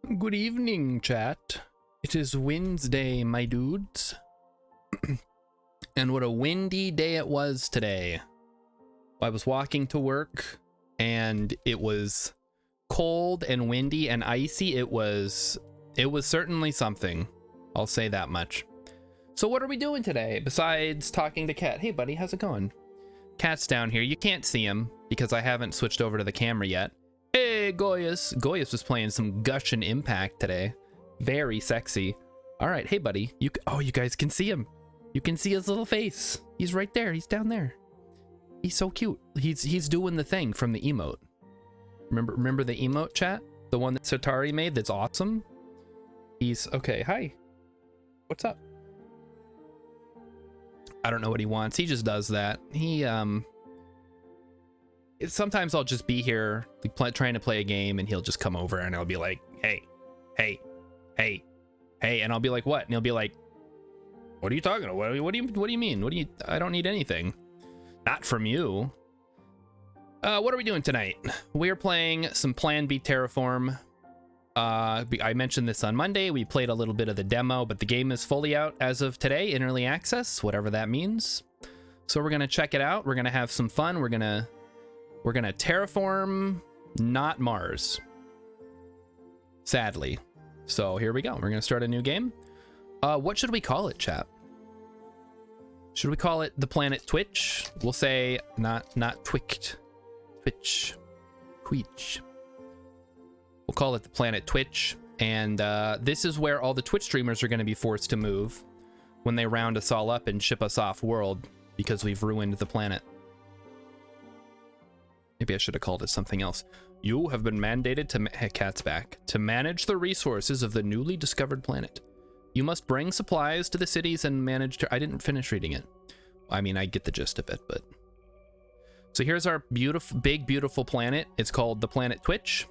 Good evening, chat. It is Wednesday, my dudes. And what a windy day it was today. I was walking to work and it was cold and windy and icy. It was certainly something. I'll say that much. So what are we doing today besides talking to Cat? Hey buddy, how's it going? Cat's down here. You can't see him because I haven't switched over to the camera yet. Hey, Goyas. Goyas was playing some Gushin Impact today. Very sexy. All right, hey, buddy. You guys can see him. You can see his little face. He's right there. He's down there. He's so cute. He's doing the thing from the emote. Remember the emote, chat? The one that Satari made that's awesome? He's... Okay, hi. What's up? I don't know what he wants. He just does that. Sometimes I'll just be here trying to play a game and he'll just come over and I'll be like, hey, and I'll be like, what? And he'll be like, what are you talking about? What do you mean? I don't need anything. Not from you. What are we doing tonight? We're playing some Plan B Terraform. I mentioned this on Monday. We played a little bit of the demo, but the game is fully out as of today in early access, whatever that means. So we're going to check it out. We're going to have some fun. We're going to terraform, not Mars. Sadly. So here we go. We're going to start a new game. What should we call it, chat? Should we call it the planet Twitch? We'll say not Twicked. Twitch. We'll call it the planet Twitch. And this is where all the Twitch streamers are going to be forced to move when they round us all up and ship us off world because we've ruined the planet. Maybe I should have called it something else. You have been mandated to Cat's back to manage the resources of the newly discovered planet. You must bring supplies to the cities and manage I didn't finish reading it. I mean, I get the gist of it, but... So here's our beautiful planet. It's called the planet Twitch.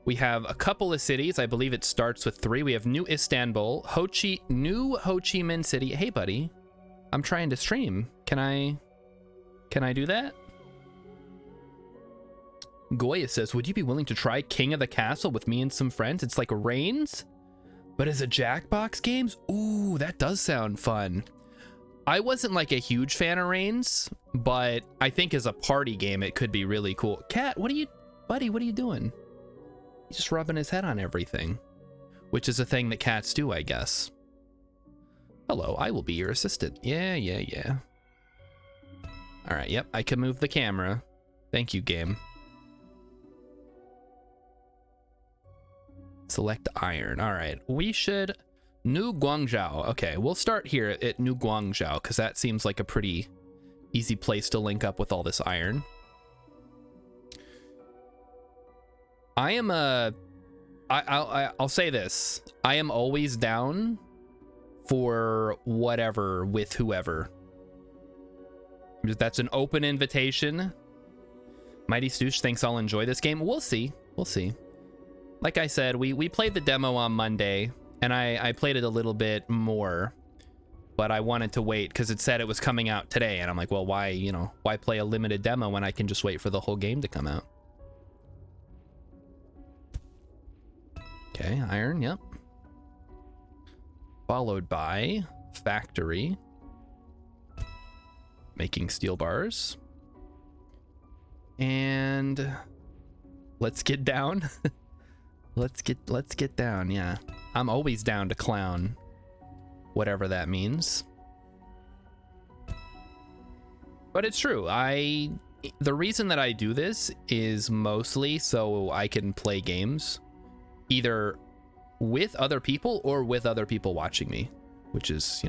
We have a couple of cities. I believe it starts with 3. We have New Istanbul, New Ho Chi Minh City. Hey, buddy. I'm trying to stream. Can I do that? Goya says, would you be willing to try King of the Castle with me and some friends? It's like Reigns, but as a Jackbox games? Ooh, that does sound fun. I wasn't like a huge fan of Reigns, but I think as a party game, it could be really cool. Cat, buddy, what are you doing? He's just rubbing his head on everything, which is a thing that cats do, I guess. Hello, I will be your assistant. Yeah. All right, yep, I can move the camera. Thank you, game. Select iron. All right, we should... New Guangzhou. Okay, we'll start here at New Guangzhou because that seems like a pretty easy place to link up with all this iron. I'll say this. I am always down for whatever with whoever. That's an open invitation. Mighty Stoosh thinks I'll enjoy this game. We'll see. Like I said, we played the demo on Monday, and I played it a little bit more, but I wanted to wait because it said it was coming out today, and I'm like, well, why play a limited demo when I can just wait for the whole game to come out? Okay, iron, yep. Followed by factory, making steel bars, and let's get down. Let's get down, yeah. I'm always down to clown, whatever that means. But it's true. The reason that I do this is mostly so I can play games either with other people or with other people watching me, which is,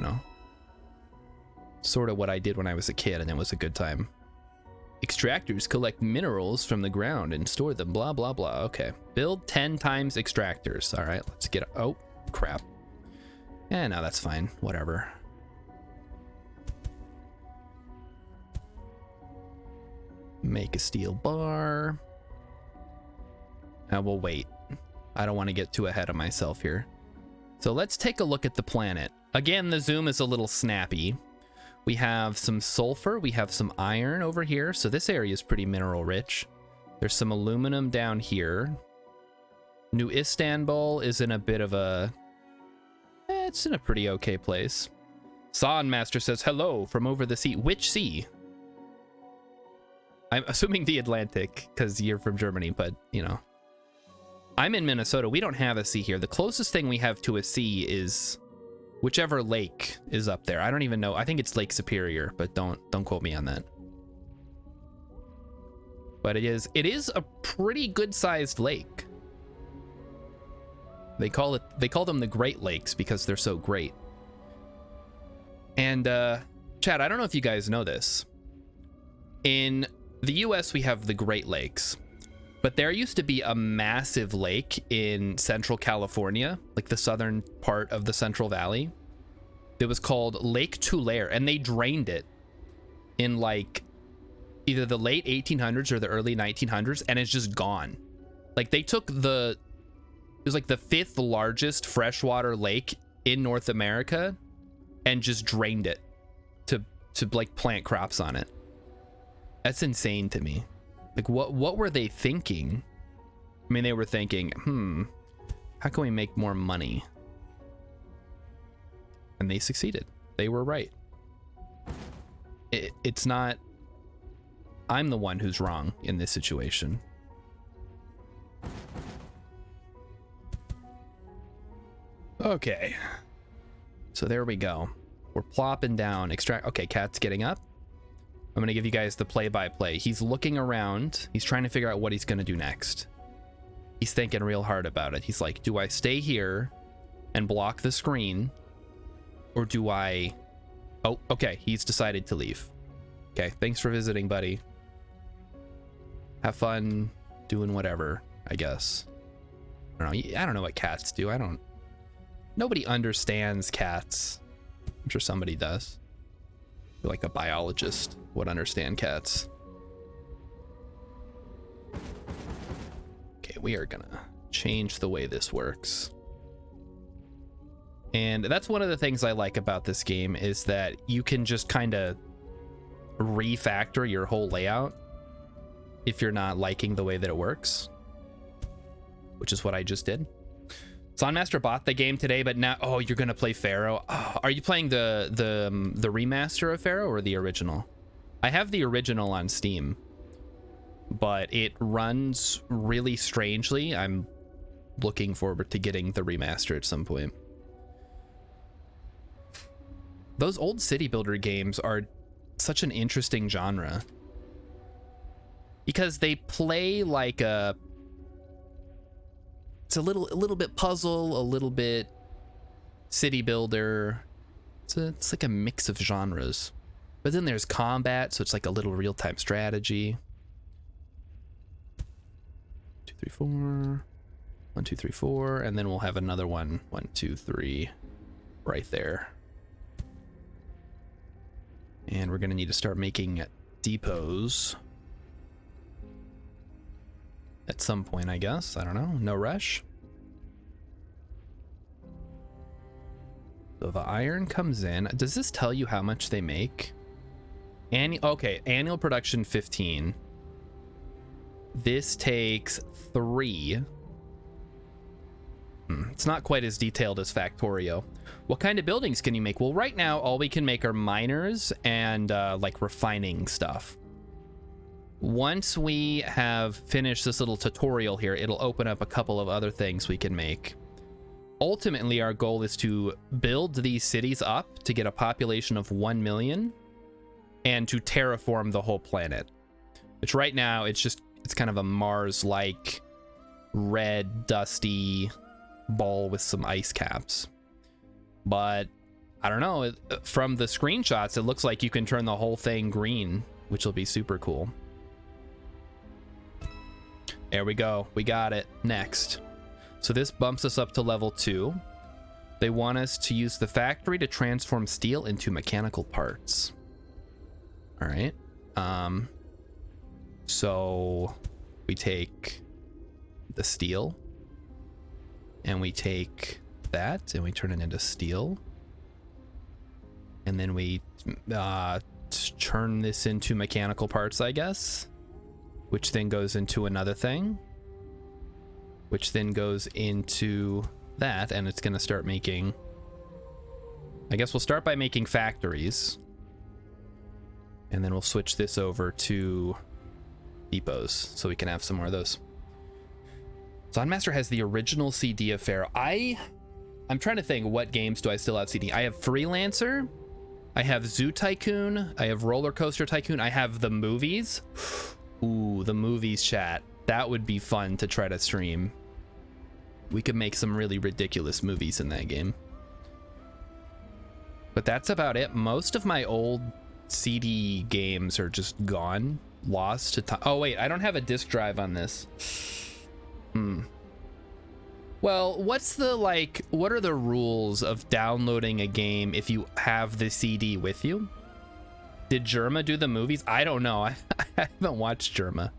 sort of what I did when I was a kid, and it was a good time. Extractors collect minerals from the ground and store them, blah, blah, blah. Okay. Build 10 times extractors. All right, let's get... Oh, crap. Yeah, no, that's fine. Whatever. Make a steel bar. And we'll wait. I don't want to get too ahead of myself here. So let's take a look at the planet. Again, the zoom is a little snappy. We have some sulfur, we have some iron over here, so this area is pretty mineral rich. There's some aluminum down here. New Istanbul is in a bit of a... it's in a pretty okay place. Son Master says, hello from over the sea. Which sea? I'm assuming the Atlantic, because you're from Germany, but, you know. I'm in Minnesota. We don't have a sea here. The closest thing we have to a sea is whichever lake is up there. I don't even know. I think it's Lake Superior, but don't quote me on that. But it is a pretty good-sized lake. They call them the Great Lakes because they're so great. And Chad, I don't know if you guys know this. In the US we have the Great Lakes, but there used to be a massive lake in Central California, like the southern part of the Central Valley. It was called Lake Tulare, and they drained it in like either the late 1800s or the early 1900s, and it's just gone. Like they took it was like the 5th largest freshwater lake in North America and just drained it to like plant crops on it. That's insane to me. Like what were they thinking? I mean, they were thinking, how can we make more money? And they succeeded. They were right. It's not, I'm the one who's wrong in this situation. Okay. So there we go. We're plopping down. Extract. Okay, Cat's getting up. I'm going to give you guys the play-by-play. He's looking around. He's trying to figure out what he's going to do next. He's thinking real hard about it. He's like, do I stay here and block the screen? Or do I... Oh, okay. He's decided to leave. Okay, thanks for visiting, buddy. Have fun doing whatever, I guess. I don't know what cats do. Nobody understands cats. I'm sure somebody does. I feel like a biologist would understand cats. Okay, we are gonna change the way this works. And that's one of the things I like about this game, is that you can just kind of refactor your whole layout if you're not liking the way that it works, which is what I just did. Sonmaster bought the game today, but now, oh, you're gonna play Pharaoh. Oh, are you playing the remaster of Pharaoh or the original? I have the original on Steam, but it runs really strangely. I'm looking forward to getting the remaster at some point. Those old city builder games are such an interesting genre because they play like it's a little bit puzzle, a little bit city builder. It's like a mix of genres. But then there's combat, so it's like a little real-time strategy. 2, 3, 4. 1, 2, 3, 4, and then we'll have another one. 1, 2, 3, right there. And we're gonna need to start making depots at some point, I guess. I don't know. No rush. So the iron comes in. Does this tell you how much they make? Okay, annual production 15. This takes 3. It's not quite as detailed as Factorio. What kind of buildings can you make? Well, right now, all we can make are miners and like refining stuff. Once we have finished this little tutorial here, it'll open up a couple of other things we can make. Ultimately, our goal is to build these cities up to get a population of 1 million and to terraform the whole planet. Which right now, it's kind of a Mars-like red, dusty ball with some ice caps. But I don't know, from the screenshots, it looks like you can turn the whole thing green, which will be super cool. There we go. We got it. Next. So this bumps us up to level 2. They want us to use the factory to transform steel into mechanical parts. All right. So we take the steel and we take that and we turn it into steel. And then we turn this into mechanical parts, I guess, which then goes into another thing, which then goes into that, and it's going to start making... I guess we'll start by making factories. And then we'll switch this over to depots so we can have some more of those. Zonmaster has the original CD affair. I'm trying to think, what games do I still have CD? I have Freelancer, I have Zoo Tycoon, I have Roller Coaster Tycoon, I have the movies. Ooh, the movies, chat. That would be fun to try to stream. We could make some really ridiculous movies in that game. But that's about it. Most of my old CD games are just gone, lost to time. Oh wait, I don't have a disk drive on this. Well, what are the rules of downloading a game if you have the CD with you? Did Germa do the movies? I don't know. I haven't watched Germa.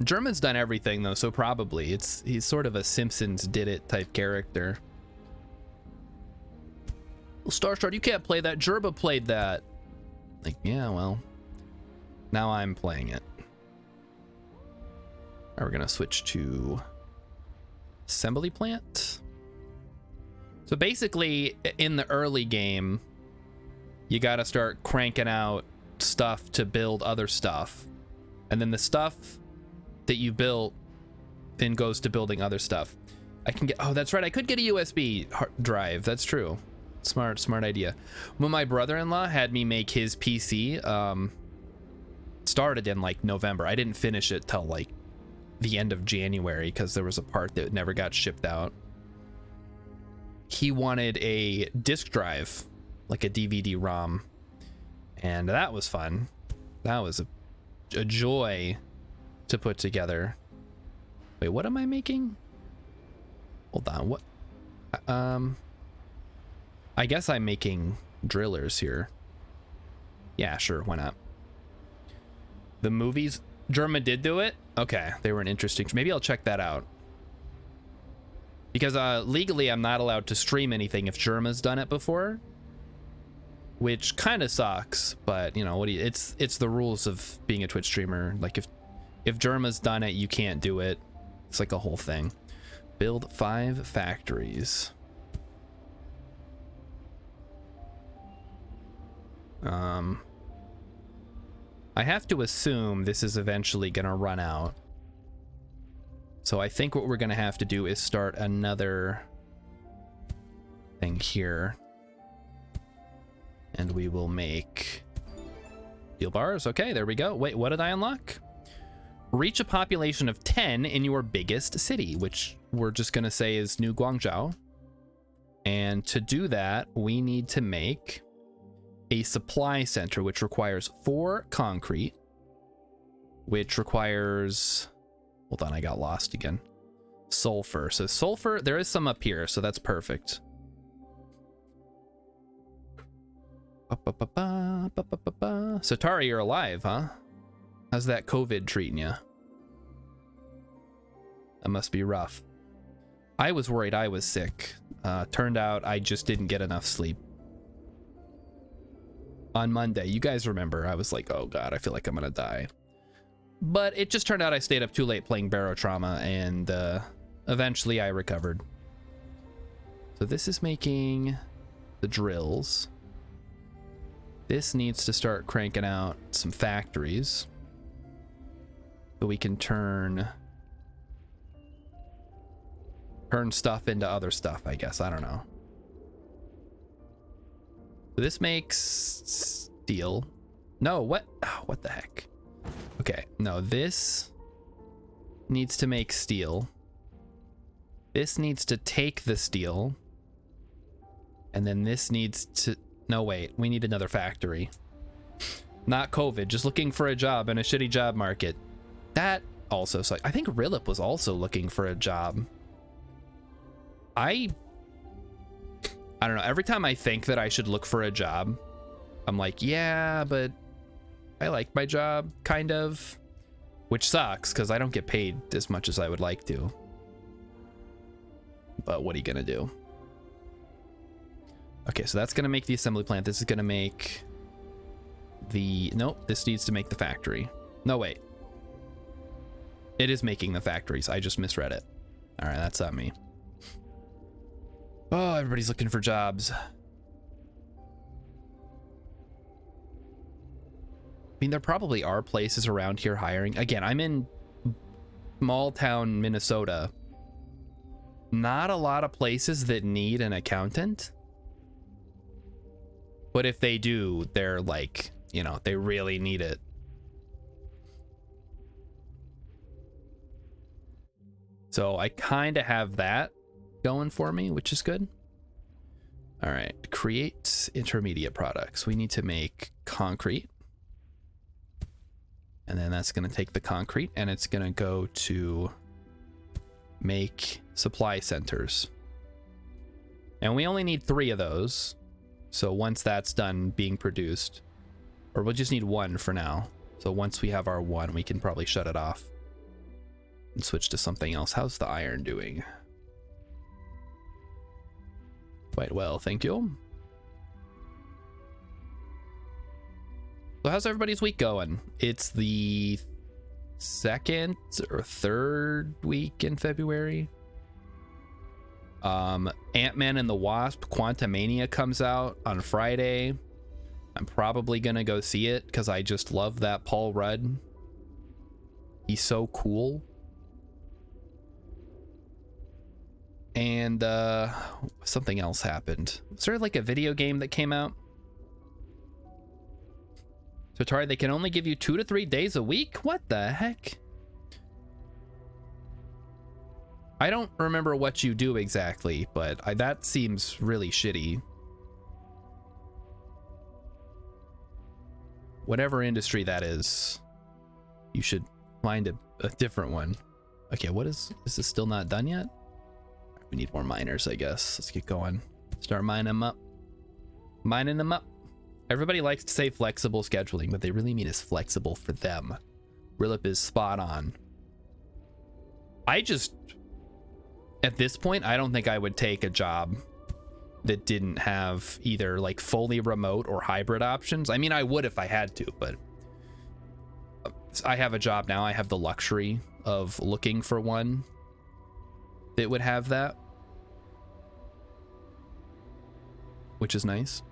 Germa's done everything though, so probably he's sort of a Simpsons did it type character. Well, Starshard, you can't play that. Germa played that. Like, yeah, well, now I'm playing it. We're gonna switch to assembly plant. So basically, in the early game, you got to start cranking out stuff to build other stuff, and then the stuff that you built then goes to building other stuff. I can get, oh, that's right, I could get a USB drive. That's true. Smart idea. When my brother-in-law had me make his PC, started in like November. I didn't finish it till like the end of January because there was a part that never got shipped out. He wanted a disk drive, like a DVD-ROM, and that was fun. That was a joy to put together. Wait, what am I making? Hold on, what? I guess I'm making drillers here. Yeah, sure, why not? The movies, Germa did do it? Okay, they were an interesting, maybe I'll check that out. Because legally I'm not allowed to stream anything if Germa's done it before, which kind of sucks, but you know, what do you, it's the rules of being a Twitch streamer. Like if Germa's done it, you can't do it. It's like a whole thing. Build 5 factories. I have to assume this is eventually gonna run out. So I think what we're gonna have to do is start another thing here. And we will make steel bars. Okay, there we go. Wait, what did I unlock? Reach a population of 10 in your biggest city, which we're just gonna say is New Guangzhou. And to do that, we need to make a supply center, which requires 4 concrete, which requires, hold on, I got lost again. Sulfur. So sulfur, there is some up here, so that's perfect. Satari, you're alive, huh? How's that COVID treating you? That must be rough. I was worried I was sick. Turned out I just didn't get enough sleep. On Monday, you guys remember, I was like, oh god, I feel like I'm gonna die. But it just turned out I stayed up too late playing Barotrauma, and eventually I recovered. So this is making the drills. This needs to start cranking out some factories so we can turn stuff into other stuff, I guess. I don't know. So this makes steel. No, what? Oh, what the heck? Okay, no, this needs to make steel. This needs to take the steel. And then this needs to... No, wait, we need another factory. Not COVID, just looking for a job in a shitty job market. That also sucks. I think Rilip was also looking for a job. I don't know, every time I think that I should look for a job, I'm like, yeah, but I like my job, kind of. Which sucks, because I don't get paid as much as I would like to. But what are you gonna do? Okay, so that's gonna make the assembly plant. This is gonna make the... Nope, this needs to make the factory. No, wait. It is making the factories. I just misread it. All right, that's on me. Oh, everybody's looking for jobs. I mean, there probably are places around here hiring. Again, I'm in small town Minnesota. Not a lot of places that need an accountant. But if they do, they're like, you know, they really need it. So I kind of have that going for me, which is good. All right, create intermediate products. We need to make concrete. And then that's going to take the concrete and it's going to go to make supply centers. And we only need 3 of those. So once that's done being produced, or we'll just need 1 for now. So once we have our 1, we can probably shut it off and switch to something else. How's the iron doing? Quite well, thank you. So how's everybody's week going? It's the 2nd or 3rd week in February. Ant-Man and the Wasp Quantumania comes out on Friday. I'm probably gonna go see it because I just love that Paul Rudd. He's so cool. And something else happened. Was there like a video game that came out? So Atari, they can only give you 2 to 3 days a week? What the heck? I don't remember what you do exactly, but that seems really shitty. Whatever industry that is, you should find a different one. Okay, what is this still not done yet? We need more miners, I guess. Let's get going. Start mining them up. Mining them up. Everybody likes to say flexible scheduling, but they really mean is flexible for them. Rilip is spot on. I just, at this point, I don't think I would take a job that didn't have either like fully remote or hybrid options. I mean, I would if I had to, but I have a job now. I have the luxury of looking for one that would have that, which is nice.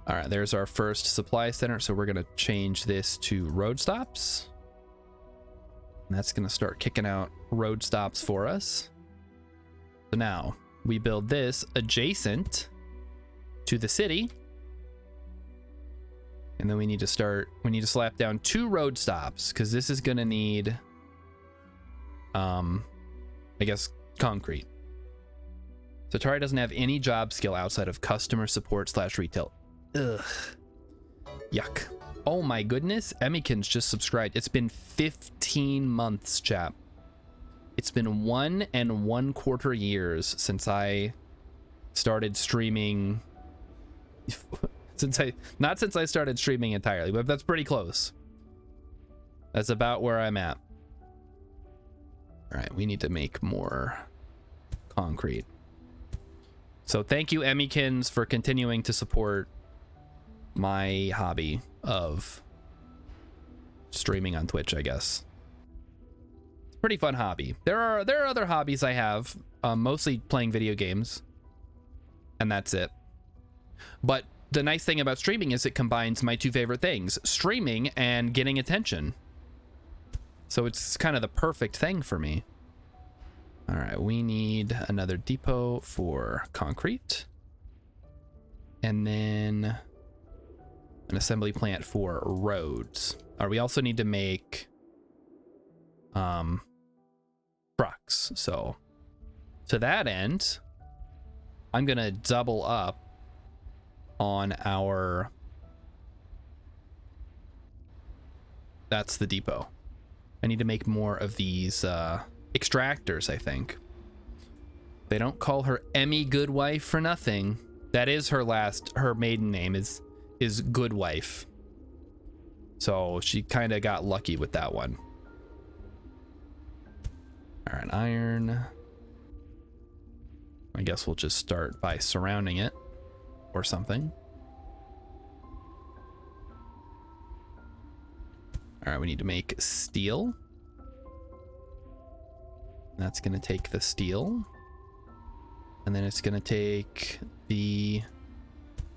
All right, there's our first supply center. So we're going to change this to road stops. And that's going to start kicking out road stops for us. So now we build this adjacent to the city. And then we need to slap down 2 road stops because this is going to need, I guess, concrete. So Atari doesn't have any job skill outside of customer support / retail. Ugh. Yuck. Oh my goodness. Emmykins just subscribed. It's been 15 months, chap. It's been 1 1/4 years since I started streaming. Not since I started streaming entirely, but that's pretty close. That's about where I'm at. All right, we need to make more concrete. So thank you, Emmykins, for continuing to support my hobby of streaming on Twitch, I guess. It's a pretty fun hobby. There are other hobbies I have, mostly playing video games, and that's it. But the nice thing about streaming is it combines my 2 favorite things, streaming and getting attention. So it's kind of the perfect thing for me. All right, we need another depot for concrete. And then an assembly plant for roads. Or we also need to make trucks. So to that end, I'm gonna double up on our, that's the depot. I need to make more of these extractors, I think. They don't call her Emmy Goodwife for nothing. That is her maiden name is Goodwife. So she kind of got lucky with that one. All right, iron. I guess we'll just start by surrounding it or something. All right, we need to make steel. That's going to take the steel. And then it's going to take the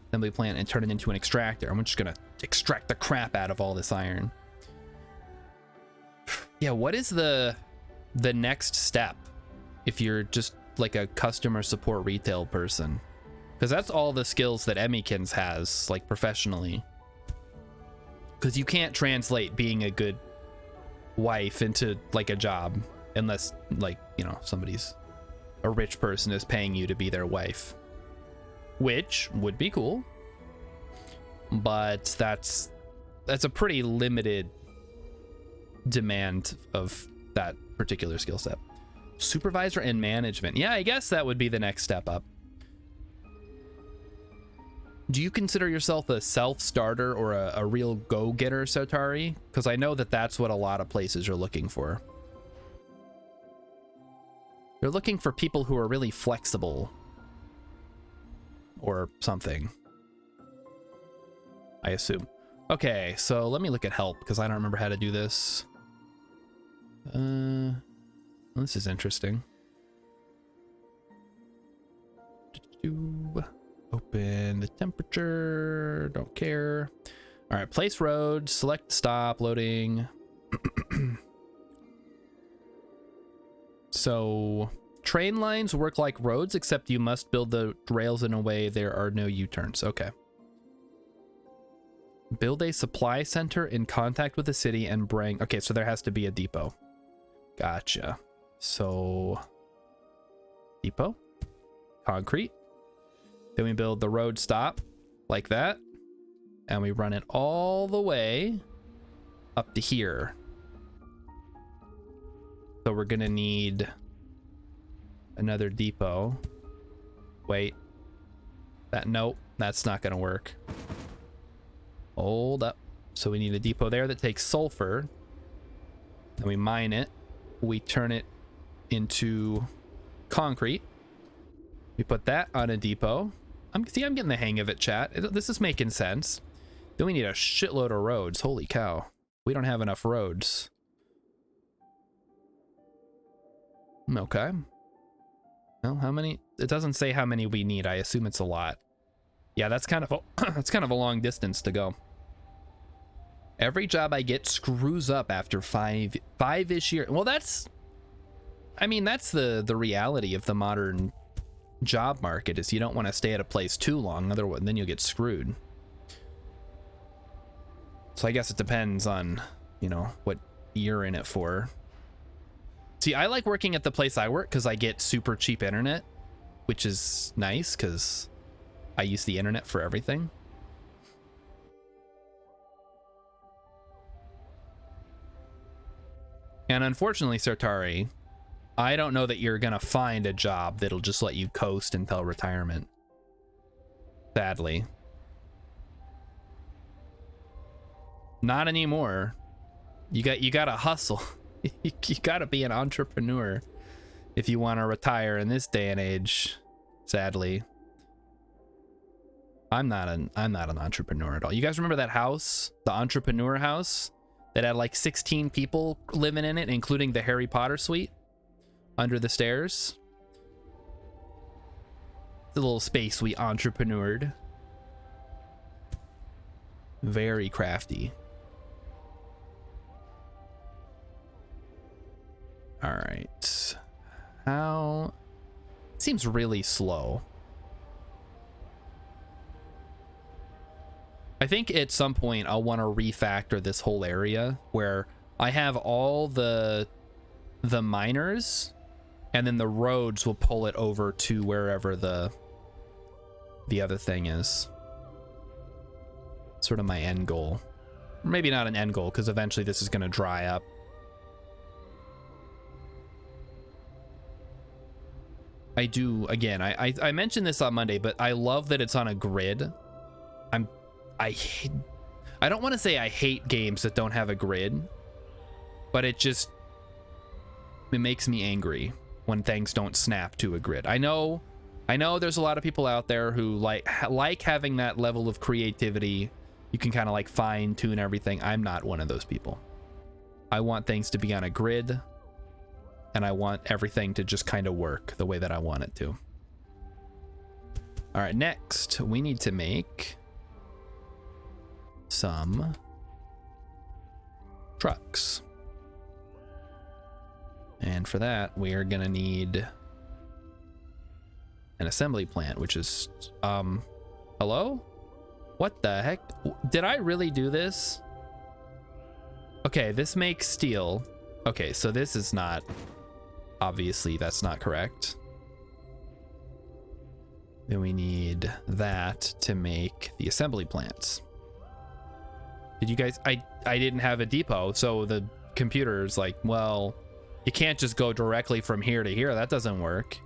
assembly plant and turn it into an extractor. I'm just going to extract the crap out of all this iron. Yeah, what is the next step if you're just like a customer support retail person? Because that's all the skills that Emmykins has, like professionally. Because you can't translate being a good wife into like a job unless, like, you know, a rich person is paying you to be their wife, which would be cool, but that's a pretty limited demand of that particular skill set. Supervisor and management. Yeah, I guess that would be the next step up. Do you consider yourself a self-starter or a real go-getter, Sotari? Because I know that that's what a lot of places are looking for. They're looking for people who are really flexible. Or something. I assume. Okay, so let me look at help, because I don't remember how to do this. This is interesting. Open the temperature. Don't care. All right, place road. Select stop. Loading. So train lines work like roads, except you must build the rails in a way there are no U-turns. Okay. Build a supply center in contact with the city and bring... Okay, so there has to be a depot. Gotcha. So... Depot. Concrete. Then we build the road stop like that. And we run it all the way up to here. So we're gonna need another depot. Wait. Nope, that's not gonna work. Hold up. So we need a depot there that takes sulfur. And we mine it. We turn it into concrete. We put that on a depot. I'm getting the hang of it, chat. This is making sense. Then we need a shitload of roads. Holy cow. We don't have enough roads. Okay. Well, how many? It doesn't say how many we need. I assume it's a lot. Yeah, that's kind of a long distance to go. Every job I get screws up after five-ish years. Well, that's the reality of the modern job market, is you don't want to stay at a place too long, otherwise then you'll get screwed. So I guess it depends on, you know, what you're in it for. See, I like working at the place I work because I get super cheap internet, which is nice because I use the internet for everything. And unfortunately, Sartari, I don't know that you're gonna find a job that'll just let you coast until retirement. Sadly. Not anymore. You gotta hustle. You gotta be an entrepreneur if you want to retire in this day and age. Sadly, I'm not an entrepreneur at all. You guys remember that house, the entrepreneur house, that had like 16 people living in it, including the Harry Potter suite under the stairs? The little space we entrepreneured. Very crafty. All right. How? It seems really slow. I think at some point I'll want to refactor this whole area where I have all the miners, and then the roads will pull it over to wherever the other thing is. Sort of my end goal. Maybe not an end goal, because eventually this is going to dry up. I do, again, I mentioned this on Monday, but I love that it's on a grid. I don't want to say I hate games that don't have a grid, but it makes me angry when things don't snap to a grid. I know there's a lot of people out there who like having that level of creativity. You can kind of like fine tune everything. I'm not one of those people. I want things to be on a grid, and I want everything to just kind of work the way that I want it to. All right, next we need to make some trucks. And for that, we are gonna need an assembly plant, which is, hello? What the heck? Did I really do this? Okay, this makes steel. Okay, so this is not, obviously that's not correct. Then we need that to make the assembly plants. Did you guys, I didn't have a depot, so the computer's like, well, you can't just go directly from here to here. That doesn't work.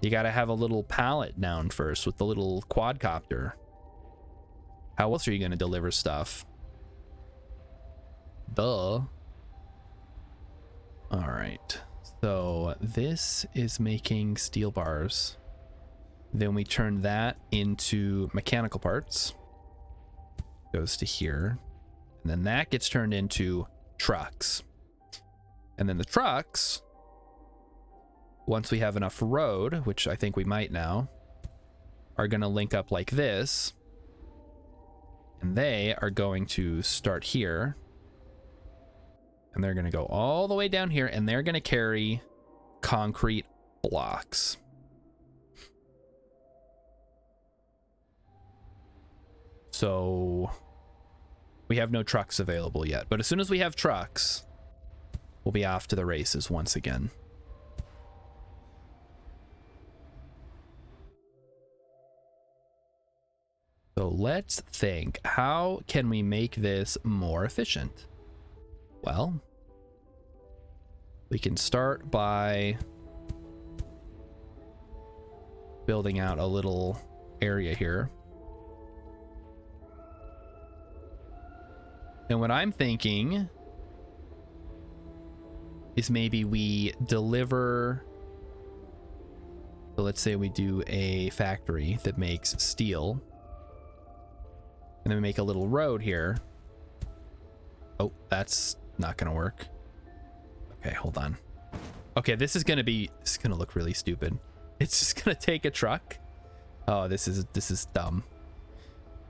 You gotta have a little pallet down first with the little quadcopter. How else are you gonna deliver stuff? Duh. All right, so this is making steel bars. Then we turn that into mechanical parts. Goes to here. And then that gets turned into trucks. And then the trucks, once we have enough road, which I think we might now, are going to link up like this. And they are going to start here. And they're going to go all the way down here, and they're going to carry concrete blocks. So we have no trucks available yet, but as soon as we have trucks, we'll be off to the races once again. So let's think, how can we make this more efficient? Well, we can start by building out a little area here. And what I'm thinking is maybe we deliver, so let's say we do a factory that makes steel, and then we make a little road here. Oh, that's not gonna work. Okay, hold on. Okay, this is gonna look really stupid. It's just gonna take a truck. Oh, this is dumb.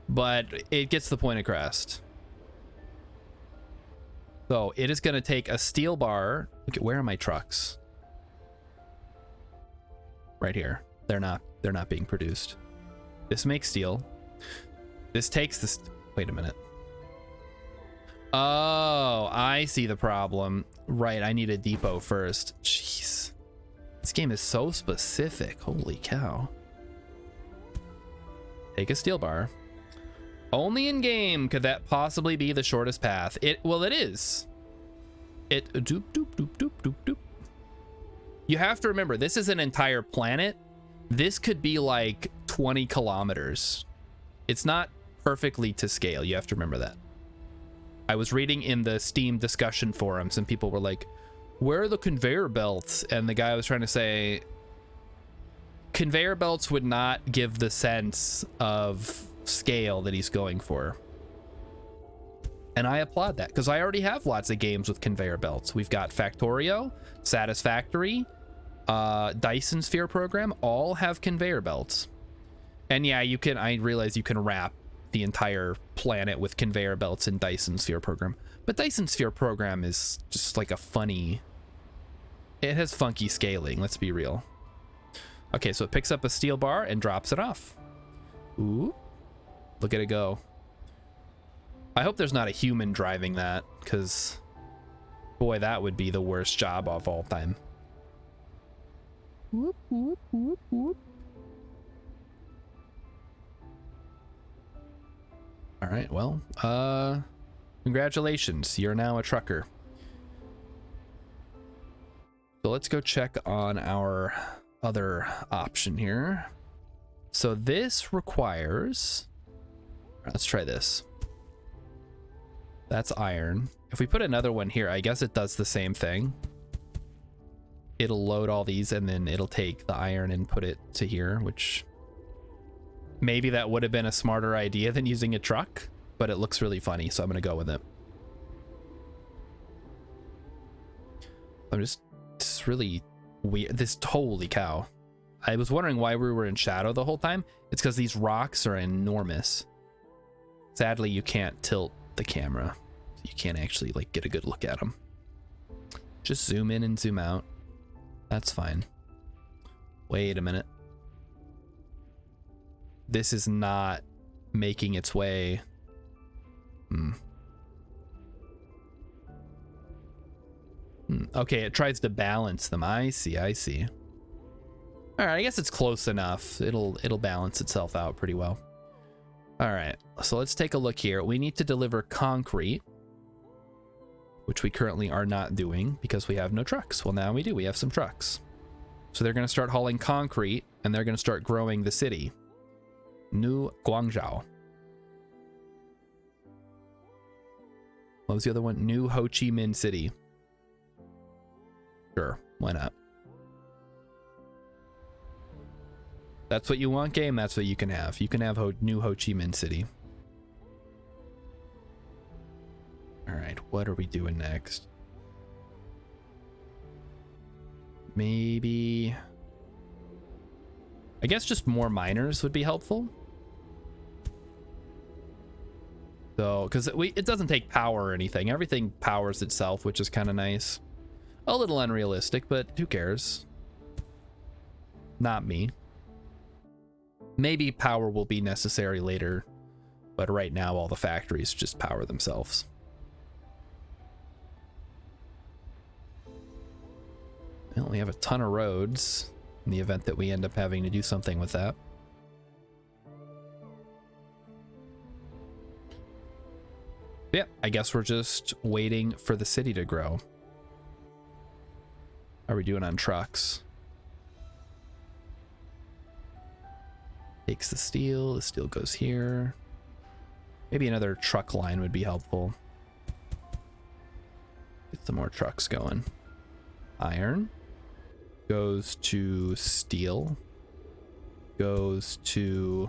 But it gets the point across. So it is going to take a steel bar. Look at, where are my trucks? Right here. They're not being produced. This makes steel. This takes this. Wait a minute. Oh, I see the problem. Right, I need a depot first. Jeez. This game is so specific. Holy cow. Take a steel bar. Only in game could that possibly be the shortest path. Well, it is. Doop, doop, doop, doop, doop, doop. You have to remember, this is an entire planet. This could be like 20 kilometers. It's not perfectly to scale. You have to remember that. I was reading in the Steam discussion forums and people were like, where are the conveyor belts? And the guy was trying to say, conveyor belts would not give the sense of scale that he's going for. And I applaud that, because I already have lots of games with conveyor belts. We've got Factorio, Satisfactory, Dyson Sphere Program, all have conveyor belts. And yeah, you can, I realize you can wrap the entire planet with conveyor belts in Dyson Sphere Program, but Dyson Sphere Program is just like a funny, it has funky scaling, let's be real. Okay, so it picks up a steel bar and drops it off. Ooh. Look at it go. I hope there's not a human driving that, because boy, that would be the worst job of all time. Whoop, whoop, whoop, whoop. All right, well, congratulations. You're now a trucker. So let's go check on our other option here. So this requires, let's try this. That's iron. If we put another one here, I guess it does the same thing. It'll load all these and then it'll take the iron and put it to here, which maybe that would have been a smarter idea than using a truck, but it looks really funny, so I'm gonna go with it. I'm just It's really weird. This, holy cow. I was wondering why we were in shadow the whole time. It's because these rocks are enormous. Sadly, you can't tilt the camera. You can't actually like get a good look at them. Just zoom in and zoom out. That's fine. Wait a minute. This is not making its way. Okay, it tries to balance them. I see, I see. All right, I guess it's close enough. It'll balance itself out pretty well. All right, so let's take a look here. We need to deliver concrete, which we currently are not doing because we have no trucks. Well, now we do. We have some trucks. So they're going to start hauling concrete, and they're going to start growing the city. New Guangzhou. What was the other one? New Ho Chi Minh City. Sure, why not? That's what you want, game? That's what you can have. You can have New Ho Chi Minh City. All right, what are we doing next? Maybe... I guess just more miners would be helpful. So, because it doesn't take power or anything. Everything powers itself, which is kind of nice. A little unrealistic, but who cares? Not me. Maybe power will be necessary later, but right now all the factories just power themselves. Well, we have a ton of roads in the event that we end up having to do something with that. Yeah, I guess we're just waiting for the city to grow. How are we doing on trucks? Takes the steel goes here. Maybe another truck line would be helpful. Get some more trucks going. Iron goes to steel, goes to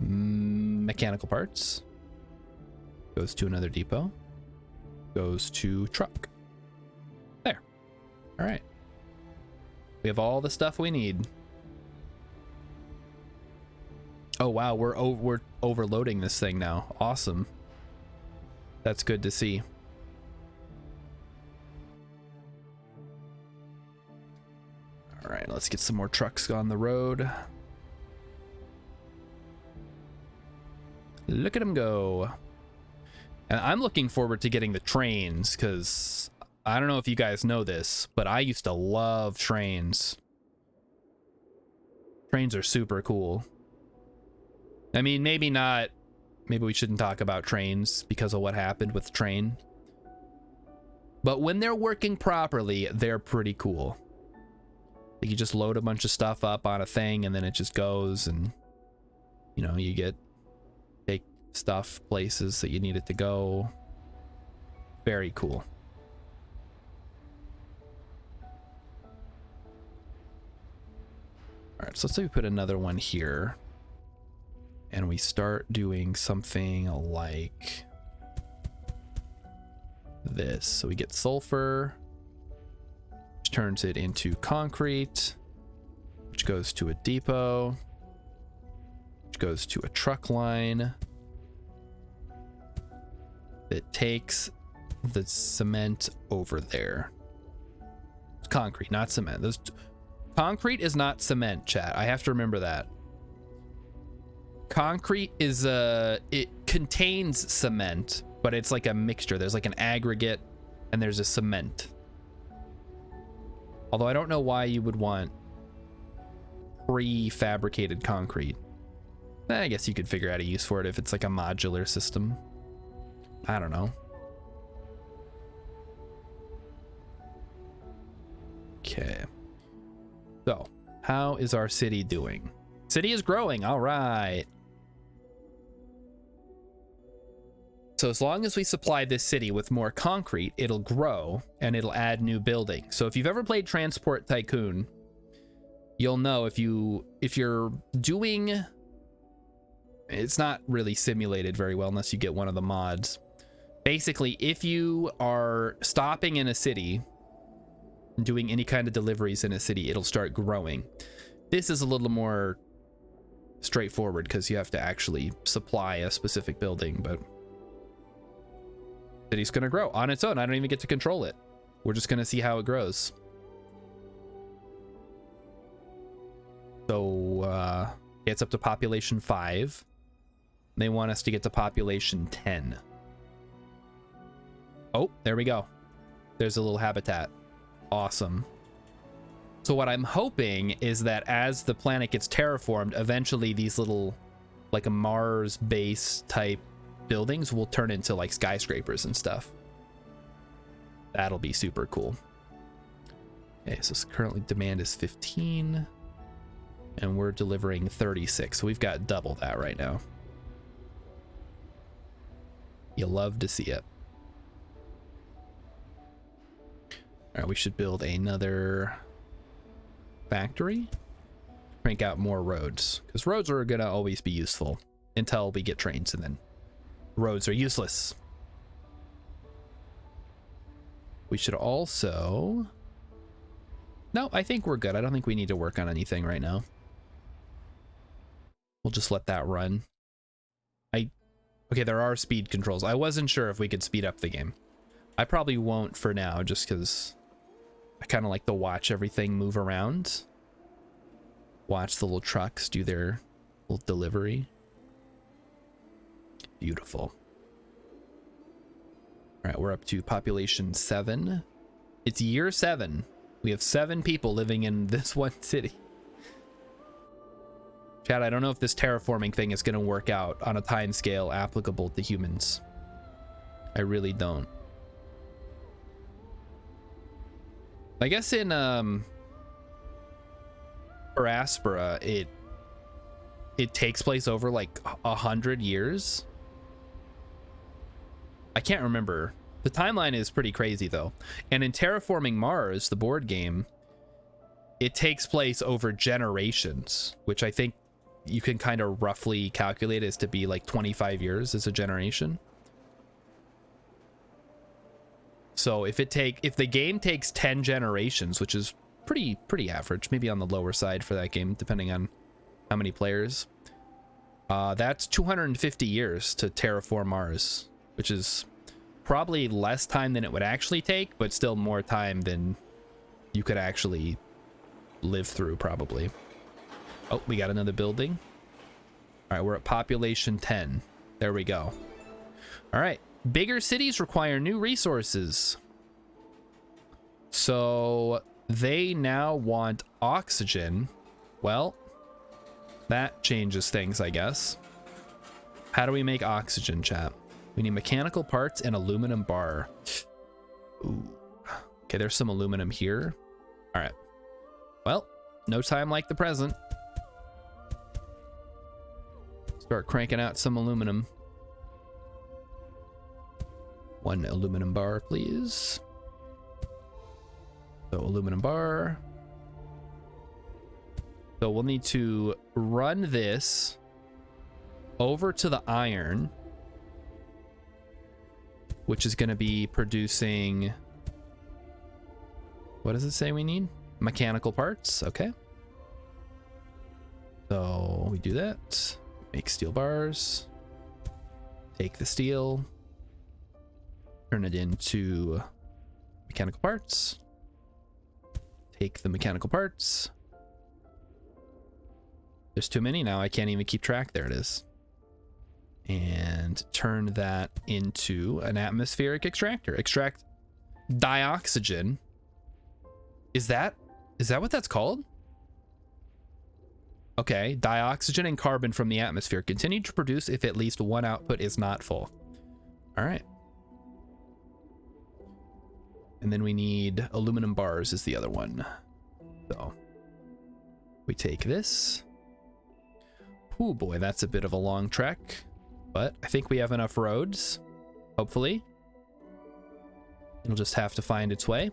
mechanical parts, goes to another depot, goes to truck. There. All right. We have all the stuff we need. Oh wow, we're overloading this thing now. Awesome. That's good to see. All right, let's get some more trucks on the road. Look at them go. And I'm looking forward to getting the trains because I don't know if you guys know this, but I used to love trains. Trains are super cool. I mean, maybe not. Maybe we shouldn't talk about trains because of what happened with the train. But when they're working properly, they're pretty cool. Like you just load a bunch of stuff up on a thing and then it just goes and, you know, you take stuff places that you need it to go. Very cool. All right, so let's say we put another one here. And we start doing something like this. So we get sulfur, which turns it into concrete, which goes to a depot, which goes to a truck line that takes the cement over there. It's concrete, not cement. Concrete is not cement, chat. I have to remember that. Concrete is it contains cement, but it's like a mixture. There's like an aggregate and there's a cement. Although I don't know why you would want prefabricated concrete. I guess you could figure out a use for it if it's like a modular system. I don't know. Okay. So, how is our city doing? City is growing. All right. So as long as we supply this city with more concrete, it'll grow and it'll add new buildings. So if you've ever played Transport Tycoon, you'll know if you're doing, it's not really simulated very well unless you get one of the mods. Basically, if you are stopping in a city doing any kind of deliveries in a city, it'll start growing. This is a little more straightforward because you have to actually supply a specific building, but city's gonna grow on its own. I don't even get to control it. We're just gonna see how it grows. So it's up to population 5. They want us to get to population 10. Oh, there we go. There's a little habitat. Awesome. So what I'm hoping is that as the planet gets terraformed, eventually these little, like a Mars base type buildings will turn into like skyscrapers and stuff. That'll be super cool. Okay, so currently demand is 15 and we're delivering 36. So we've got double that right now. You love to see it. All right, we should build another factory. Crank out more roads, because roads are gonna always be useful until we get trains, and then roads are useless. We should also... No, I think we're good. I don't think we need to work on anything right now. We'll just let that run. Okay, there are speed controls. I wasn't sure if we could speed up the game. I probably won't for now, just because I kind of like to watch everything move around. Watch the little trucks do their little delivery. Beautiful. All right, we're up to population 7. It's year 7. We have 7 people living in this one city. Chad, I don't know if this terraforming thing is going to work out on a time scale applicable to humans. I really don't. I guess in Paraspora, it takes place over like 100 years. I can't remember. The timeline is pretty crazy though. And in Terraforming Mars, the board game, it takes place over generations, which I think you can kind of roughly calculate as to be like 25 years as a generation. So if the game takes 10 generations, which is pretty average, maybe on the lower side for that game, depending on how many players, that's 250 years to terraform Mars, which is probably less time than it would actually take, but still more time than you could actually live through probably. Oh, we got another building. All right, we're at population 10. There we go. All right, bigger cities require new resources. So they now want oxygen. Well, that changes things, I guess. How do we make oxygen, chat? We need mechanical parts and aluminum bar. Ooh. Okay, there's some aluminum here. All right. Well, no time like the present. Start cranking out some aluminum. 1 aluminum bar, please. So aluminum bar. So we'll need to run this over to the iron, which is going to be producing... What does it say we need? Mechanical parts. Okay. So we do that. Make steel bars. Take the steel. Turn it into mechanical parts. Take the mechanical parts. There's too many now. I can't even keep track. There it is. And turn that into an atmospheric extractor. Extract dioxygen. Is that what that's called? Okay, dioxygen and carbon from the atmosphere. Continue to produce if at least one output is not full. All right. And then we need aluminum bars is the other one. So we take this. Oh boy, that's a bit of a long trek, but I think we have enough roads, hopefully. It'll just have to find its way.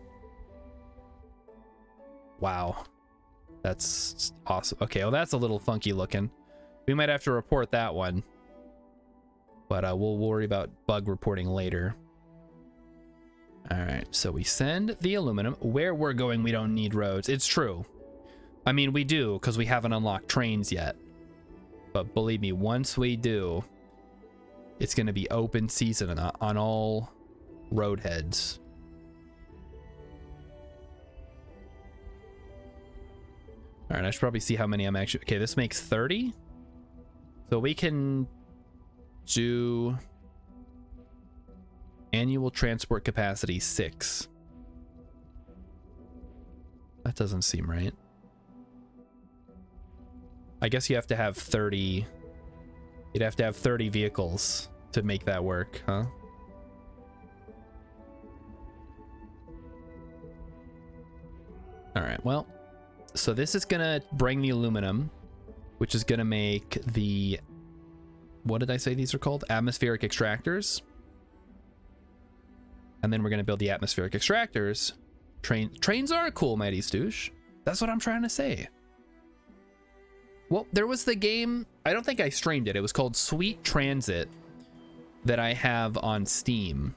Wow. That's awesome. Okay, well, that's a little funky looking. We might have to report that one, but we'll worry about bug reporting later. All right, so we send the aluminum. Where we're going, we don't need roads. It's true. I mean, we do, because we haven't unlocked trains yet. But believe me, once we do, it's going to be open season on all road heads. All right, I should probably see how many I'm actually... Okay, this makes 30. So we can do annual transport capacity 6. That doesn't seem right. I guess you have to have 30. You'd have to have 30 vehicles to make that work, huh? All right, well, so this is gonna bring the aluminum, which is gonna make the, what did I say these are called? Atmospheric extractors. And then we're gonna build the atmospheric extractors. Trains are cool, Mighty Stoosh. That's what I'm trying to say. Well, there was the game, I don't think I streamed it. It was called Sweet Transit that I have on Steam.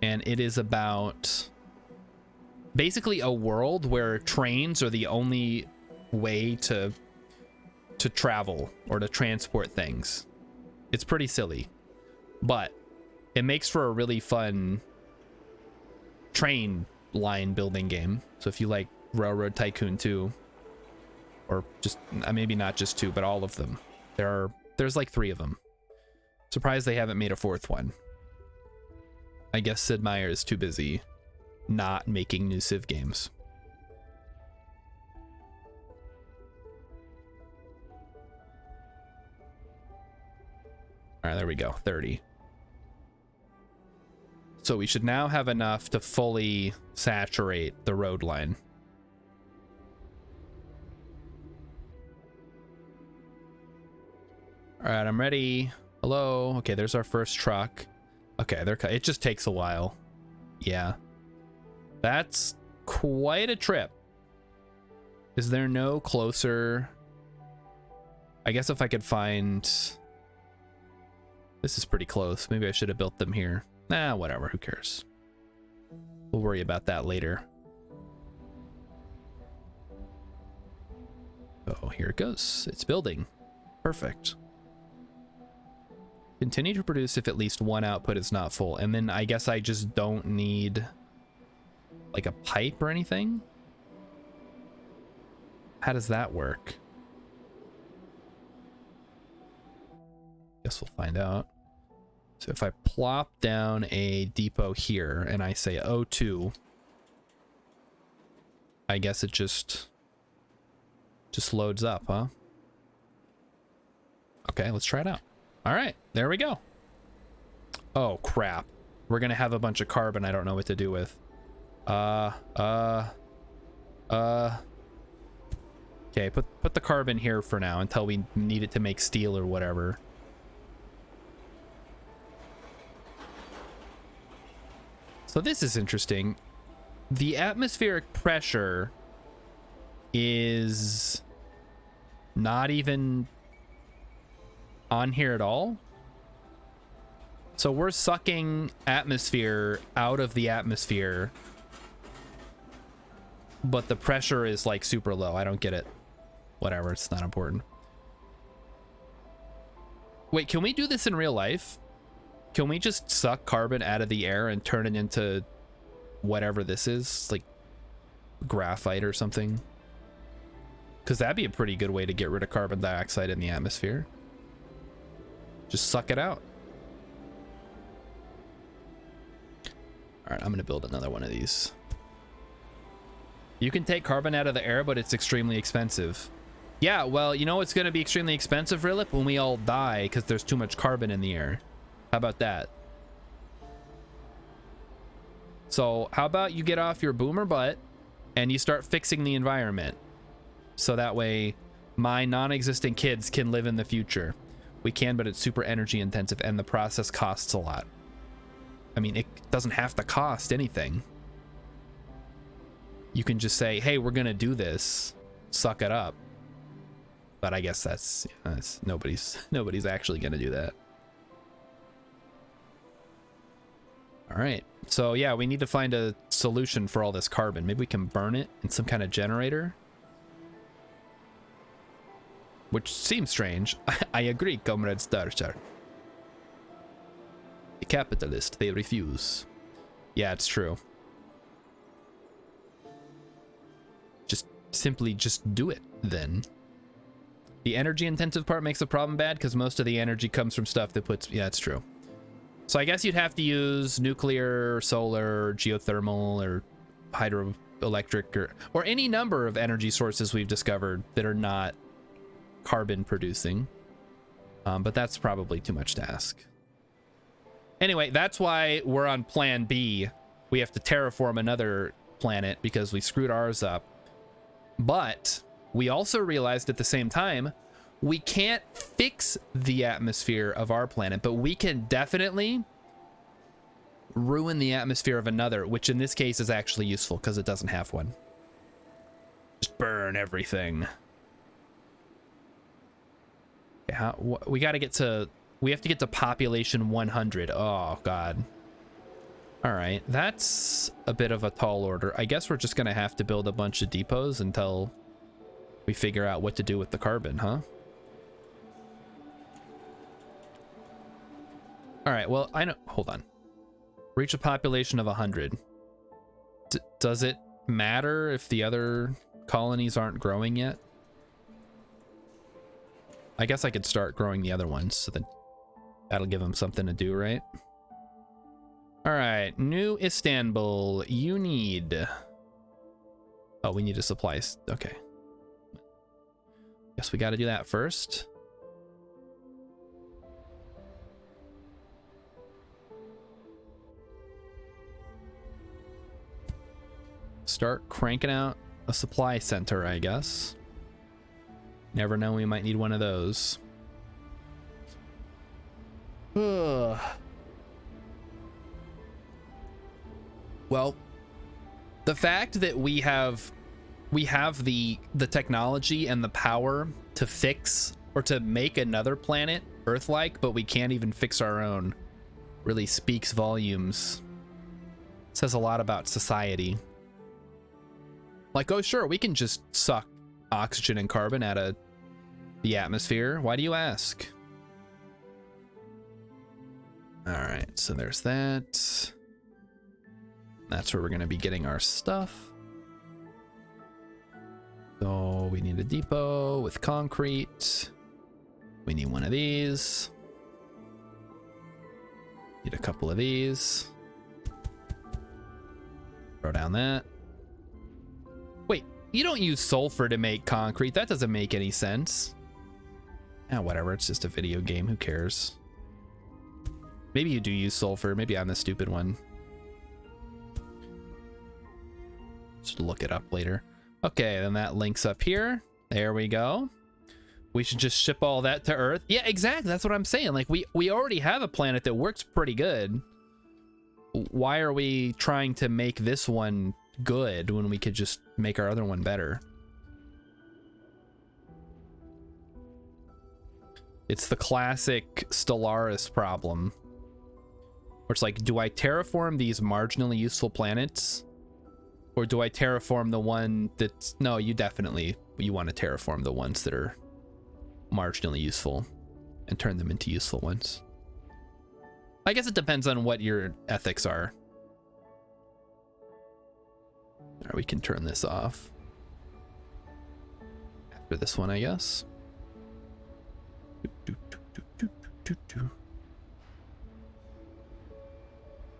And it is about basically a world where trains are the only way to travel or to transport things. It's pretty silly, but it makes for a really fun train line building game. So if you like Railroad Tycoon 2, or just maybe not just 2, but all of them, there's like 3 of them. Surprised they haven't made a 4th one. I guess Sid Meier is too busy not making new Civ games. All right, there we go, 30. So we should now have enough to fully saturate the road line. All right, I'm ready. Hello. Okay, there's our first truck. Okay, it just takes a while. Yeah. That's quite a trip. Is there no closer? I guess if I could find... This is pretty close. Maybe I should have built them here. Nah, whatever. Who cares? We'll worry about that later. Oh, here it goes. It's building. Perfect. Continue to produce if at least one output is not full. And then I guess I just don't need like a pipe or anything. How does that work? Guess we'll find out. So if I plop down a depot here and I say O2, I guess it just loads up, huh? Okay, let's try it out. All right, there we go. Oh crap, we're gonna have a bunch of carbon I don't know what to do with. Okay, put the carbon here for now until we need it to make steel or whatever. So this is interesting. The atmospheric pressure is not even on here at all. So we're sucking atmosphere out of the atmosphere, but the pressure is like super low. I don't get it. Whatever, it's not important. Wait, can we do this in real life? Can we just suck carbon out of the air and turn it into whatever this is, like graphite or something? Because that'd be a pretty good way to get rid of carbon dioxide in the atmosphere. Just suck it out. All right, I'm gonna build another one of these. You can take carbon out of the air, but it's extremely expensive. Yeah, well, you know it's gonna be extremely expensive, Rilip, when we all die because there's too much carbon in the air. How about that? So how about you get off your boomer butt and you start fixing the environment, so that way my non-existent kids can live in the future. We can, but it's super energy intensive and the process costs a lot. I mean, it doesn't have to cost anything. You can just say, hey, we're gonna do this, suck it up. But I guess that's nobody's actually gonna do that. All right. So yeah, we need to find a solution for all this carbon. Maybe we can burn it in some kind of generator. Which seems strange. I agree, Comrade Starcher. The capitalist, they refuse. Yeah, it's true. Simply just do it, then. The energy intensive part makes the problem bad because most of the energy comes from stuff that puts... Yeah, it's true. So I guess you'd have to use nuclear, solar, geothermal, or hydroelectric, or any number of energy sources we've discovered that are not carbon producing. But that's probably too much to ask. Anyway, that's why we're on plan B. We have to terraform another planet because we screwed ours up. But we also realized at the same time, we can't fix the atmosphere of our planet, but we can definitely ruin the atmosphere of another, which in this case is actually useful because it doesn't have one. Just burn everything. Yeah, we got to get to... We have to get to population 100. Oh, God. All right, that's a bit of a tall order. I guess we're just going to have to build a bunch of depots until we figure out what to do with the carbon, huh? All right, well, I know... Hold on. Reach a population of 100. Does it matter if the other colonies aren't growing yet? I guess I could start growing the other ones, so that that'll give them something to do, right? All right, New Istanbul, you need... Oh, we need a supply... Okay. Guess we got to do that first. Start cranking out a supply center, I guess. Never know, we might need one of those. Ugh. Well, the fact that we have the technology and the power to fix or to make another planet Earth-like, but we can't even fix our own, really speaks volumes. It says a lot about society. Like, oh sure, we can just suck oxygen and carbon out of the atmosphere. Why do you ask? All right, so there's that. That's where we're going to be getting our stuff. So we need a depot with concrete. We need one of these. Need a couple of these. Throw down that. Wait, you don't use sulfur to make concrete. That doesn't make any sense. Ah, whatever. It's just a video game. Who cares? Maybe you do use sulfur. Maybe I'm the stupid one. Just look it up later. Okay, then that links up here. There we go. We should just ship all that to Earth. Yeah, exactly. That's what I'm saying. Like, we already have a planet that works pretty good. Why are we trying to make this one good when we could just make our other one better? It's the classic Stellaris problem. Where it's like, do I terraform these marginally useful planets? Or do I terraform the one that's... No, you want to terraform the ones that are marginally useful and turn them into useful ones. I guess it depends on what your ethics are. All right, we can turn this off. After this one, I guess.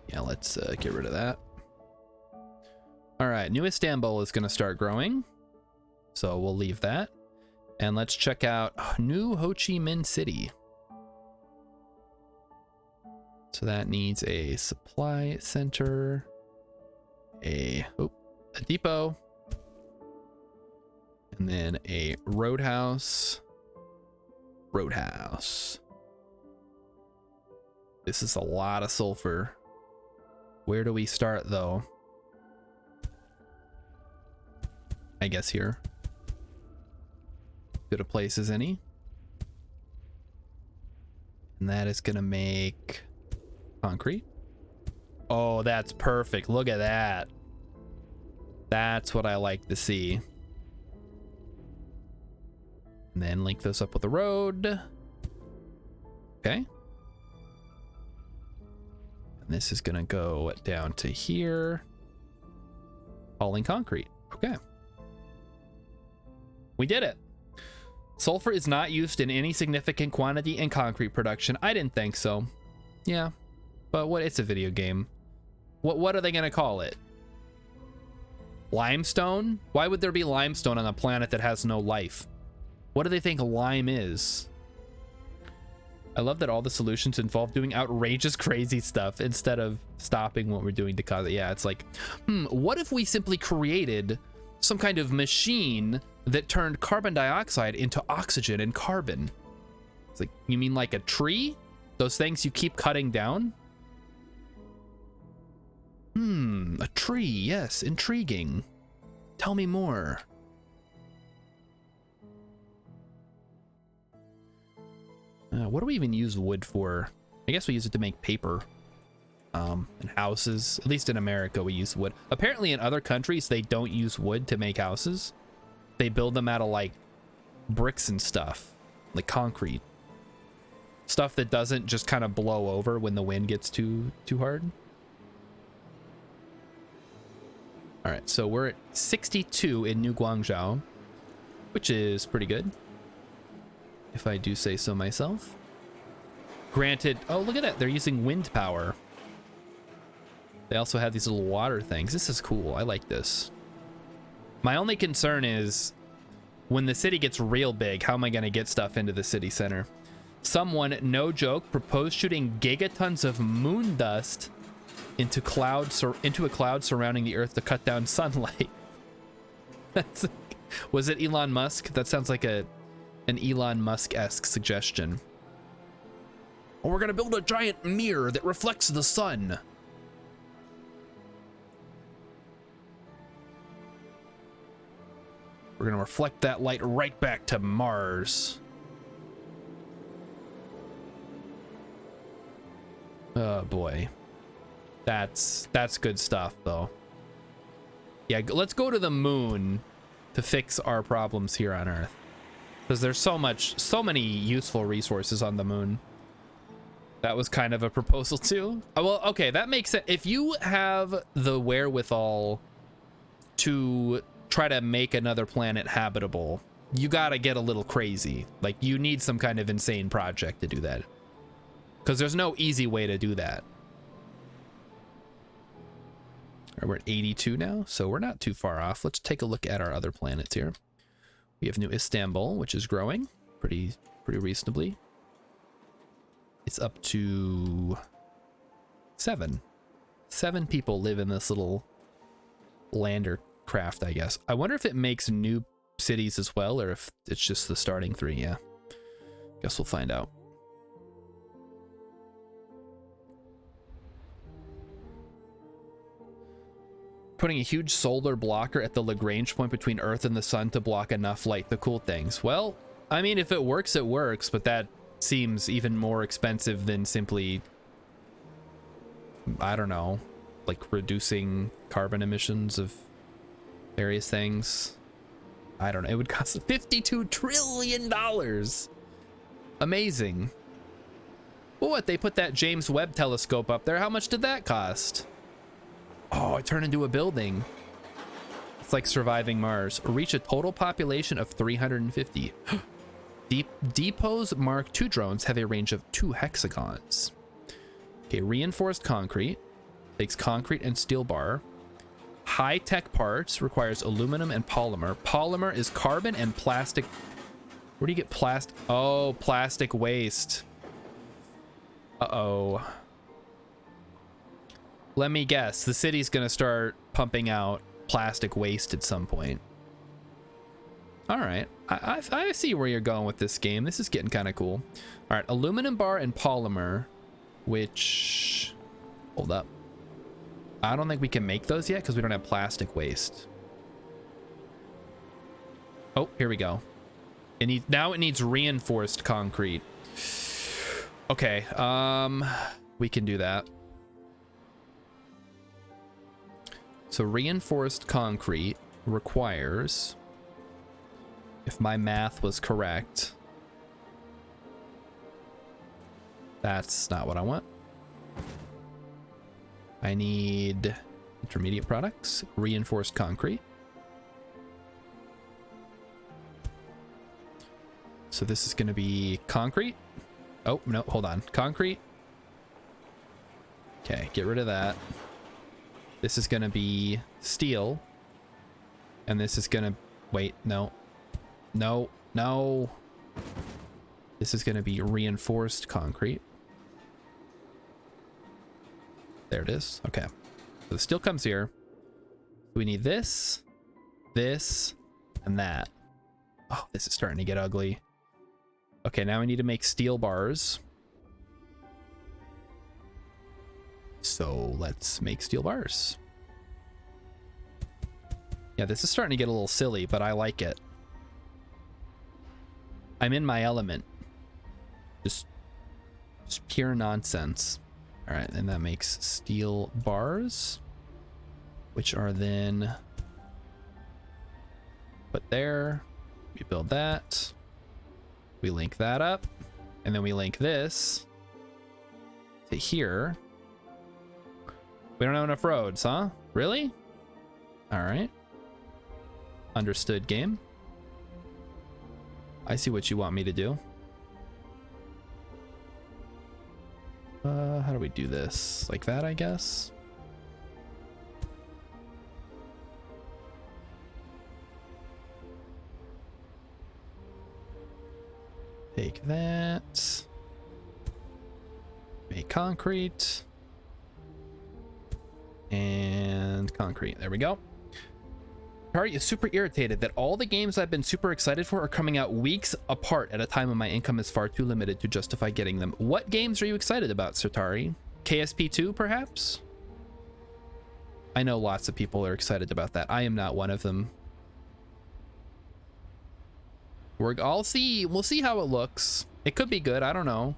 Yeah, let's get rid of that. All right, New Istanbul is going to start growing. So we'll leave that. And let's check out New Ho Chi Minh City. So that needs a supply center, a depot, and then a roadhouse. This is a lot of sulfur. Where do we start though? I guess here. Good a place as any. And that is gonna make concrete. Oh, that's perfect. Look at that. That's what I like to see. And then link this up with the road. Okay. And this is gonna go down to here. Hauling concrete. Okay. We did it. Sulfur is not used in any significant quantity in concrete production. I didn't think so. Yeah. But what? It's a video game. What are they gonna call it? Limestone? Why would there be limestone on a planet that has no life? What do they think lime is? I love that all the solutions involve doing outrageous, crazy stuff instead of stopping what we're doing to cause it. Yeah, it's like, what if we simply created some kind of machine that turned carbon dioxide into oxygen and carbon? It's like, you mean like a tree? Those things you keep cutting down? A tree, yes, intriguing. Tell me more. What do we even use wood for? I guess we use it to make paper. And houses. At least in America, we use wood. Apparently in other countries, they don't use wood to make houses. They build them out of like bricks and stuff, like concrete. Stuff that doesn't just kind of blow over when the wind gets too hard. All right, so we're at 62 in New Guangzhou, which is pretty good, if I do say so myself. Granted, oh, look at that. They're using wind power. They also have these little water things. This is cool. I like this. My only concern is when the city gets real big, how am I going to get stuff into the city center? Someone, no joke, proposed shooting gigatons of moon dust into a cloud surrounding the Earth to cut down sunlight. Was it Elon Musk? That sounds like an Elon Musk-esque suggestion. Oh, we're gonna build a giant mirror that reflects the sun. We're gonna reflect that light right back to Mars. Oh boy. That's good stuff though. Yeah, let's go to the moon to fix our problems here on Earth. Because there's so many useful resources on the moon. That was kind of a proposal too. Oh, well, okay, that makes sense. If you have the wherewithal to try to make another planet habitable, you gotta get a little crazy. Like, you need some kind of insane project to do that. Because there's no easy way to do that. All right, we're at 82 now, so we're not too far off. Let's take a look at our other planets here. We have New Istanbul, which is growing pretty reasonably. It's up to 7 people live in this little lander craft, I guess. I wonder if it makes new cities as well, or if it's just the starting 3. Yeah, guess we'll find out. Putting a huge solar blocker at the Lagrange point between Earth and the sun to block enough light to cool things. Well, I mean, if it works, it works, but that seems even more expensive than simply, I don't know, like reducing carbon emissions of various things. I don't know. It would cost $52 trillion. Amazing. Well, what? They put that James Webb telescope up there. How much did that cost? Oh, it turned into a building. It's like surviving Mars. Reach a total population of 350. Depo's Mark II drones have a range of 2 hexagons. Okay, reinforced concrete. Takes concrete and steel bar. High-tech parts requires aluminum and polymer. Polymer is carbon and plastic. Where do you get plastic? Oh, plastic waste. Uh-oh. Let me guess. The city's gonna start pumping out plastic waste at some point. All right. I see where you're going with this game. This is getting kind of cool. All right. Aluminum bar and polymer, which... Hold up. I don't think we can make those yet because we don't have plastic waste. Oh, here we go. Now it needs reinforced concrete. Okay. We can do that. So reinforced concrete requires, if my math was correct, that's not what I want. I need intermediate products, reinforced concrete. So this is going to be concrete. Oh, no, hold on. Concrete. Okay, get rid of that. This is going to be steel. And this is going to... Wait, no. No, no. This is going to be reinforced concrete. There it is. Okay. So the steel comes here. We need this, this, and that. Oh, this is starting to get ugly. Okay, now we need to make steel bars. So let's make steel bars. Yeah, this is starting to get a little silly, but I like it. I'm in my element. Just pure nonsense. All right, and that makes steel bars, which are then put there. We build that. We link that up, and then we link this to here. We don't have enough roads, huh? Really? All right. Understood, game. I see what you want me to do. How do we do this? Like that, I guess? Take that. Make concrete. And concrete. There we go. Tari is super irritated that all the games I've been super excited for are coming out weeks apart at a time when my income is far too limited to justify getting them. What games are you excited about, Sartari? KSP2, perhaps? I know lots of people are excited about that. I am not one of them. We'll see how it looks. It could be good. I don't know.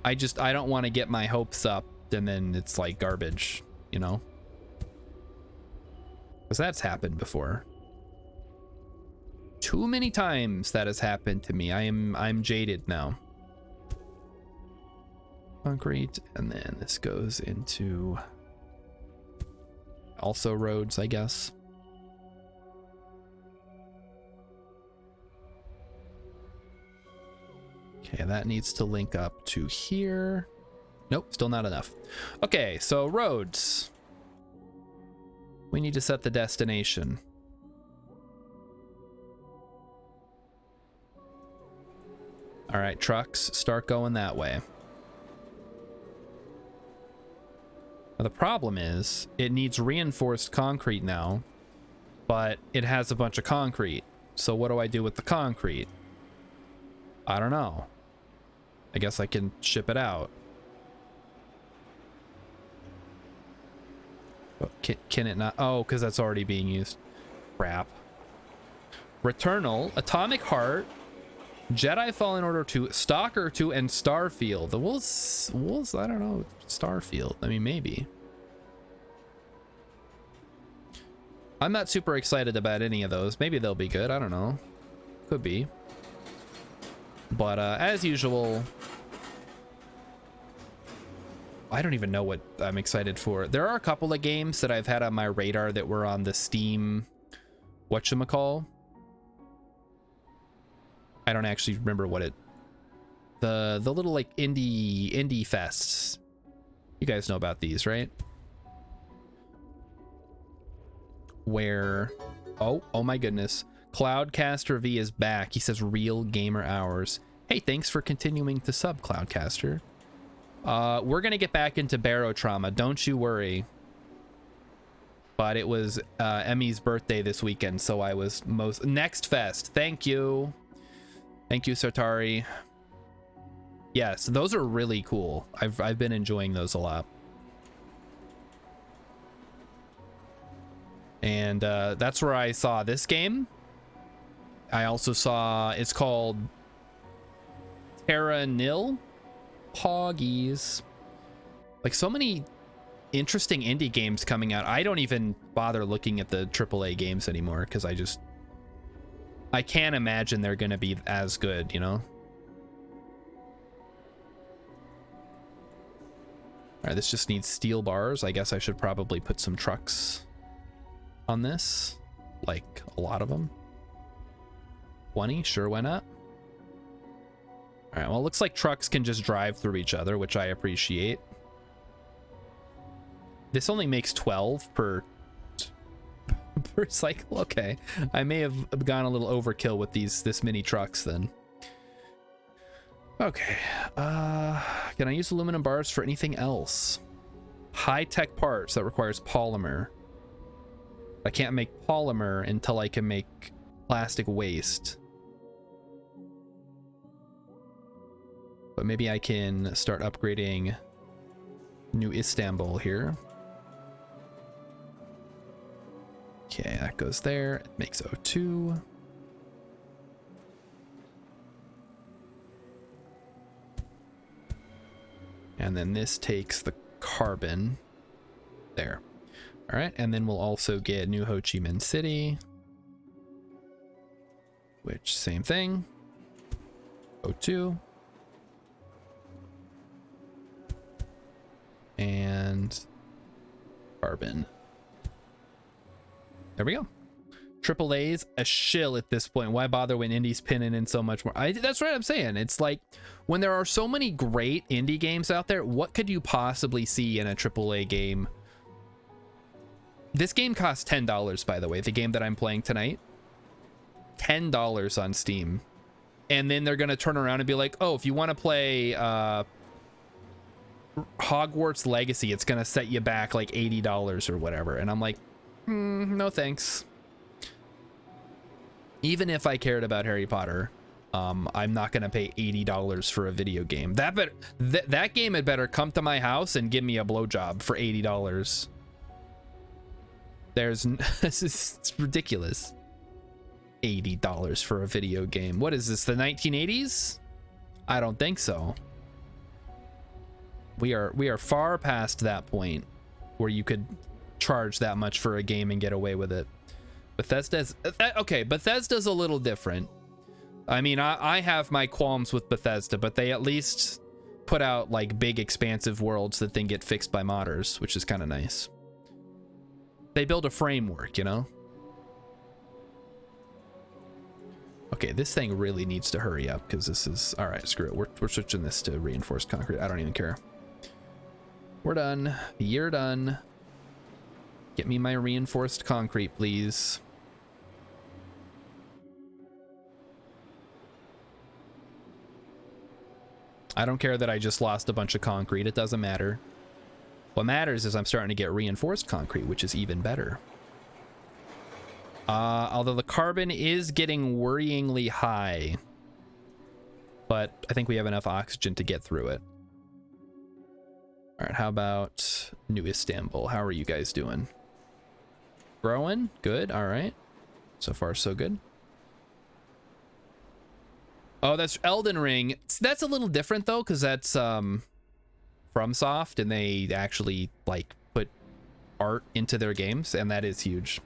I don't want to get my hopes up and then it's like garbage, you know? Because that's happened before. Too many times that has happened to me. I'm jaded now. Concrete, and then this goes into also roads, I guess. Okay, that needs to link up to here. Nope, still not enough. Okay, so roads. We need to set the destination. All right, trucks, start going that way. Now, the problem is it needs reinforced concrete now, but it has a bunch of concrete. So what do I do with the concrete? I don't know. I guess I can ship it out. Can it not? Oh, because that's already being used. Crap. Returnal, Atomic Heart, Jedi Fallen Order 2, Stalker 2, and Starfield. The Wolves, I don't know. Starfield. I mean, maybe. I'm not super excited about any of those. Maybe they'll be good. I don't know. Could be. But as usual, I don't even know what I'm excited for. There are a couple of games that I've had on my radar that were on the Steam whatchamacall. I don't actually remember what it... The little like indie fests. You guys know about these, right? Where... Oh my goodness. Cloudcaster V is back. He says real gamer hours. Hey, thanks for continuing to sub, Cloudcaster. We're gonna get back into Barotrauma, don't you worry. But it was Emmy's birthday this weekend, so I was Next Fest. Thank you. Thank you, Sartari. Yes, those are really cool. I've been enjoying those a lot. And that's where I saw this game. I also saw, it's called Terra Nil. Poggies. Like, so many interesting indie games coming out. I don't even bother looking at the AAA games anymore because I can't imagine they're going to be as good, you know? All right, this just needs steel bars. I guess I should probably put some trucks on this, like a lot of them. 20, sure, why not? All right, well, it looks like trucks can just drive through each other, which I appreciate. This only makes 12 per cycle. Okay, I may have gone a little overkill with this many trucks then. Okay, can I use aluminum bars for anything else? High-tech parts that requires polymer. I can't make polymer until I can make plastic waste. But maybe I can start upgrading New Istanbul here. Okay, that goes there. It makes O2. And then this takes the carbon there. All right, and then we'll also get New Ho Chi Minh City, which same thing. O2. And carbon. There we go. AAA's a shill at this point. Why bother when indie's pinning in so much more? That's right, I'm saying. It's like when there are so many great indie games out there, what could you possibly see in a AAA game? This game costs $10, by the way, the game that I'm playing tonight. $10 on Steam. And then they're going to turn around and be like, oh, if you want to play Hogwarts Legacy, it's going to set you back like $80 or whatever. And I'm like, no thanks. Even if I cared about Harry Potter, I'm not going to pay $80 for a video game. That game had better come to my house and give me a blowjob for $80. It's ridiculous. $80 for a video game. What is this, the 1980s? I don't think so. We are far past that point where you could charge that much for a game and get away with it. Bethesda's okay. Bethesda's a little different. I mean, I have my qualms with Bethesda, but they at least put out like big expansive worlds that then get fixed by modders, which is kind of nice. They build a framework, you know? Okay, this thing really needs to hurry up because this is... All right, screw it. We're switching this to reinforced concrete. I don't even care. We're done. You're done. Get me my reinforced concrete, please. I don't care that I just lost a bunch of concrete. It doesn't matter. What matters is I'm starting to get reinforced concrete, which is even better. Although the carbon is getting worryingly high, but I think we have enough oxygen to get through it. All right, how about New Istanbul? How are you guys doing? Growing? Good, all right. So far, so good. Oh, that's Elden Ring. That's a little different though, because that's FromSoft, and they actually like put art into their games, and that is huge.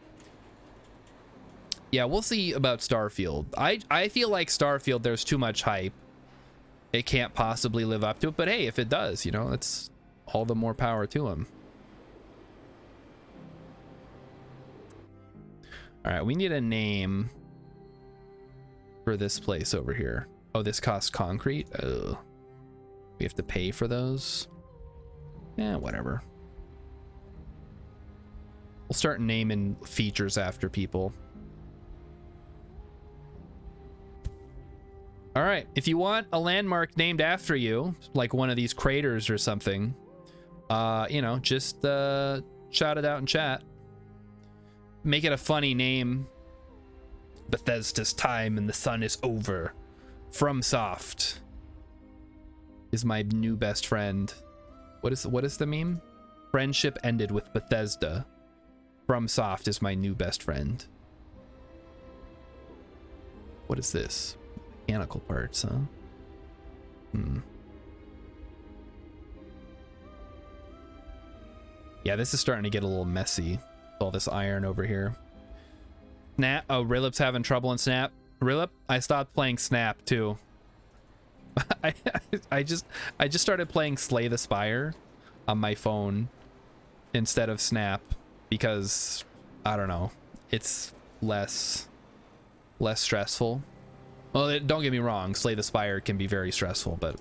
Yeah, we'll see about Starfield. I feel like Starfield, there's too much hype. It can't possibly live up to it, but hey, if it does, you know, it's all the more power to them. All right, we need a name for this place over here. Oh, this costs concrete? Oh, we have to pay for those? Yeah, whatever. We'll start naming features after people. All right, if you want a landmark named after you, like one of these craters or something, you know, just shout it out in chat. Make it a funny name. Bethesda's time and the sun is over. FromSoft is my new best friend. What is the meme? Friendship ended with Bethesda. FromSoft is my new best friend. What is this? Mechanical parts, huh? Yeah, Yeah, this is starting to get a little messy. All this iron over here. Snap. Oh, Rilip's having trouble in Snap. Rilip, I stopped playing Snap too. I just started playing Slay the Spire on my phone instead of Snap because I don't know, it's less stressful. Well, don't get me wrong, Slay the Spire can be very stressful, but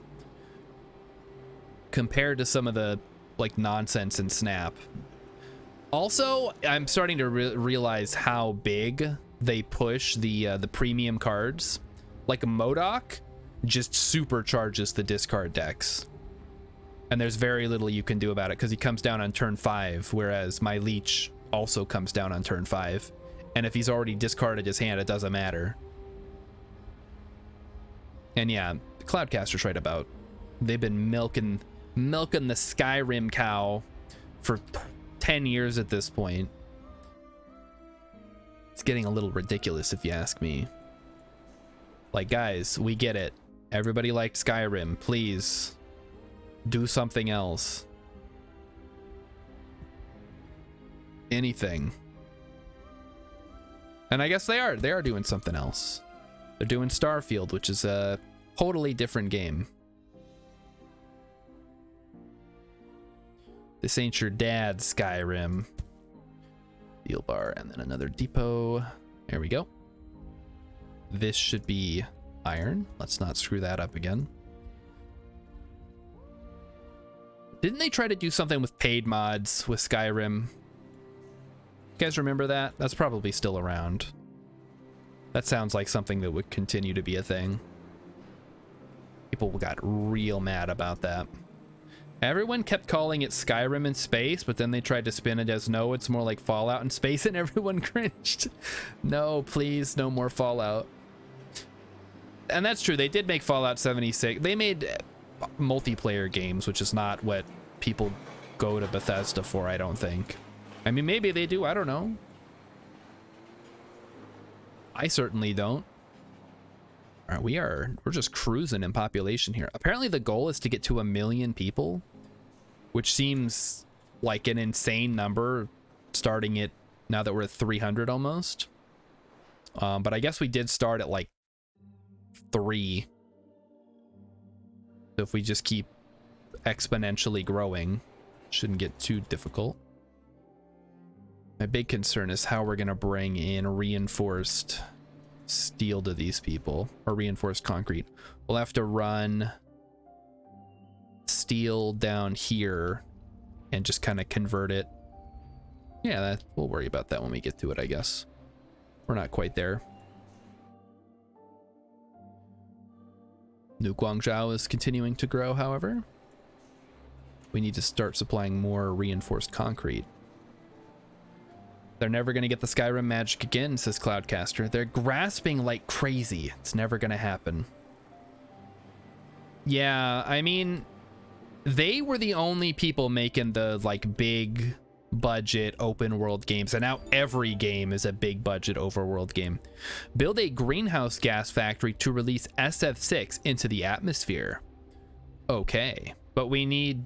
compared to some of the like nonsense in Snap. Also, I'm starting to realize how big they push the premium cards. Like a MODOK just supercharges the discard decks. And there's very little you can do about it because he comes down on turn 5, whereas my Leech also comes down on turn 5. And if he's already discarded his hand, it doesn't matter. And yeah, the Cloudcaster's right about. They've been milking the Skyrim cow for 10 years at this point. It's getting a little ridiculous if you ask me. Like, guys, we get it. Everybody liked Skyrim. Please do something else. Anything. And I guess they are doing something else. They're doing Starfield, which is a totally different game. This ain't your dad's Skyrim. Steel bar and then another depot. There we go. This should be iron. Let's not screw that up again. Didn't they try to do something with paid mods with Skyrim? You guys remember that? That's probably still around. That sounds like something that would continue to be a thing. People got real mad about that. Everyone kept calling it Skyrim in space, but then they tried to spin it as no, it's more like Fallout in space, and everyone cringed. No, please, no more Fallout. And that's true, they did make Fallout 76. They made multiplayer games, which is not what people go to Bethesda for, I don't think. I mean, maybe they do, I don't know. I certainly don't. All right, we're just cruising in population here. Apparently the goal is to get to 1 million people, which seems like an insane number starting it now that we're at 300 almost. But I guess we did start at like 3. So if we just keep exponentially growing, it shouldn't get too difficult. My big concern is how we're going to bring in reinforced steel to these people, or reinforced concrete. We'll have to run steel down here and just kind of convert it. Yeah, we'll worry about that when we get to it, I guess. We're not quite there. New Guangzhou is continuing to grow, however. We need to start supplying more reinforced concrete. They're never going to get the Skyrim magic again, says Cloudcaster. They're grasping like crazy. It's never going to happen. Yeah, I mean, they were the only people making the like big budget open world games, and now every game is a big budget overworld game. Build a greenhouse gas factory to release SF6 into the atmosphere. Okay, but we need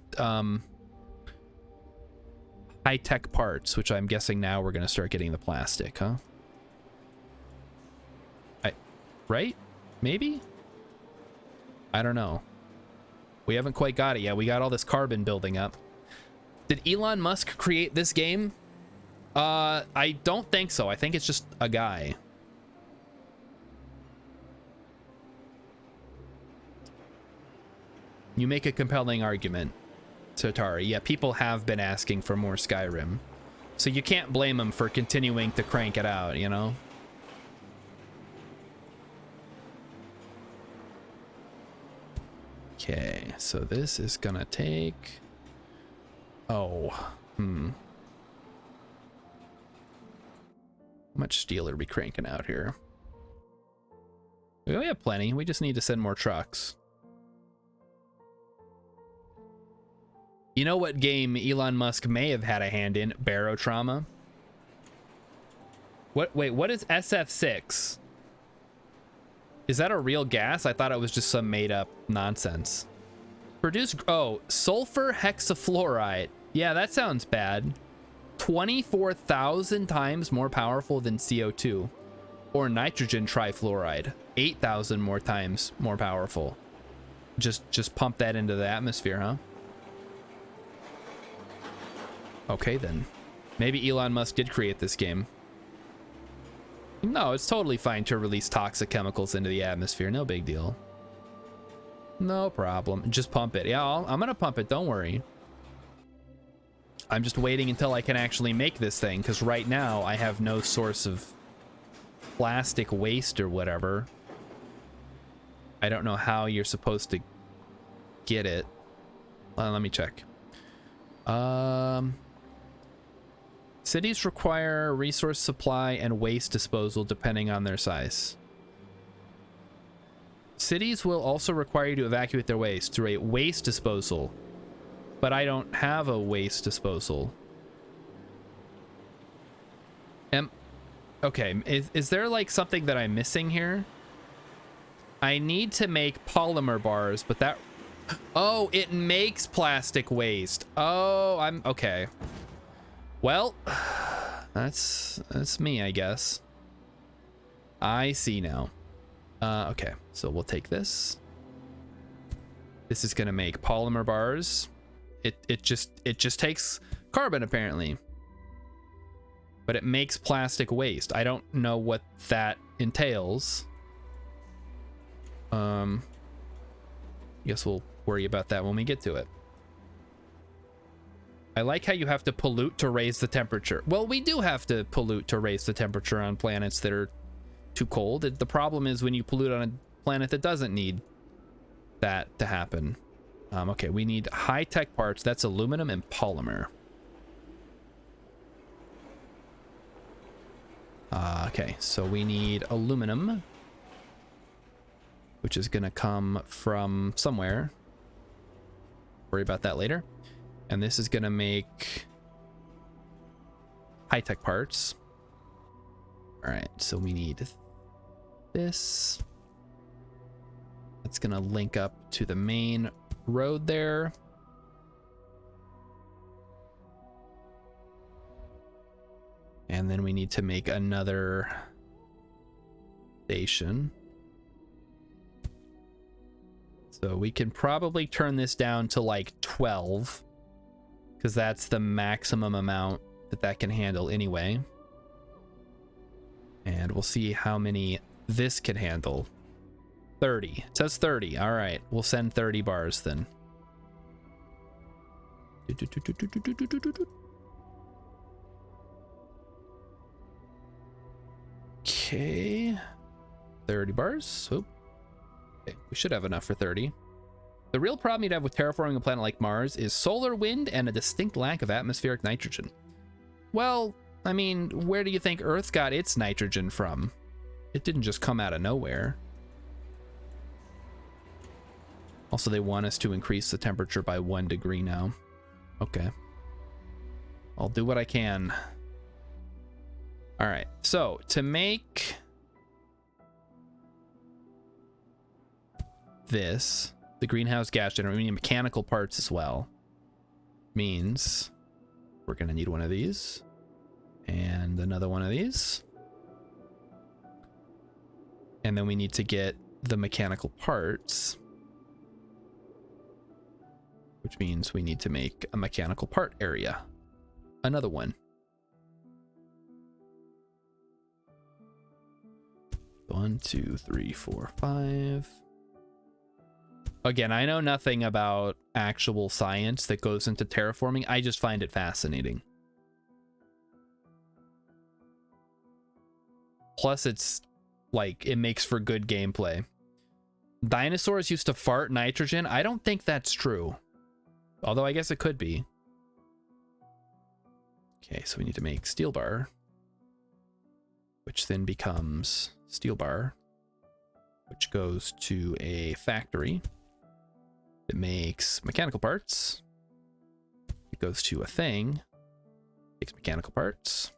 high-tech parts, which I'm guessing now we're going to start getting the plastic, huh? Right? Maybe? I don't know. We haven't quite got it yet. We got all this carbon building up. Did Elon Musk create this game? I don't think so. I think it's just a guy. You make a compelling argument, Totari. Yeah, people have been asking for more Skyrim. So you can't blame them for continuing to crank it out, you know? Okay, so this is gonna take... Oh, How much steel are we cranking out here? We have plenty. We just need to send more trucks. You know what game Elon Musk may have had a hand in? Barotrauma. Wait, what is SF6? Is that a real gas? I thought it was just some made up nonsense. Produce, sulfur hexafluoride. Yeah, that sounds bad. 24,000 times more powerful than CO2 or nitrogen trifluoride. 8,000 more times more powerful. Just pump that into the atmosphere, huh? Okay, then. Maybe Elon Musk did create this game. No, it's totally fine to release toxic chemicals into the atmosphere. No big deal. No problem. Just pump it. Yeah, I'm gonna pump it. Don't worry. I'm just waiting until I can actually make this thing, because right now I have no source of plastic waste or whatever. I don't know how you're supposed to get it. Let me check. Cities require resource supply and waste disposal depending on their size. Cities will also require you to evacuate their waste through a waste disposal, but I don't have a waste disposal. Okay, is there like something that I'm missing here? I need to make polymer bars, but that... Oh, it makes plastic waste. Oh, I'm... Okay. Well, that's me, I guess. I see now. Okay, so we'll take this. This is gonna make polymer bars. It just takes carbon, apparently. But it makes plastic waste. I don't know what that entails. Guess we'll worry about that when we get to it. I like how you have to pollute to raise the temperature. Well, we do have to pollute to raise the temperature on planets that are too cold. The problem is when you pollute on a planet that doesn't need that to happen. Okay, we need high-tech parts. That's aluminum and polymer. Okay, so we need aluminum, which is gonna come from somewhere. Worry about that later. And this is gonna make high-tech parts. All right, so we need this. It's gonna link up to the main road there. And then we need to make another station. So we can probably turn this down to like 12, because that's the maximum amount that can handle anyway. And we'll see how many this can handle. 30. It says 30. All right, we'll send 30 bars then. Okay. 30 bars. Oh. Okay, we should have enough for 30. The real problem you'd have with terraforming a planet like Mars is solar wind and a distinct lack of atmospheric nitrogen. Well, I mean, where do you think Earth got its nitrogen from? It didn't just come out of nowhere. Also, they want us to increase the temperature by 1 degree now. Okay. I'll do what I can. All right, so to make this, the greenhouse gas generator, we need mechanical parts as well. Means we're gonna need one of these and another one of these. And then we need to get the mechanical parts, which means we need to make a mechanical part area. Another one. 1, 2, 3, 4, 5. Again, I know nothing about actual science that goes into terraforming. I just find it fascinating. Plus, it's like, it makes for good gameplay. Dinosaurs used to fart nitrogen. I don't think that's true. Although I guess it could be. Okay, so we need to make steel bar, which then becomes steel bar, which goes to a factory that makes mechanical parts. It goes to a thing, makes mechanical parts.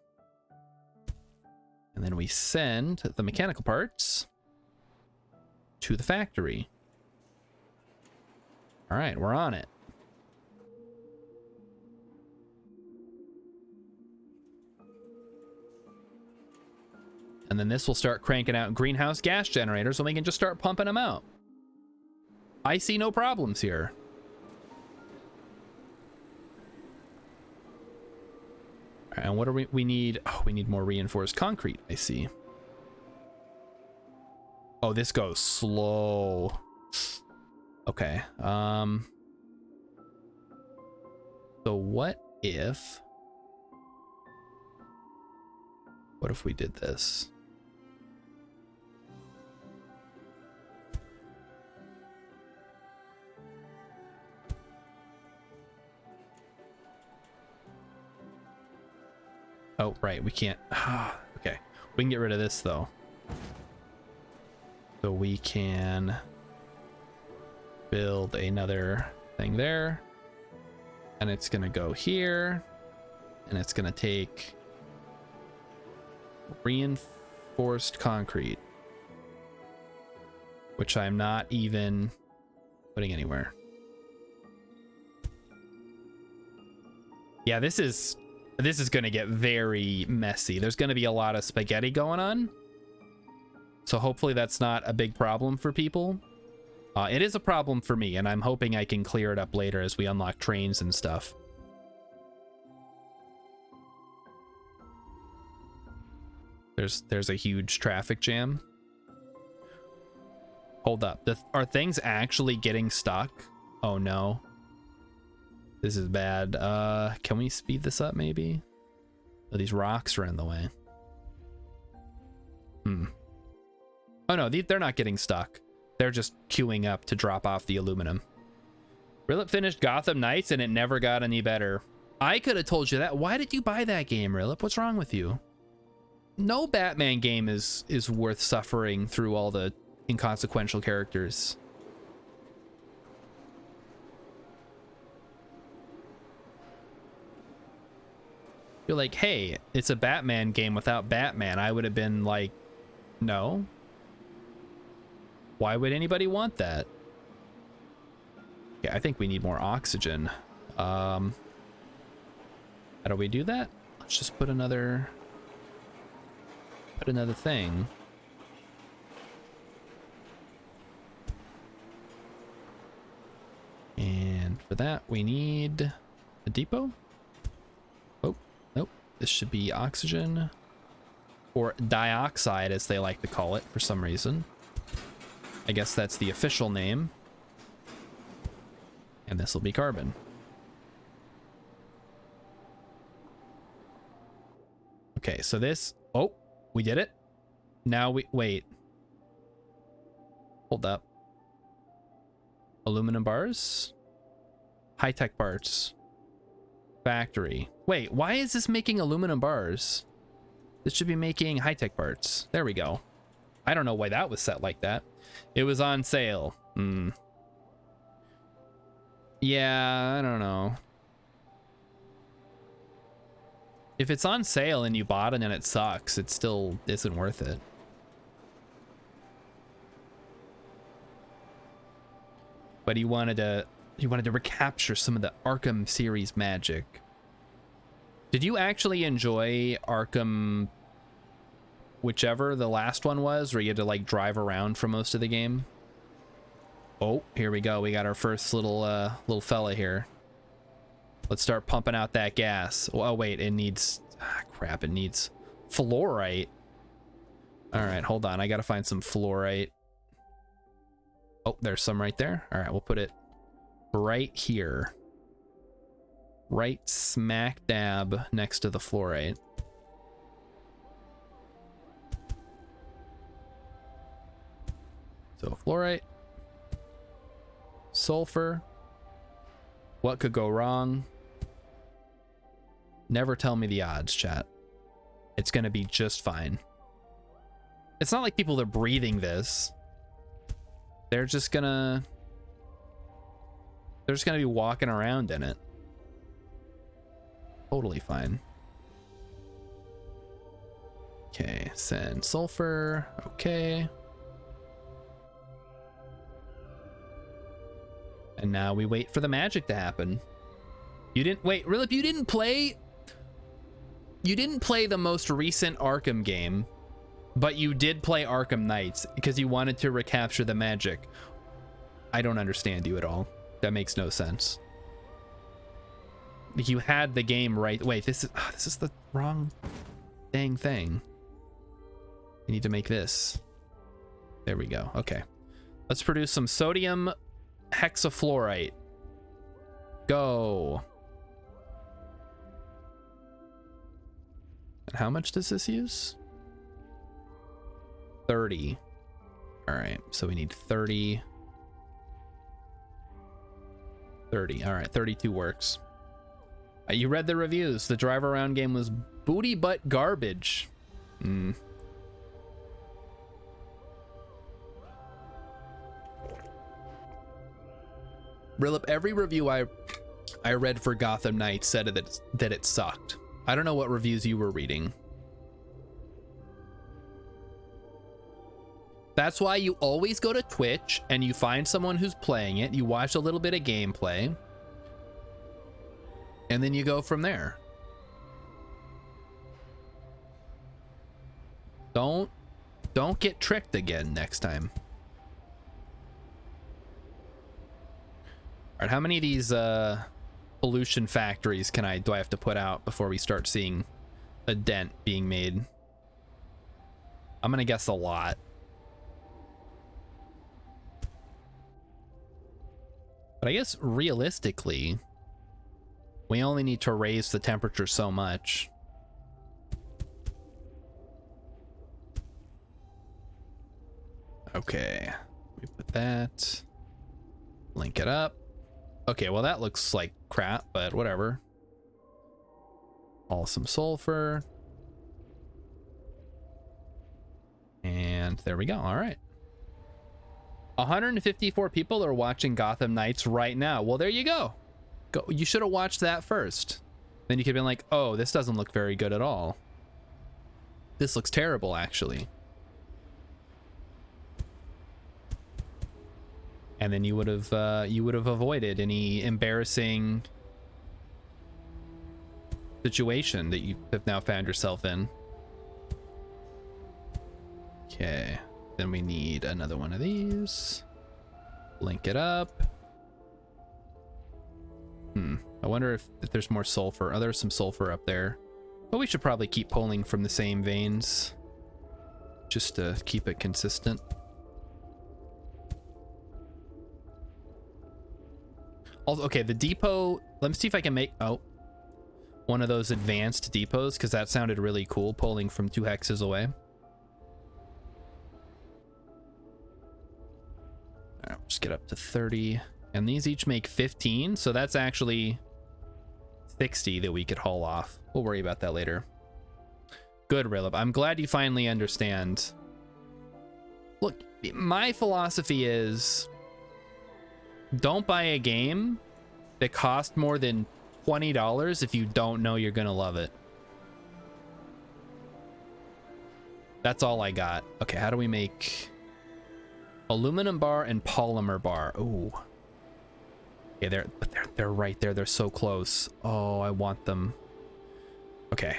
And then we send the mechanical parts to the factory. All right, we're on it. And then this will start cranking out greenhouse gas generators and we can just start pumping them out. I see no problems here. And what do we need? Oh, we need more reinforced concrete. I see. Oh, this goes slow. Okay. So what if we did this? Oh, right, we can't. Okay, we can get rid of this though. So we can build another thing there, and it's gonna go here, and it's gonna take reinforced concrete, which I'm not even putting anywhere. Yeah, this is gonna get very messy. There's gonna be a lot of spaghetti going on, so hopefully that's not a big problem for people. It is a problem for me, and I'm hoping I can clear it up later as we unlock trains and stuff. There's a huge traffic jam. Hold up. Are things actually getting stuck? Oh no. This is bad. Can we speed this up maybe? Oh, these rocks are in the way. Oh no, they're not getting stuck. They're just queuing up to drop off the aluminum. Rilip finished Gotham Knights and it never got any better. I could have told you that. Why did you buy that game, Rilip? What's wrong with you? No Batman game is worth suffering through all the inconsequential characters. You're like, hey, it's a Batman game without Batman. I would have been like, no. Why would anybody want that? Yeah, I think we need more oxygen. How do we do that? Let's just put another thing. And for that, we need a depot. Oh, nope. This should be oxygen, or dioxide as they like to call it for some reason. I guess that's the official name. And this will be carbon. Okay, so this, oh, we did it. Now wait. Hold up. Aluminum bars. High-tech parts. Factory. Wait, why is this making aluminum bars? This should be making high-tech parts. There we go. I don't know why that was set like that. It was on sale. Yeah, I don't know. If it's on sale and you bought it and it sucks, it still isn't worth it. But he wanted to recapture some of the Arkham series magic. Did you actually enjoy Arkham, whichever the last one was, where you had to like drive around for most of the game? Oh, here we go. We got our first little fella here. Let's start pumping out that gas. Oh wait, it needs crap, it needs fluorite. All right, hold on. I gotta find some fluorite. Oh, there's some right there. All right, we'll put it right here. Right smack dab next to the fluorite. So fluorite. Sulfur. What could go wrong? Never tell me the odds, chat. It's gonna be just fine. It's not like people are breathing this. They're just gonna be walking around in it. Totally fine. Okay, send sulfur. Okay. And now we wait for the magic to happen. You didn't wait, Rilip, you didn't play the most recent Arkham game. But you did play Arkham Knights because you wanted to recapture the magic. I don't understand you at all. That makes no sense. You had the game right. Wait, this is the wrong dang thing. You need to make this. There we go. Okay. Let's produce some sodium hexafluorite. Go. And how much does this use? 30. All right, so we need 30. 30. All right, 32 works. You read the reviews. The drive around game was booty butt garbage. Rilip, every review I read for Gotham Knights said that it sucked. I don't know what reviews you were reading. That's why you always go to Twitch and you find someone who's playing it, you watch a little bit of gameplay, and then you go from there. Don't get tricked again next time. All right, how many of these pollution factories do I have to put out before we start seeing a dent being made? I'm gonna guess a lot. But I guess realistically, we only need to raise the temperature so much. Okay, we put that, link it up. Okay, well that looks like crap, but whatever. Awesome sulfur. And there we go. All right. 154 people are watching Gotham Knights right now. Well, there you go. You should have watched that first. Then you could have been like, oh, this doesn't look very good at all. This looks terrible, actually. And then you would have avoided any embarrassing situation that you have now found yourself in. Okay. Then we need another one of these. Link it up. I wonder if there's more sulfur. Oh, there's some sulfur up there. But we should probably keep pulling from the same veins, just to keep it consistent. Also, okay, the depot, let me see if I can make, one of those advanced depots, because that sounded really cool, pulling from 2 hexes away. All right, just get up to 30. And these each make 15, so that's actually 60 that we could haul off. We'll worry about that later. Good, Rilip. I'm glad you finally understand. Look, my philosophy is don't buy a game that costs more than $20 if you don't know you're gonna love it. That's all I got. Okay, how do we make aluminum bar and polymer bar? Ooh. Yeah, they're right there. They're so close. Oh, I want them. Okay,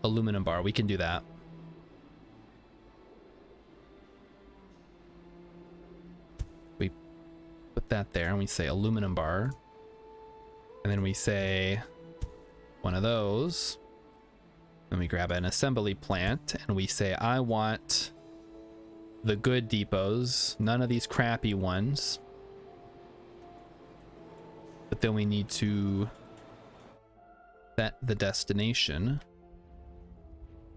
aluminum bar. We can do that. We put that there and we say aluminum bar. And then we say one of those. Then we grab an assembly plant and we say, I want the good depots, none of these crappy ones. But then we need to set the destination.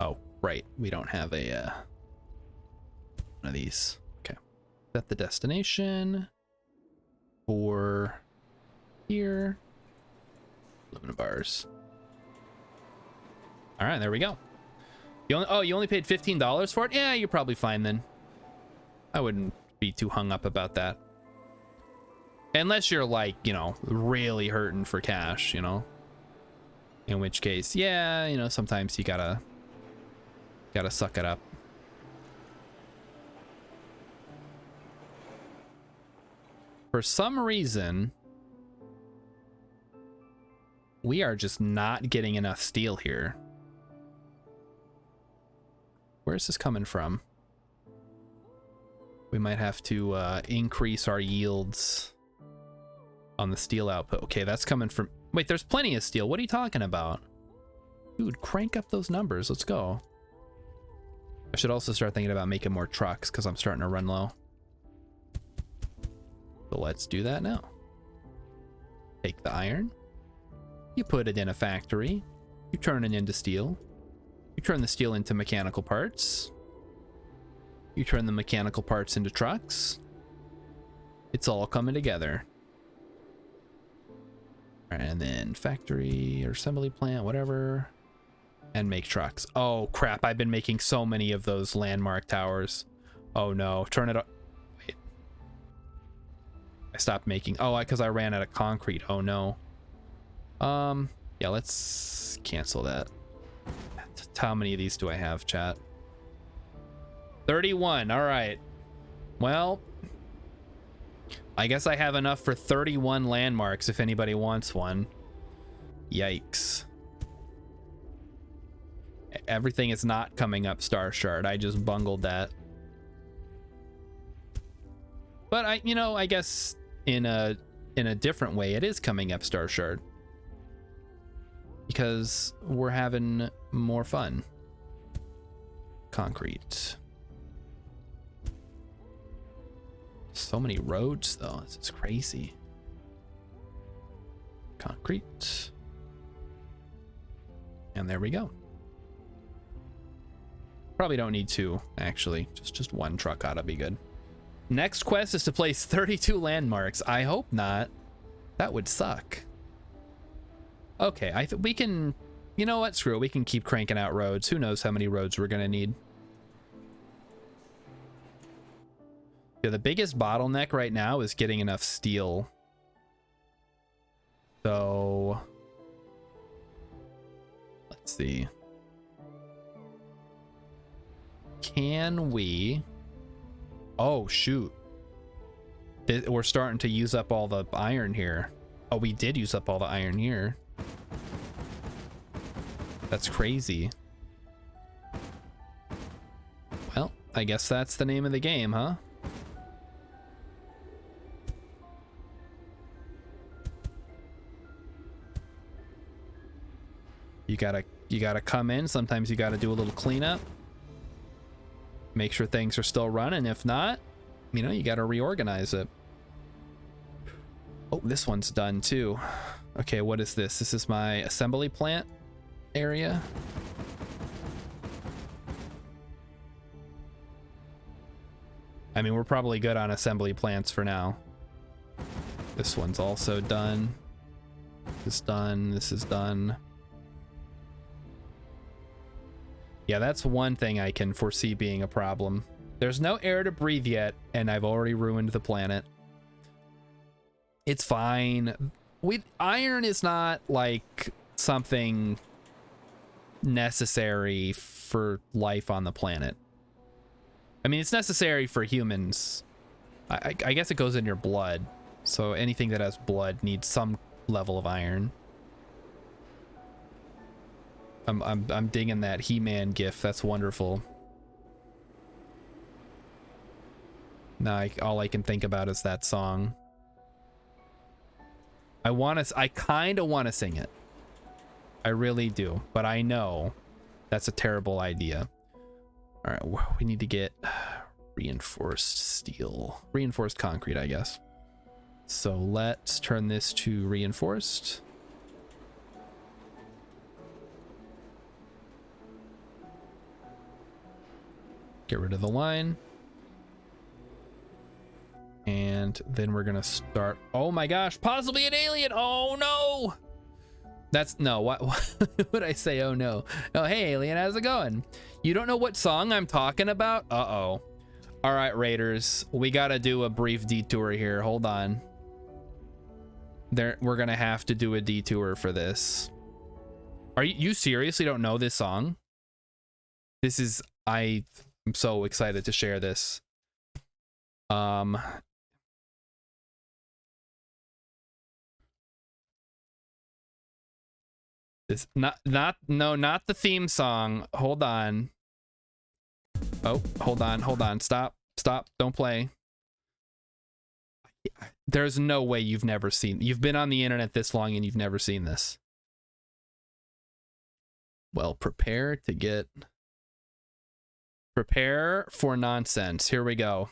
Oh, right. We don't have a one of these. Okay. Set the destination for here. Aluminum bars. All right, there we go. You only paid $15 for it? Yeah, you're probably fine then. I wouldn't be too hung up about that. Unless you're like, you know, really hurting for cash, you know. In which case, yeah, you know, sometimes you gotta suck it up. For some reason, we are just not getting enough steel here. Where's this coming from? We might have to increase our yields on the steel output. Okay, that's coming from... Wait, there's plenty of steel. What are you talking about? Dude, crank up those numbers. Let's go. I should also start thinking about making more trucks because I'm starting to run low. So let's do that now. Take the iron. You put it in a factory. You turn it into steel. You turn the steel into mechanical parts. You turn the mechanical parts into trucks. It's all coming together. And then factory or assembly plant, whatever. And make trucks. Oh crap, I've been making so many of those landmark towers. Oh no, turn it up. Wait. I stopped making, oh, because I ran out of concrete. Oh no. Yeah, let's cancel that. How many of these do I have, chat? 31, all right. Well, I guess I have enough for 31 landmarks if anybody wants one. Yikes. Everything is not coming up Star Shard. I just bungled that. But I guess in a different way, it is coming up Star Shard. Because we're having more fun. Concrete. So many roads, though. This is crazy. Concrete. And there we go. Probably don't need two, actually. Just one truck ought to be good. Next quest is to place 32 landmarks. I hope not. That would suck. Okay, we can... You know what? Screw it. We can keep cranking out roads. Who knows how many roads we're going to need. Yeah, the biggest bottleneck right now is getting enough steel. So... Let's see. Can we... Oh, shoot. We're starting to use up all the iron here. Oh, we did use up all the iron here. That's crazy. Well, I guess that's the name of the game, huh? You gotta come in. Sometimes you gotta do a little cleanup. Make sure things are still running. If not, you gotta reorganize it. Oh, this one's done too. Okay, what is this? This is my assembly plant area. I mean, we're probably good on assembly plants for now. This one's also done. This is done. This is done. Yeah, that's one thing I can foresee being a problem. There's no air to breathe yet, and I've already ruined the planet. It's fine. Iron is not like something necessary for life on the planet. I mean, it's necessary for humans. I guess it goes in your blood. So anything that has blood needs some level of iron. I'm digging that He-Man gif. That's wonderful. Now all I can think about is that song. I kind of want to sing it. I really do, but I know that's a terrible idea. All right, we need to get reinforced steel, reinforced concrete, I guess. So let's turn this to reinforced. Get rid of the line. And then we're gonna start. Oh my gosh, possibly an alien. Oh no. That's no, what would I say? Oh no. Oh, hey alien, how's it going? You don't know what song I'm talking about? Uh-oh. All right, Raiders, we gotta do a brief detour here. Hold on. We're gonna have to do a detour for this. Are you seriously don't know this song? This is, I'm so excited to share this. This not the theme song. Hold on. Oh, hold on. Stop. Don't play. There's no way you've been on the internet this long and you've never seen this. Well, prepare for nonsense. Here we go.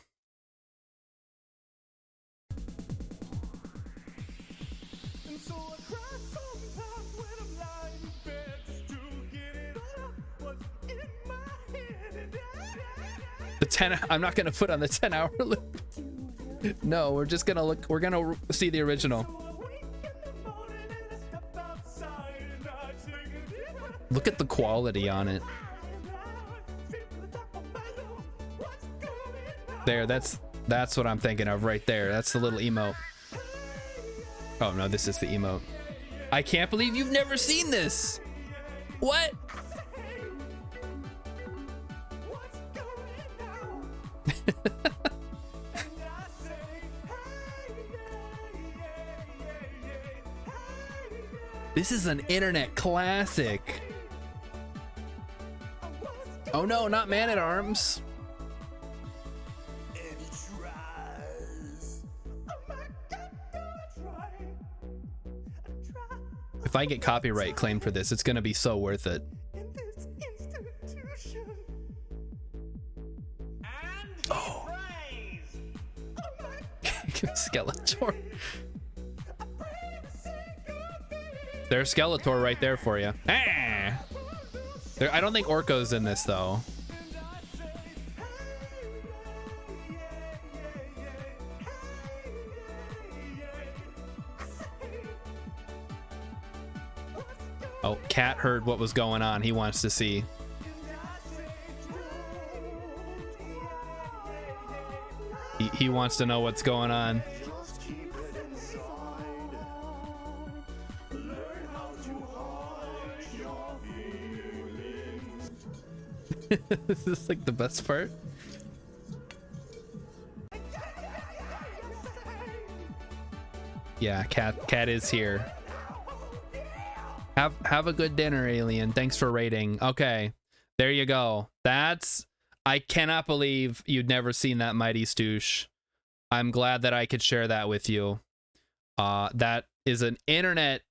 I'm not gonna put on the 10-hour loop. No, we're just gonna look. We're gonna see the original. Look at the quality on it. There, that's what I'm thinking of right there. That's the little emote. Oh no, this is the emote. I can't believe you've never seen this. What? This is an internet classic. Oh no, not Man at Arms. If I get copyright claimed for this, it's gonna be so worth it. Oh. Skeletor. There's Skeletor right there for you. Ah! I don't think Orko's in this though. Oh, Cat heard what was going on. He wants to see. He wants to know what's going on. This is like the best part. Yeah, cat is here. Have a good dinner, alien. Thanks for rating. Okay, there you go. I cannot believe you'd never seen that, Mighty Stoosh. I'm glad that I could share that with you. That is an internet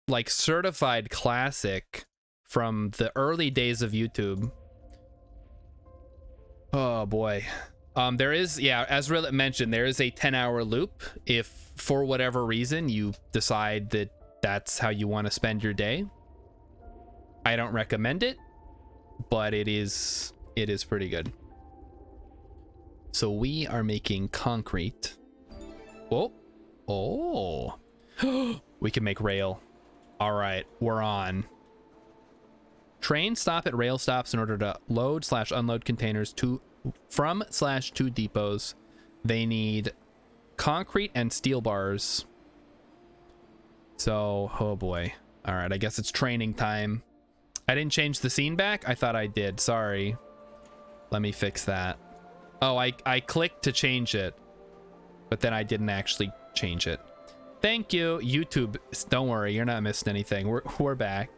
like certified classic from the early days of YouTube. Oh boy. There is, yeah, as Rillet mentioned, there is a 10-hour loop if for whatever reason you decide that that's how you want to spend your day. I don't recommend it, but it is pretty good. So we are making concrete. Oh. We can make rail. All right, we're on. Trains stop at rail stops in order to load/unload containers from/to depots. They need concrete and steel bars. So, oh boy. All right, I guess it's training time. I didn't change the scene back. I thought I did. Sorry. Let me fix that. Oh, I clicked to change it, but then I didn't actually change it. Thank you, YouTube. Don't worry, you're not missing anything. We're back.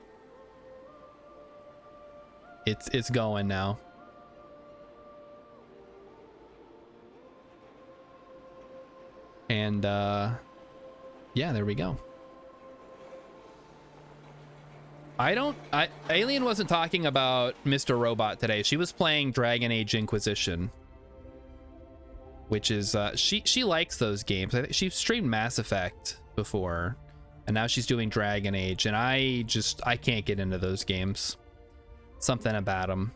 It's going now. And yeah, there we go. Alien wasn't talking about Mr. Robot today. She was playing Dragon Age Inquisition, which is she likes those games. I think she streamed Mass Effect before, and now she's doing Dragon Age, and I can't get into those games. Something about them.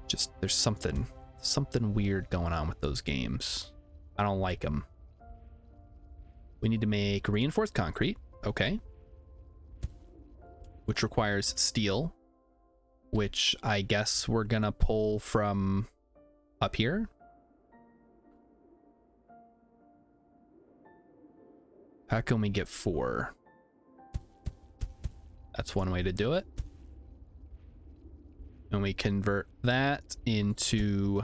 Just there's something weird going on with those games. I don't like them. We need to make reinforced concrete. Okay. Which requires steel, which I guess we're gonna pull from up here. How can we get 4? That's one way to do it. And we convert that into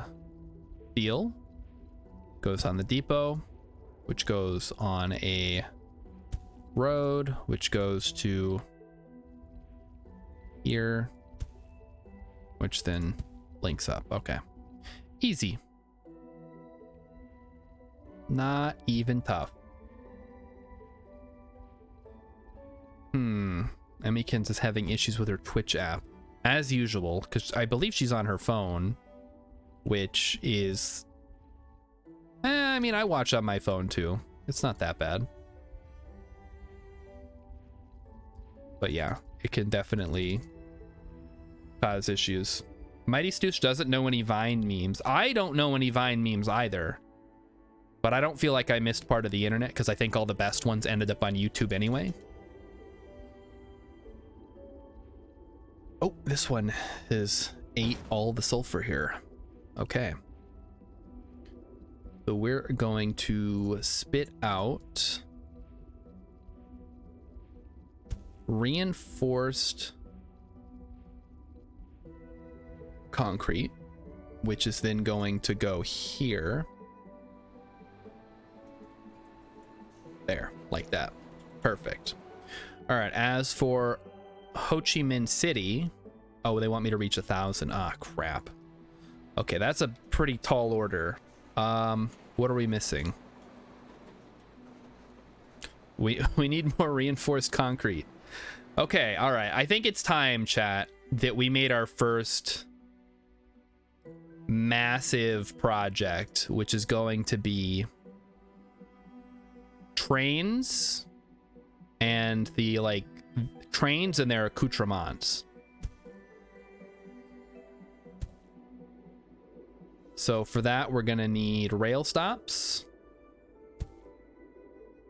steel. Goes on the depot, which goes on a road, which goes to here, which then links up. Okay. Easy. Not even tough. Emmykins is having issues with her Twitch app, as usual, because I believe she's on her phone, which is... I mean, I watch on my phone too. It's not that bad. But yeah, it can definitely cause issues. Mighty Stoosh doesn't know any Vine memes. I don't know any Vine memes either. But I don't feel like I missed part of the internet because I think all the best ones ended up on YouTube anyway. Oh, this one has ate all the sulfur here. Okay. So we're going to spit out reinforced concrete, which is then going to go here. There, like that. Perfect. All right, as for Ho Chi Minh City, oh, they want me to reach 1,000. Ah, crap. Okay, that's a pretty tall order. What are we missing? We need more reinforced concrete. Okay, all right. I think it's time, chat, that we made our first massive project, which is going to be trains and the trains and their accoutrements. So for that, we're gonna need rail stops.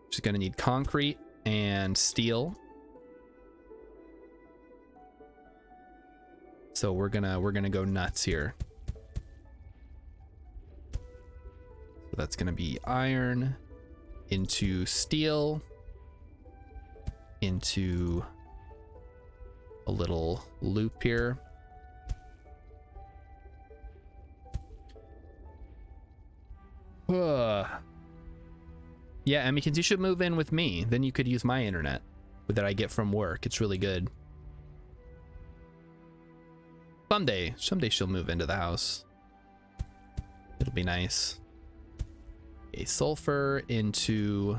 Just gonna need concrete and steel. So we're gonna go nuts here. So that's gonna be iron into steel into a little loop here. Yeah, Emmykins, you should move in with me. Then you could use my internet that I get from work. It's really good. Someday she'll move into the house. It'll be nice. A sulfur into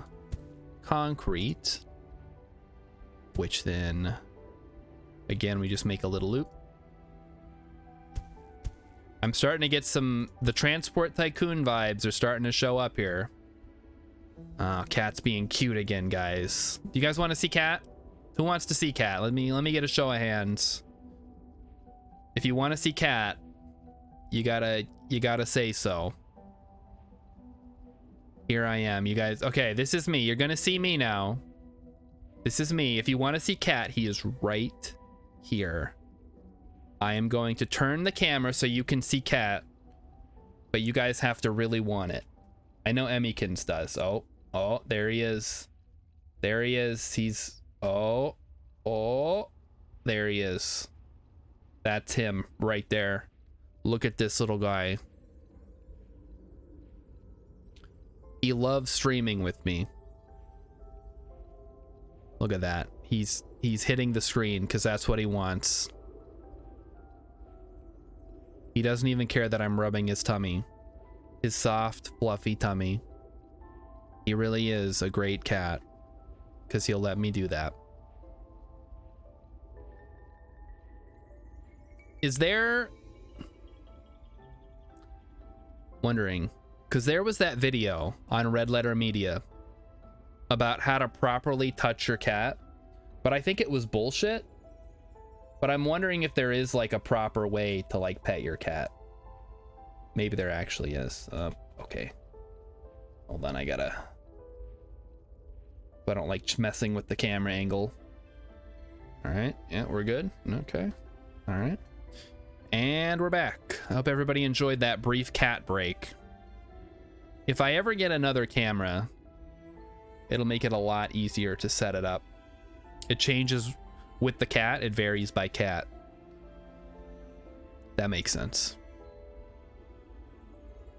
concrete, which then, again, we just make a little loop. I'm starting to get the Transport Tycoon vibes are starting to show up here. Oh, Cat's being cute again, guys. Do you guys want to see Cat? Who wants to see Cat? Let me get a show of hands. If you want to see Cat, you gotta say so. Here I am, you guys. Okay, this is me. You're gonna see me now. This is me. If you want to see Cat, he is right here. I am going to turn the camera so you can see Cat, but you guys have to really want it. I know Emmykins does. Oh, there he is. There he is. He's, oh, there he is. That's him right there. Look at this little guy. He loves streaming with me. Look at that. He's hitting the screen because that's what he wants. He doesn't even care that I'm rubbing his tummy. His soft, fluffy tummy. He really is a great cat because he'll let me do that. Is there... Wondering, because there was that video on Red Letter Media about how to properly touch your cat, but I think it was bullshit. But I'm wondering if there is like a proper way to like pet your cat. Maybe there actually is. Okay. Hold on, I don't like messing with the camera angle. All right, yeah, we're good. Okay, all right. And we're back. I hope everybody enjoyed that brief cat break. If I ever get another camera, it'll make it a lot easier to set it up. It changes with the cat, it varies by cat. That makes sense.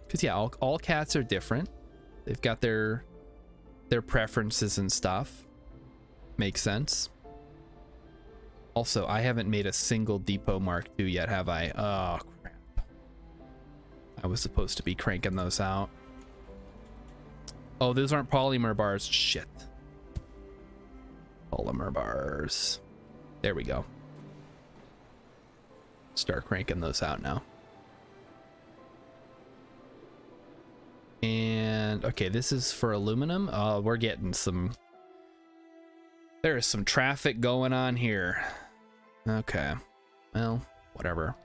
Because yeah, all cats are different. They've got their preferences and stuff. Makes sense. Also, I haven't made a single depot Mark II yet, have I? Oh, crap. I was supposed to be cranking those out. Oh, those aren't polymer bars. Shit. Polymer bars. There we go. Start cranking those out now. And, okay, this is for aluminum. We're getting some... There is some traffic going on here. Okay. Well, whatever.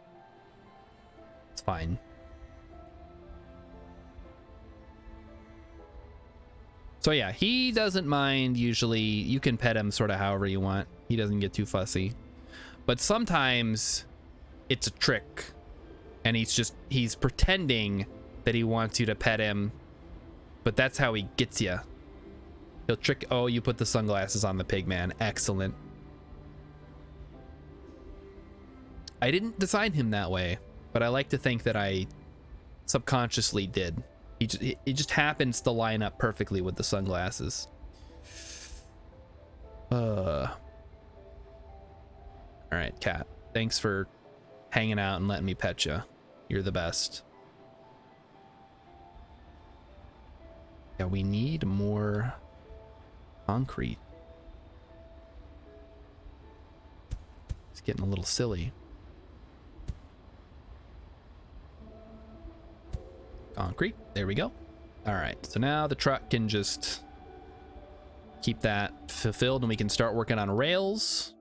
It's fine. So yeah, he doesn't mind usually. You can pet him sort of however you want. He doesn't get too fussy. But sometimes it's a trick. And he's pretending that he wants you to pet him. But that's how he gets you. He'll trick. Oh, you put the sunglasses on the pig man. Excellent. I didn't design him that way, but I like to think that I subconsciously did. It just happens to line up perfectly with the sunglasses. All right, cat. Thanks for hanging out and letting me pet you. You're the best. Yeah, we need more concrete. It's getting a little silly. Concrete. There we go. All right. So now the truck can just keep that fulfilled and we can start working on rails.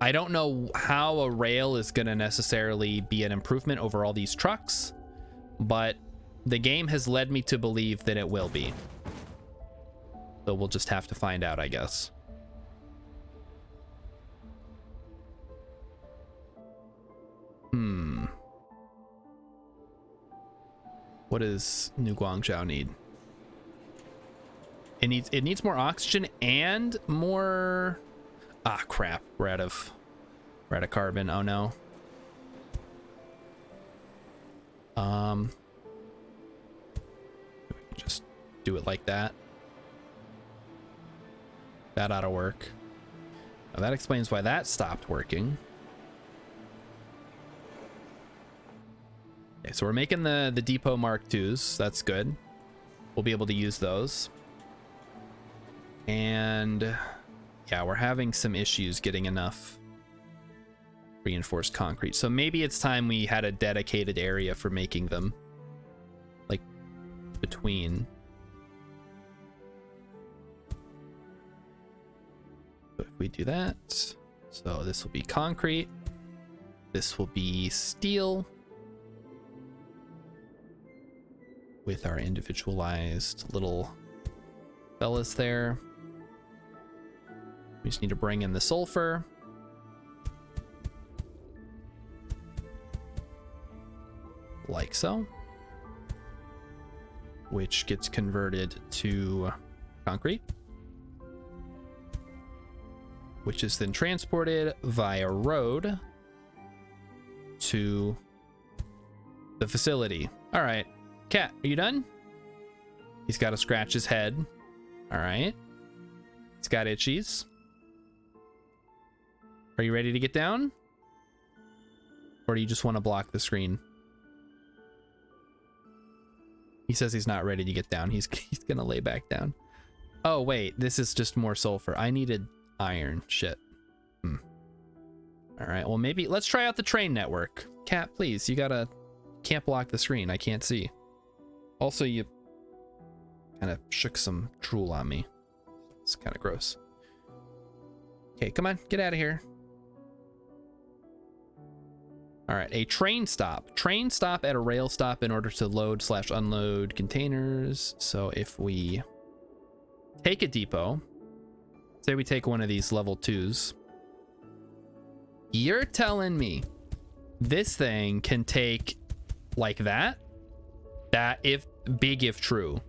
I don't know how a rail is going to necessarily be an improvement over all these trucks, but the game has led me to believe that it will be. So we'll just have to find out, I guess. What does New Guangzhou need? It needs more oxygen and more... Ah, crap. We're out of carbon. Oh, no. Just do it like that. That ought to work. Now that explains why that stopped working. Okay, so we're making the depot Mark IIs. That's good. We'll be able to use those. And yeah, we're having some issues getting enough reinforced concrete. So maybe it's time we had a dedicated area for making them. Like between. So if we do that, so this will be concrete. This will be steel. With our individualized little fellas there. We just need to bring in the sulfur. Like so. Which gets converted to concrete. Which is then transported via road to the facility. All right. Cat, are you done? He's got to scratch his head. All right. He's got itchies. Are you ready to get down? Or do you just want to block the screen? He says he's not ready to get down. He's gonna lay back down. Oh, wait. This is just more sulfur. I needed iron. Shit. All right. Well, maybe let's try out the train network. Cat, please. You can't block the screen. I can't see. Also, you kind of shook some drool on me. It's kind of gross. Okay, come on, get out of here. All right, a train stop. Train stop at a rail stop in order to load/unload containers. So if we take a depot, say we take one of these level 2s, you're telling me this thing can take like that? That if true.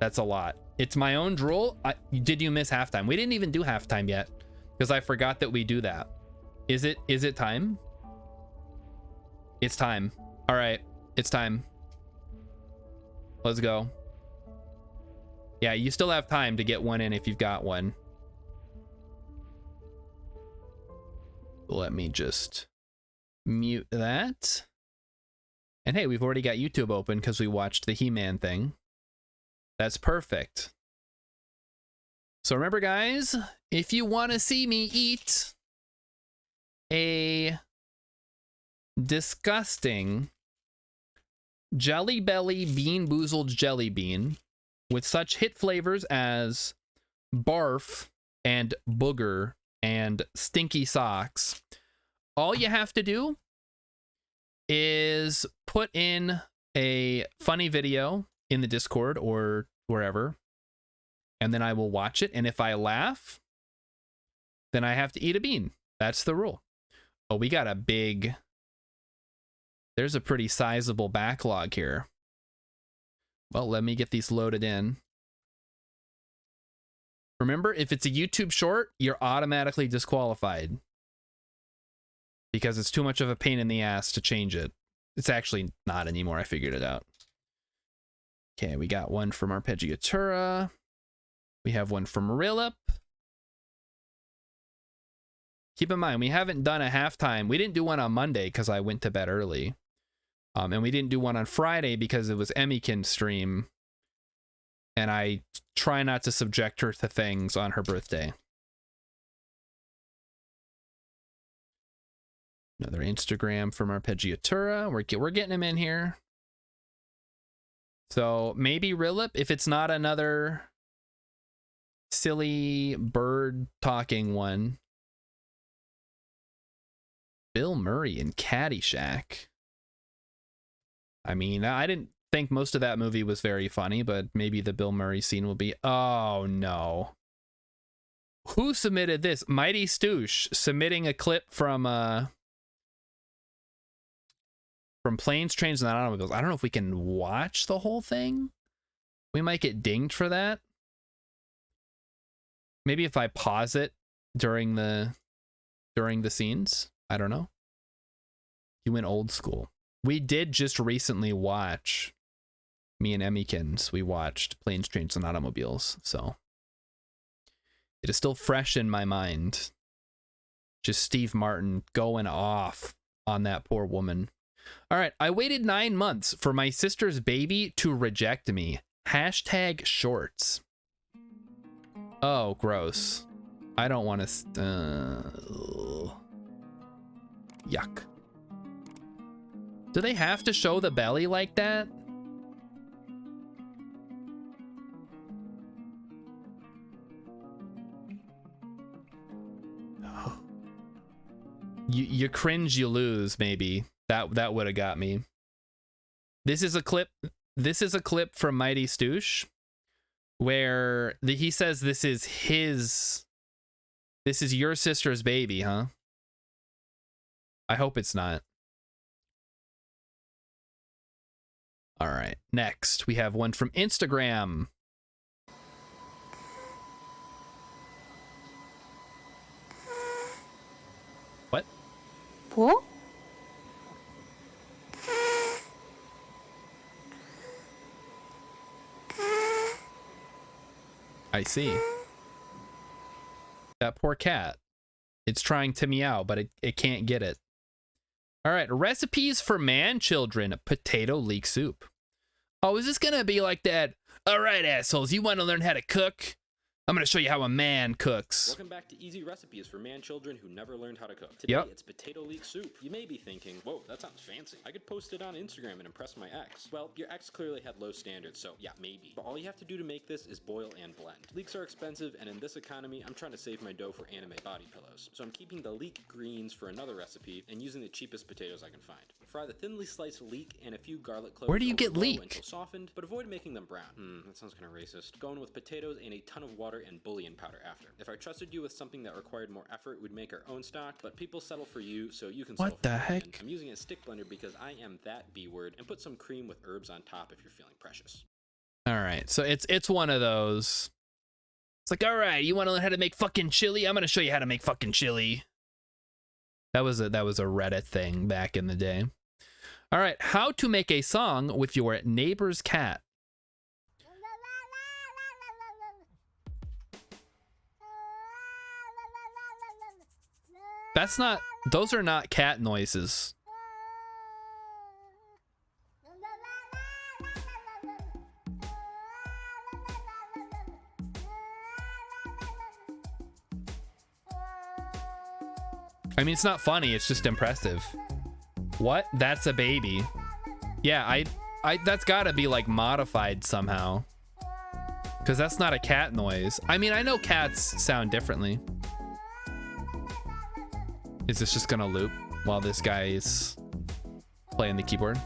That's a lot. It's my own drool. Did you miss halftime? We didn't even do halftime yet because I forgot that we do that. Is it time? It's time. All right, it's time. Let's go. Yeah, you still have time to get one in if you've got one. Let me just mute that. And hey, we've already got YouTube open because we watched the He-Man thing. That's perfect. So remember, guys, if you want to see me eat a disgusting Jelly Belly Bean Boozled Jelly Bean with such hit flavors as barf and booger and stinky socks, all you have to do is put in a funny video in the Discord or wherever, and then I will watch it, and if I laugh, then I have to eat a bean. That's the rule. Oh, we got a big... There's a pretty sizable backlog here. Well, let me get these loaded in. Remember, if it's a YouTube short, you're automatically disqualified because it's too much of a pain in the ass to change it. It's actually not anymore. I figured it out. Okay, we got one from Arpeggiatura. We have one from Rillip. Keep in mind, we haven't done a halftime. We didn't do one on Monday because I went to bed early. And we didn't do one on Friday because it was Emmykin's stream. And I try not to subject her to things on her birthday. Another Instagram from Arpeggiatura. We're getting him in here. So maybe Rillip, if it's not another silly bird talking one. Bill Murray in Caddyshack. I mean, I didn't think most of that movie was very funny, but maybe the Bill Murray scene will be... Oh, no. Who submitted this? Mighty Stoosh submitting a clip from Planes, Trains, and Automobiles. I don't know if we can watch the whole thing. We might get dinged for that. Maybe if I pause it during the scenes. I don't know. You went old school. We did just recently watch, me and Emmykins, we watched Planes, Trains, and Automobiles, so it is still fresh in my mind. Just Steve Martin going off on that poor woman. All right, I waited 9 months for my sister's baby to reject me. Hashtag shorts. Oh, gross. I don't want to... Yuck. Do they have to show the belly like that? You cringe, you lose, maybe. That would have got me. This is a clip from Mighty Stoosh where he says this is your sister's baby, huh? I hope it's not. All right, next we have one from Instagram. What? 뭐? I see. That poor cat. It's trying to meow, but it can't get it. All right, recipes for man children, potato leek soup. Oh, is this gonna be like that? All right, assholes, you want to learn how to cook? I'm gonna show you how a man cooks. Welcome back to Easy Recipes for Man Children Who Never Learned How to Cook. Today it's potato leek soup. You may be thinking, whoa, that sounds fancy. I could post it on Instagram and impress my ex. Well, your ex clearly had low standards, so yeah, maybe. But all you have to do to make this is boil and blend. Leeks are expensive, and in this economy, I'm trying to save my dough for anime body pillows. So I'm keeping the leek greens for another recipe and using the cheapest potatoes I can find. Fry the thinly sliced leek and a few garlic cloves. Where do you get leek? Until softened, but avoid making them brown. That sounds kind of racist. Go in with potatoes and a ton of water and bouillon powder after. If I trusted you with something that required more effort, we'd make our own stock, but people settle for you, so you can settle What the for heck? mine. I'm using a stick blender because I am that B-word, and put some cream with herbs on top if you're feeling precious. All right, so it's one of those. It's like, all right, you want to learn how to make fucking chili? I'm gonna show you how to make fucking chili. That was a Reddit thing back in the day. All right, how to make a song with your neighbor's cat. Those are not cat noises. I mean, it's not funny, it's just impressive. What? That's a baby. Yeah, I that's gotta be like modified somehow. Because that's not a cat noise. I mean, I know cats sound differently. Is this just gonna loop while this guy is playing the keyboard?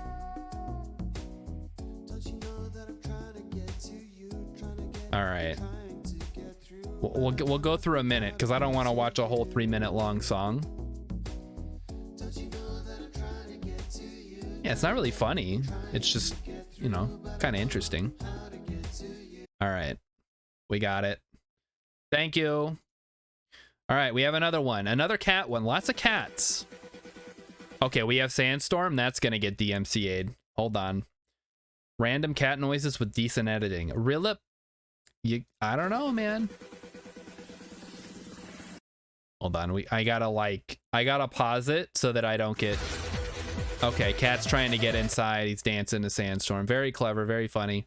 All right. We'll go through a minute because I don't want to watch a whole 3-minute long song. Yeah, it's not really funny. It's just, you know, kind of interesting. All right. We got it. Thank you. All right, we have another one. Another cat one. Lots of cats. Okay, we have Sandstorm. That's going to get DMCA'd. Hold on. Random cat noises with decent editing. Rilip? I don't know, man. Hold on. I gotta pause it so that I don't get... Okay, cat's trying to get inside. He's dancing to Sandstorm. Very clever, very funny.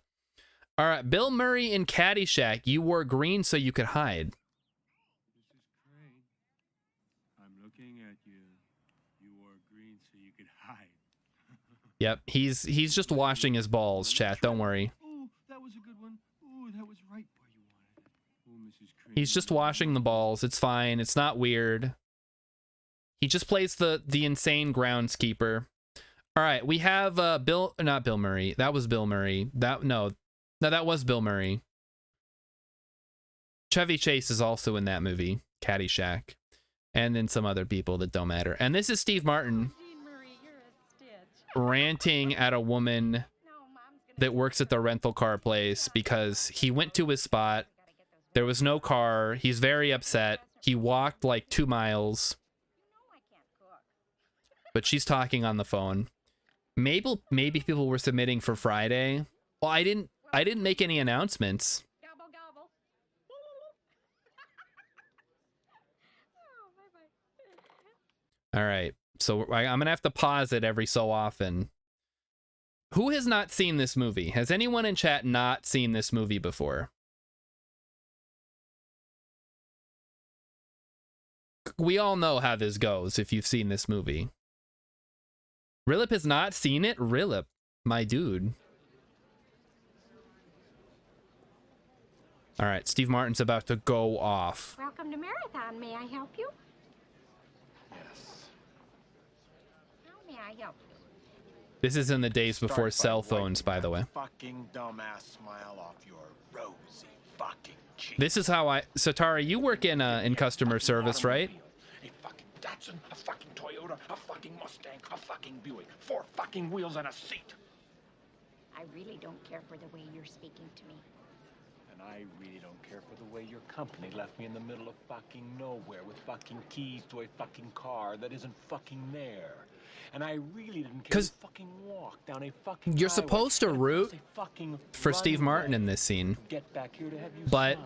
All right, Bill Murray in Caddyshack. You wore green so you could hide. This is great. I'm looking at you. You wore green so you could hide. Yep, he's just washing his balls, chat. Don't worry. Ooh, that was a good one. Ooh, that was right where you wanted it. Ooh, Mrs. Cream. He's just washing the balls. It's fine. It's not weird. He just plays the insane groundskeeper. All right, we have not Bill Murray. That was Bill Murray. No, that was Bill Murray. Chevy Chase is also in that movie, Caddyshack, and then some other people that don't matter. And this is Steve Martin ranting at a woman that works at the rental car place because he went to his spot. There was no car. He's very upset. He walked like 2 miles. But she's talking on the phone. Maybe people were submitting for Friday. Well, I didn't make any announcements. Gobble, gobble. All right. So I'm going to have to pause it every so often. Who has not seen this movie? Has anyone in chat not seen this movie before? We all know how this goes if you've seen this movie. Rilip has not seen it? Rilip, my dude. All right, Steve Martin's about to go off. Welcome to Marathon. May I help you? Yes. How may I help you? This is in the days before cell phones, by the way. Fucking dumbass smile off your rosy fucking cheek. This is how Satara, you work in customer service, right? A fucking Datsun, a fucking Toyota, a fucking Mustang, a fucking Buick, 4 fucking wheels and a seat. I really don't care for the way you're speaking to me. And I really don't care for the way your company left me in the middle of fucking nowhere with fucking keys to a fucking car that isn't fucking there. And I really didn't care to fucking walk down a fucking You're supposed to root for Steve Martin in this scene, but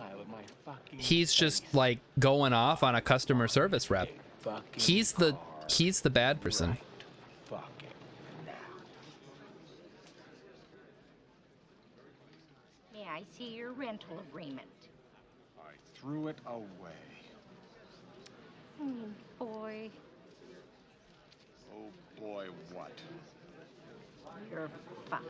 he's just like going off on a customer service rep. He's the bad person. May I see your rental agreement? I threw it away. Oh, boy. Oh boy, what? You're fucked.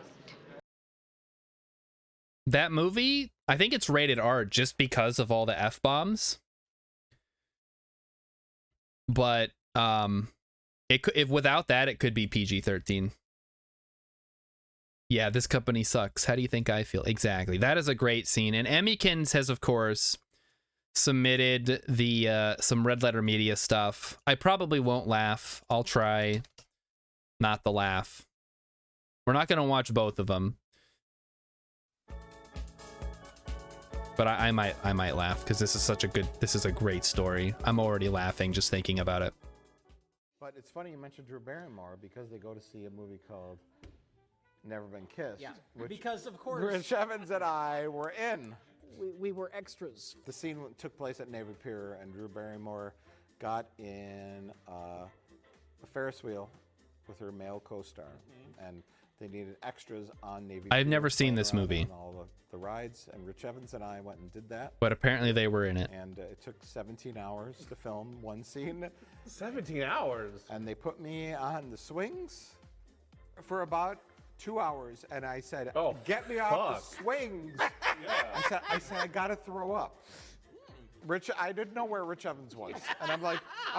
That movie, I think it's rated R just because of all the F-bombs. But if without that, it could be PG-13. Yeah, this company sucks. How do you think I feel? Exactly. That is a great scene. And Emmykins has, of course, submitted the some Red Letter Media stuff. I probably won't laugh. I'll try not to laugh. We're not going to watch both of them. But I might laugh because this is a great story. I'm already laughing just thinking about it. But it's funny you mentioned Drew Barrymore because they go to see a movie called Never Been Kissed. Yeah, which because of course Rich Evans and I were in. we were extras. The scene took place at Navy Pier, and Drew Barrymore got in a Ferris wheel with her male co-star, and they needed extras on Navy. I've Pier never seen flying this around movie. on all the rides, and Rich Evans and I went and did that. But apparently they were in it. And it took 17 hours to film one scene. 17 hours. And they put me on the swings for about 2 hours, and I said, Oh, "Get me off the swings." I said, I gotta throw up. I didn't know where Rich Evans was, and I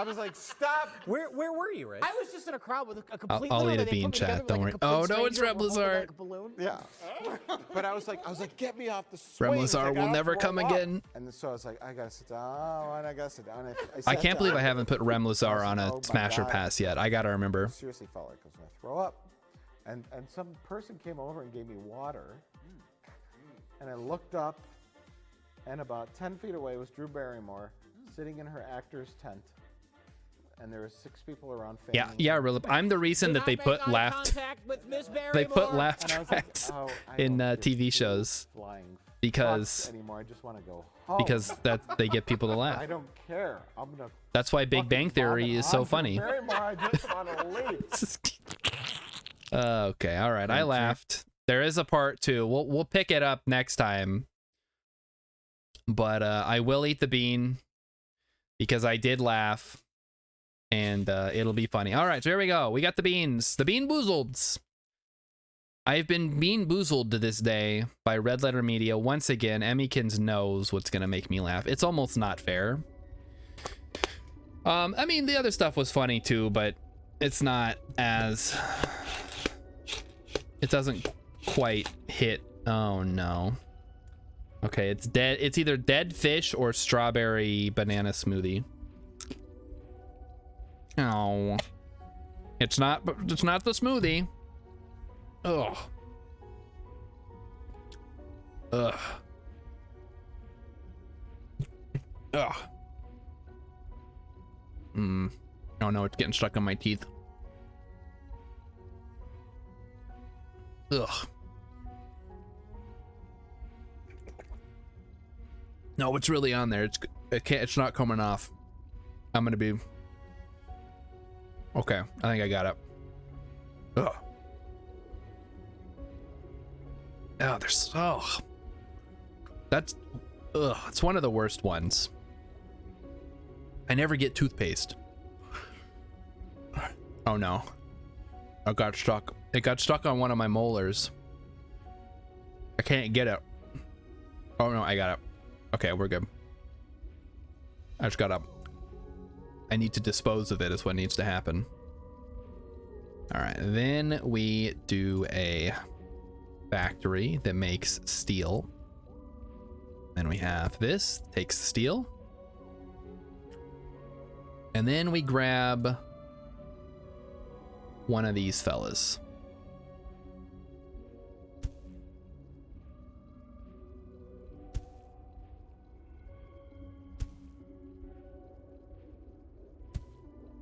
was like, "Stop!" Where were you, Rich? I was just in a crowd with a complete. I'll eat a they bean, put me together chat. Don't like worry. a complete Oh no, it's stranger, we're holding Remlazar. like a balloon. Yeah. But I was like, "Get me off the swings." Remlazar I will gotta never throw come up. again. And so I was like, "I gotta sit down. And I gotta sit down." I can't believe I haven't put Remlazar on a Oh my Smasher God. Pass yet. I gotta remember. Seriously felt like I was gonna throw up, and some person came over and gave me water, and I looked up, and about 10 feet away was Drew Barrymore sitting in her actor's tent, and there were 6 people around filming. Yeah, really. I'm the reason that they put laugh. They put laugh And I was like, tracks "Oh, I in don't give TV two shows flying because fucks anymore. I just want to go home. that they get people to I laugh. don't care. I'm gonna. That's why Big Bang Theory vomit is so on Drew funny. Barrymore. I just want to leave. Okay, all right. I laughed. There is a part 2. We'll pick it up next time. But I will eat the bean because I did laugh, and it'll be funny. All right, so here we go. We got the beans, the Bean Boozleds. I've been bean boozled to this day by Red Letter Media. Once again, Emmykins knows what's gonna make me laugh. It's almost not fair. I mean, the other stuff was funny too, but it's not as... It doesn't quite hit. Oh no. Okay, it's dead. It's either dead fish or strawberry banana smoothie. Oh. It's not the smoothie. Ugh. Ugh. Ugh. Oh no, it's getting stuck on my teeth. Ugh. No, it's really on there. It's not coming off. I'm gonna be okay. I think I got it. Ugh. Oh, they're so. That's it's one of the worst ones. I never get toothpaste. Oh no. I got stuck. It got stuck on one of my molars. I can't get it. Oh no, I got it. Okay, we're good. I just got up. I need to dispose of it is what needs to happen. All right, then we do a factory that makes steel. Then we have this, takes the steel. And then we grab one of these fellas.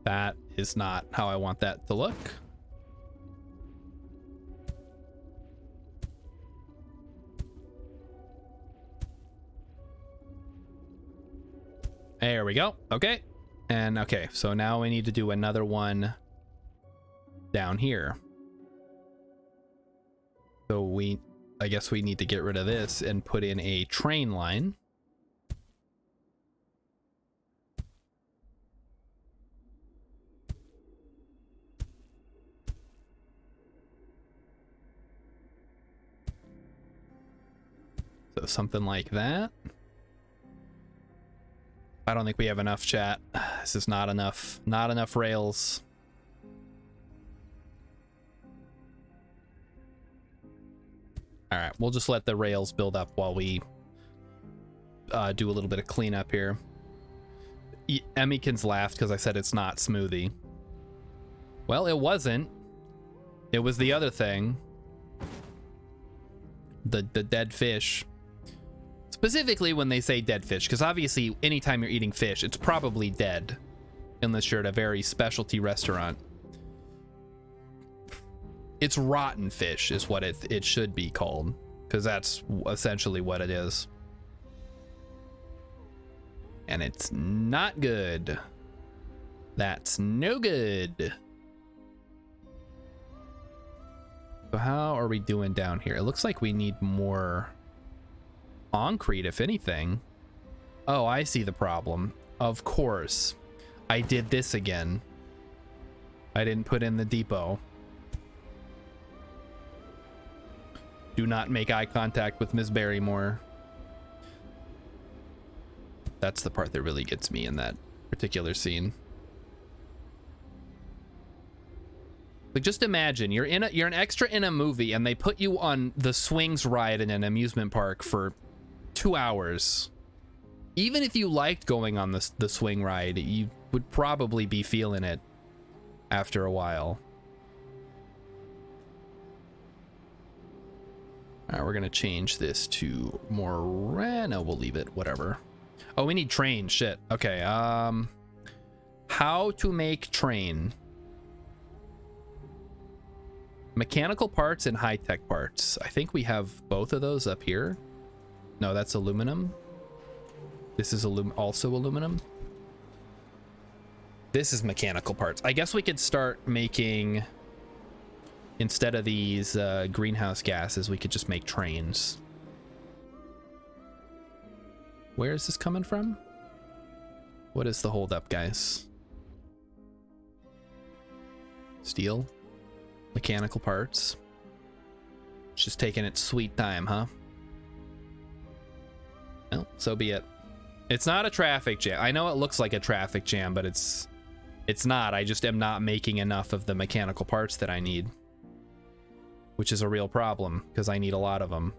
That is not how I want that to look. There we go. Okay. And okay, so now we need to do another one down here. So I guess we need to get rid of this and put in a train line. So something like that. I don't think we have enough, chat. This is not enough. Not enough rails. All right, we'll just let the rails build up while we do a little bit of cleanup here. Emmykins laughed because I said it's not smoothie. Well, it wasn't. It was the other thing. The dead fish. Specifically when they say dead fish, because obviously anytime you're eating fish, it's probably dead. Unless you're at a very specialty restaurant. It's rotten fish is what it should be called. Because that's essentially what it is. And it's not good. That's no good. So how are we doing down here? It looks like we need more concrete, if anything. Oh, I see the problem. Of course. I did this again. I didn't put in the depot. Do not make eye contact with Miss Barrymore. That's the part that really gets me in that particular scene. Like, just imagine you're an extra in a movie and they put you on the swings ride in an amusement park for 2 hours. Even if you liked going on the swing ride, you would probably be feeling it after a while. All right, we're gonna change this to more no, we'll leave it, whatever. Oh, we need train, shit. Okay, how to make train. Mechanical parts and high-tech parts. I think we have both of those up here. No, that's aluminum. This is also aluminum. This is mechanical parts. I guess we could start making, instead of these greenhouse gases, we could just make trains. Where is this coming from? What is the holdup, guys? Steel? Mechanical parts? It's just taking its sweet time, huh? Well, so be it. It's not a traffic jam. I know it looks like a traffic jam, but it's not. I just am not making enough of the mechanical parts that I need, which is a real problem because I need a lot of them.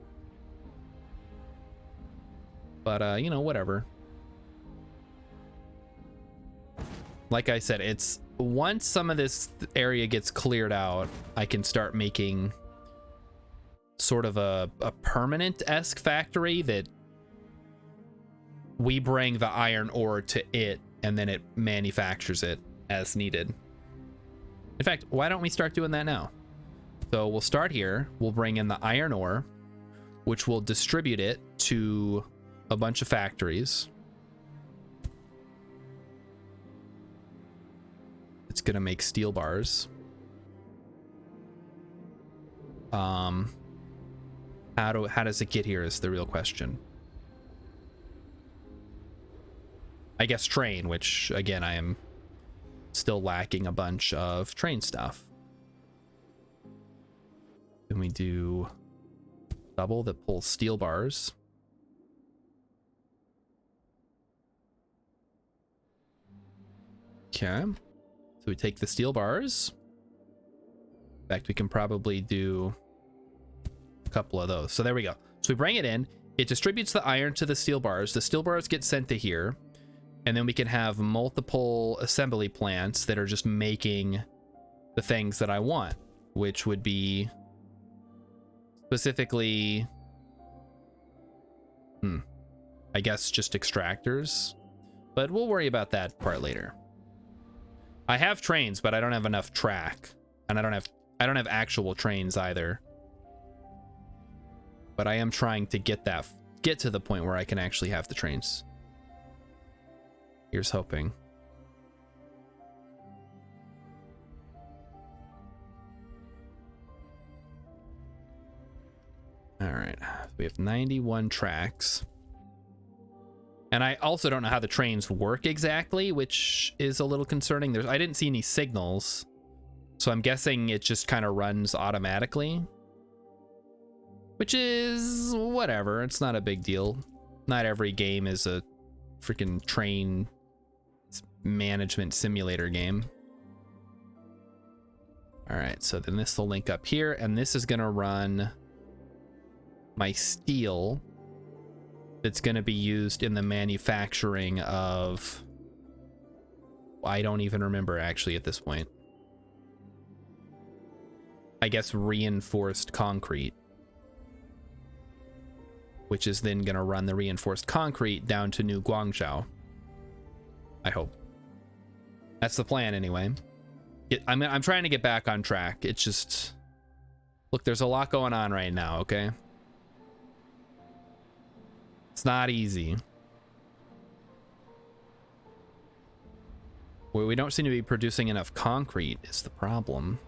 But you know, whatever. Like I said, it's once some of this area gets cleared out, I can start making sort of a permanent-esque factory that we bring the iron ore to it and then it manufactures it as needed. In fact, why don't we start doing that now? So we'll start here. We'll bring in the iron ore, which will distribute it to a bunch of factories. It's gonna make steel bars. How does it get here is the real question. I guess train, which again I am still lacking a bunch of train stuff. Then we do double that pulls steel bars. Okay. So we take the steel bars. In fact, we can probably do a couple of those. So there we go. So we bring it in. It distributes the iron to the steel bars. The steel bars get sent to here. And then we can have multiple assembly plants that are just making the things that I want, which would be specifically, I guess just extractors. But we'll worry about that part later. I have trains, but I don't have enough track, and I don't have actual trains either. But I am trying to get to the point where I can actually have the trains. Here's hoping. All right, we have 91 tracks. And I also don't know how the trains work exactly, which is a little concerning. I didn't see any signals, so I'm guessing it just kind of runs automatically, which is whatever. It's not a big deal. Not every game is a freaking train management simulator game. All right, so then this will link up here, and this is gonna run my steel that's going to be used in the manufacturing of, I don't even remember actually at this point. I guess reinforced concrete, which is then going to run the reinforced concrete down to New Guangzhou. I hope. That's the plan anyway. I'm trying to get back on track. It's just, look, there's a lot going on right now, okay? It's not easy. Well, we don't seem to be producing enough concrete is the problem.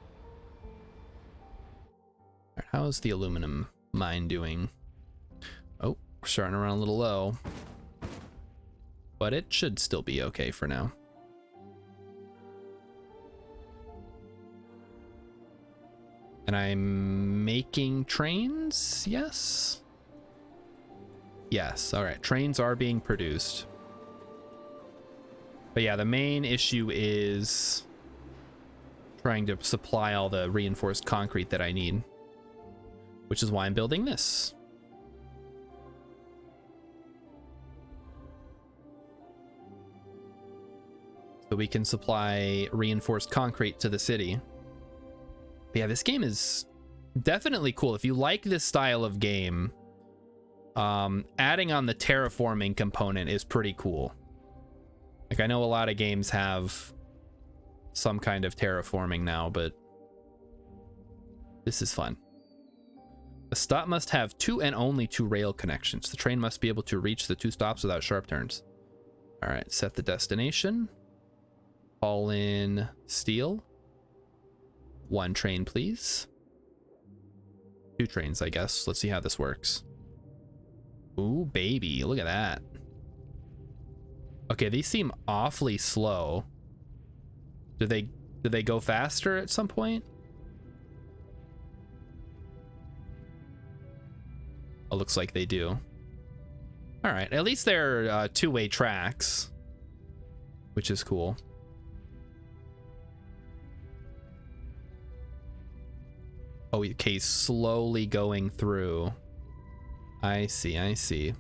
Right, how's the aluminum mine doing? Oh, we're starting to run a little low. But it should still be okay for now. And I'm making trains, yes? Yes, all right, trains are being produced. But yeah, the main issue is trying to supply all the reinforced concrete that I need, which is why I'm building this. So we can supply reinforced concrete to the city. But yeah, this game is definitely cool. If you like this style of game, adding on the terraforming component is pretty cool. Like, I know a lot of games have some kind of terraforming now, but this is fun. The stop must have 2 and only 2 rail connections. The train must be able to reach the 2 stops without sharp turns. All right, set the destination. Haul in steel. 1 train, please. 2 trains, I guess. Let's see how this works. Ooh, baby, look at that. Okay, these seem awfully slow. Do they go faster at some point? Oh, looks like they do. All right, at least they're 2-way tracks, which is cool. Oh, okay, slowly going through. I see, I see.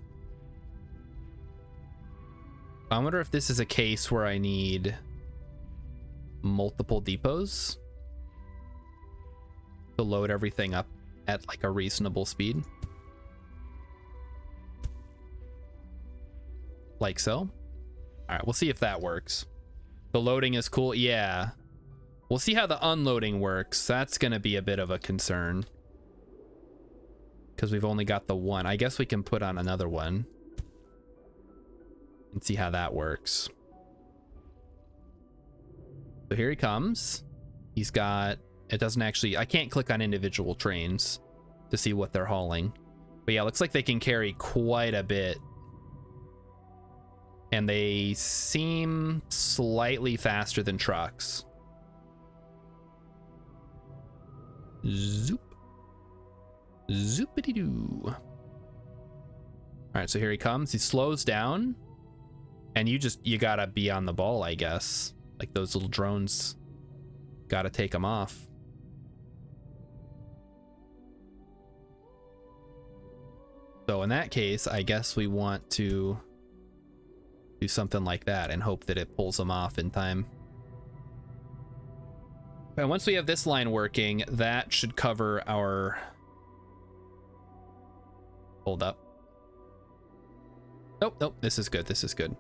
I wonder if this is a case where I need multiple depots to load everything up at like a reasonable speed. Like so. All right, we'll see if that works. The loading is cool. Yeah. We'll see how the unloading works. That's going to be a bit of a concern, because we've only got the one. I guess we can put on another one and see how that works. So here he comes. He's got, it doesn't actually, I can't click on individual trains to see what they're hauling. But yeah, looks like they can carry quite a bit. And they seem slightly faster than trucks. Zoop. Zoopity-doo. All right, so here he comes. He slows down. And you gotta be on the ball, I guess. Like those little drones. Gotta take them off. So in that case, I guess we want to do something like that and hope that it pulls them off in time. And once we have this line working, that should cover our... Hold up. Nope, nope, this is good, this is good.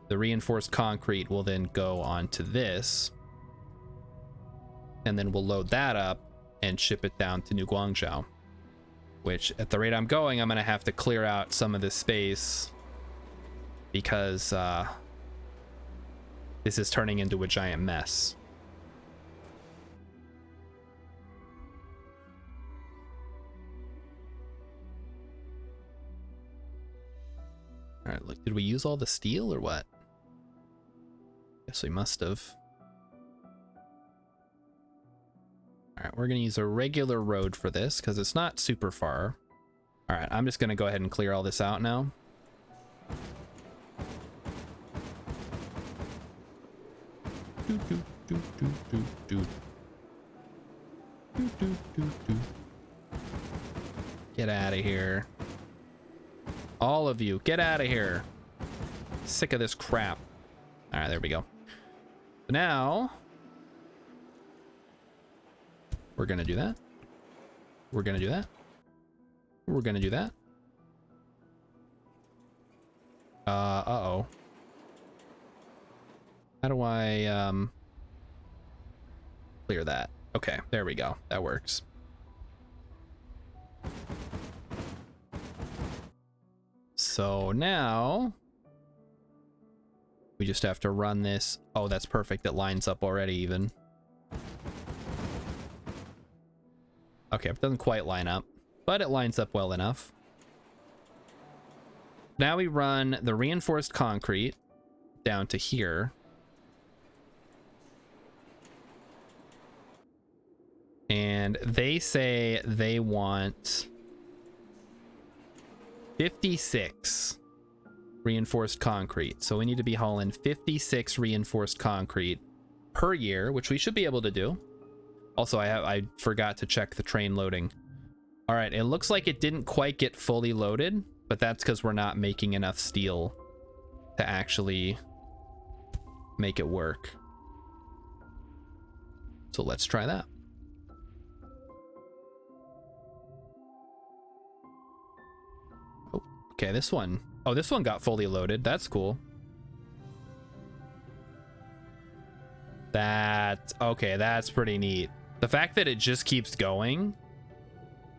The reinforced concrete will then go onto this. And then we'll load that up and ship it down to New Guangzhou. Which, at the rate I'm going, I'm going to have to clear out some of this space. Because this is turning into a giant mess. All right, look, did we use all the steel or what? Guess we must have. All right, we're gonna use a regular road for this because it's not super far. All right, I'm just gonna go ahead and clear all this out now. Get out of here. All of you, get out of here. Sick of this crap. All right, there we go. Now, we're gonna do that. We're gonna do that. We're gonna do that. Uh-oh. How do I, clear that? Okay, there we go. That works. So now we just have to run this. Oh, that's perfect. It lines up already even. Okay, it doesn't quite line up, but it lines up well enough. Now we run the reinforced concrete down to here. And they say they want 56 reinforced concrete. So we need to be hauling 56 reinforced concrete per year, which we should be able to do. Also, I forgot to check the train loading. All right, it looks like it didn't quite get fully loaded, but that's because we're not making enough steel to actually make it work. So let's try that. Oh, okay, this one. Oh, this one got fully loaded. That's cool. Okay, that's pretty neat. The fact that it just keeps going,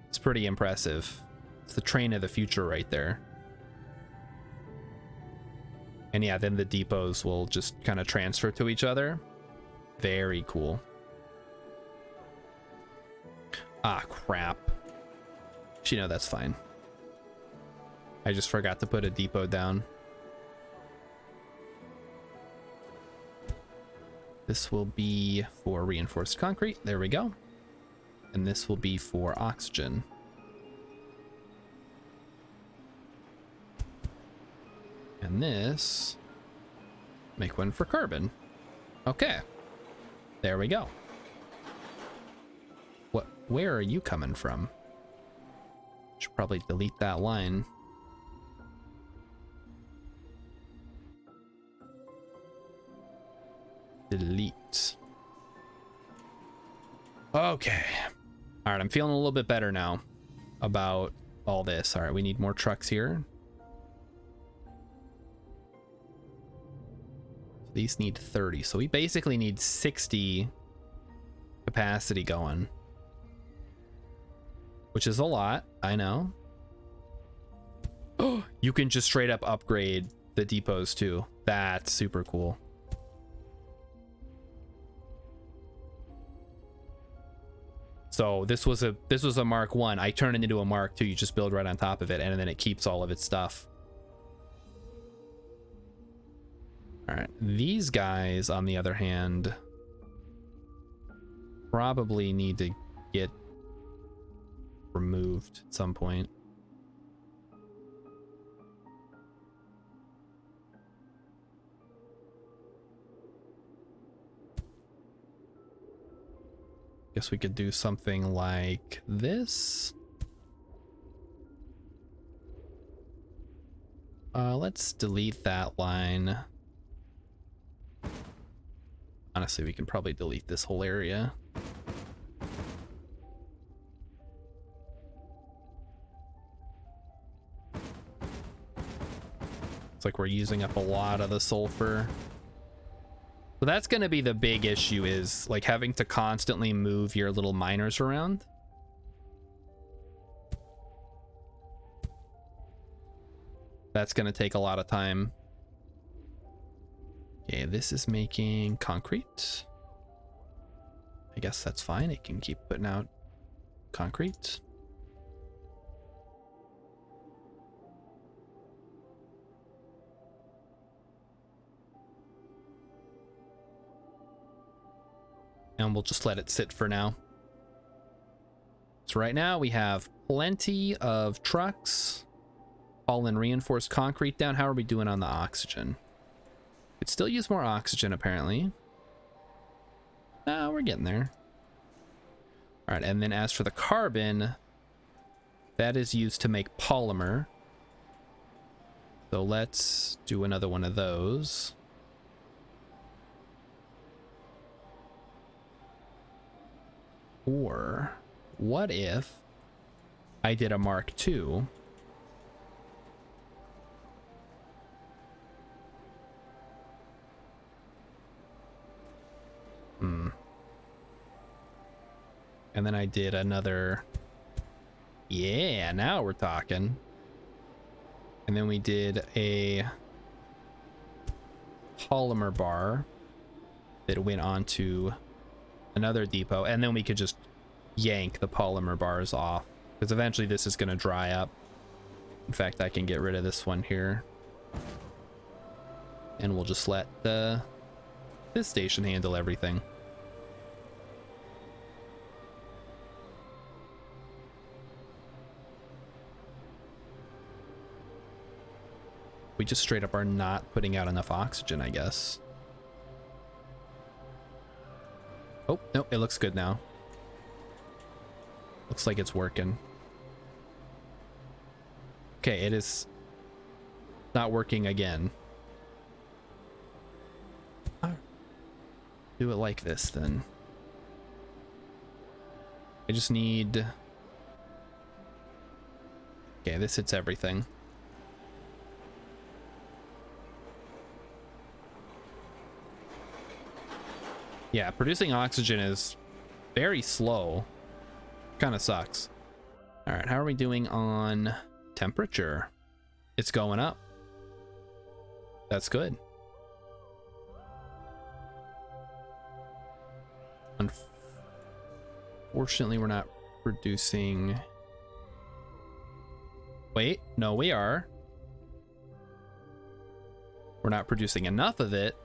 it's pretty impressive. It's the train of the future right there. And yeah, then the depots will just kind of transfer to each other. Very cool. Ah, crap. You know, that's fine. I just forgot to put a depot down. This will be for reinforced concrete. There we go. And this will be for oxygen. And this, make one for carbon. Okay. There we go. Where are you coming from? Should probably delete that line. Delete. Okay. All right, I'm feeling a little bit better now about all this. All right, we need more trucks here. These need 30, so we basically need 60 capacity going, which is a lot, I know. Oh, you can just straight up upgrade the depots too. That's super cool. So this was a Mark 1. I turn it into a Mark 2. You just build right on top of it, and then it keeps all of its stuff. All right, these guys, on the other hand, probably need to get removed at some point. Guess we could do something like this. Let's delete that line. Honestly, we can probably delete this whole area. It's like we're using up a lot of the sulfur. So that's going to be the big issue, is like having to constantly move your little miners around. That's going to take a lot of time. Okay, this is making concrete. I guess that's fine. It can keep putting out concrete. And we'll just let it sit for now. So right now we have plenty of trucks hauling reinforced concrete down. How are we doing on the oxygen? Could still use more oxygen, apparently. We're getting there. All right, and then as for the carbon, that is used to make polymer. So let's do another one of those. Or what if I did a Mark II? And then I did another. Yeah, now we're talking. And then we did a polymer bar that went onto another depot, and then we could just yank the polymer bars off, because eventually this is going to dry up. In fact, I can get rid of this one here. And we'll just let this station handle everything. We just straight up are not putting out enough oxygen, I guess. Oh, no, it looks good now. Looks like it's working. Okay, it is not working again. Do it like this then. I just need... Okay, this hits everything. Yeah, producing oxygen is very slow. Kind of sucks. All right, how are we doing on temperature? It's going up. That's good. Unfortunately, we're not producing... Wait, no, we are. We're not producing enough of it.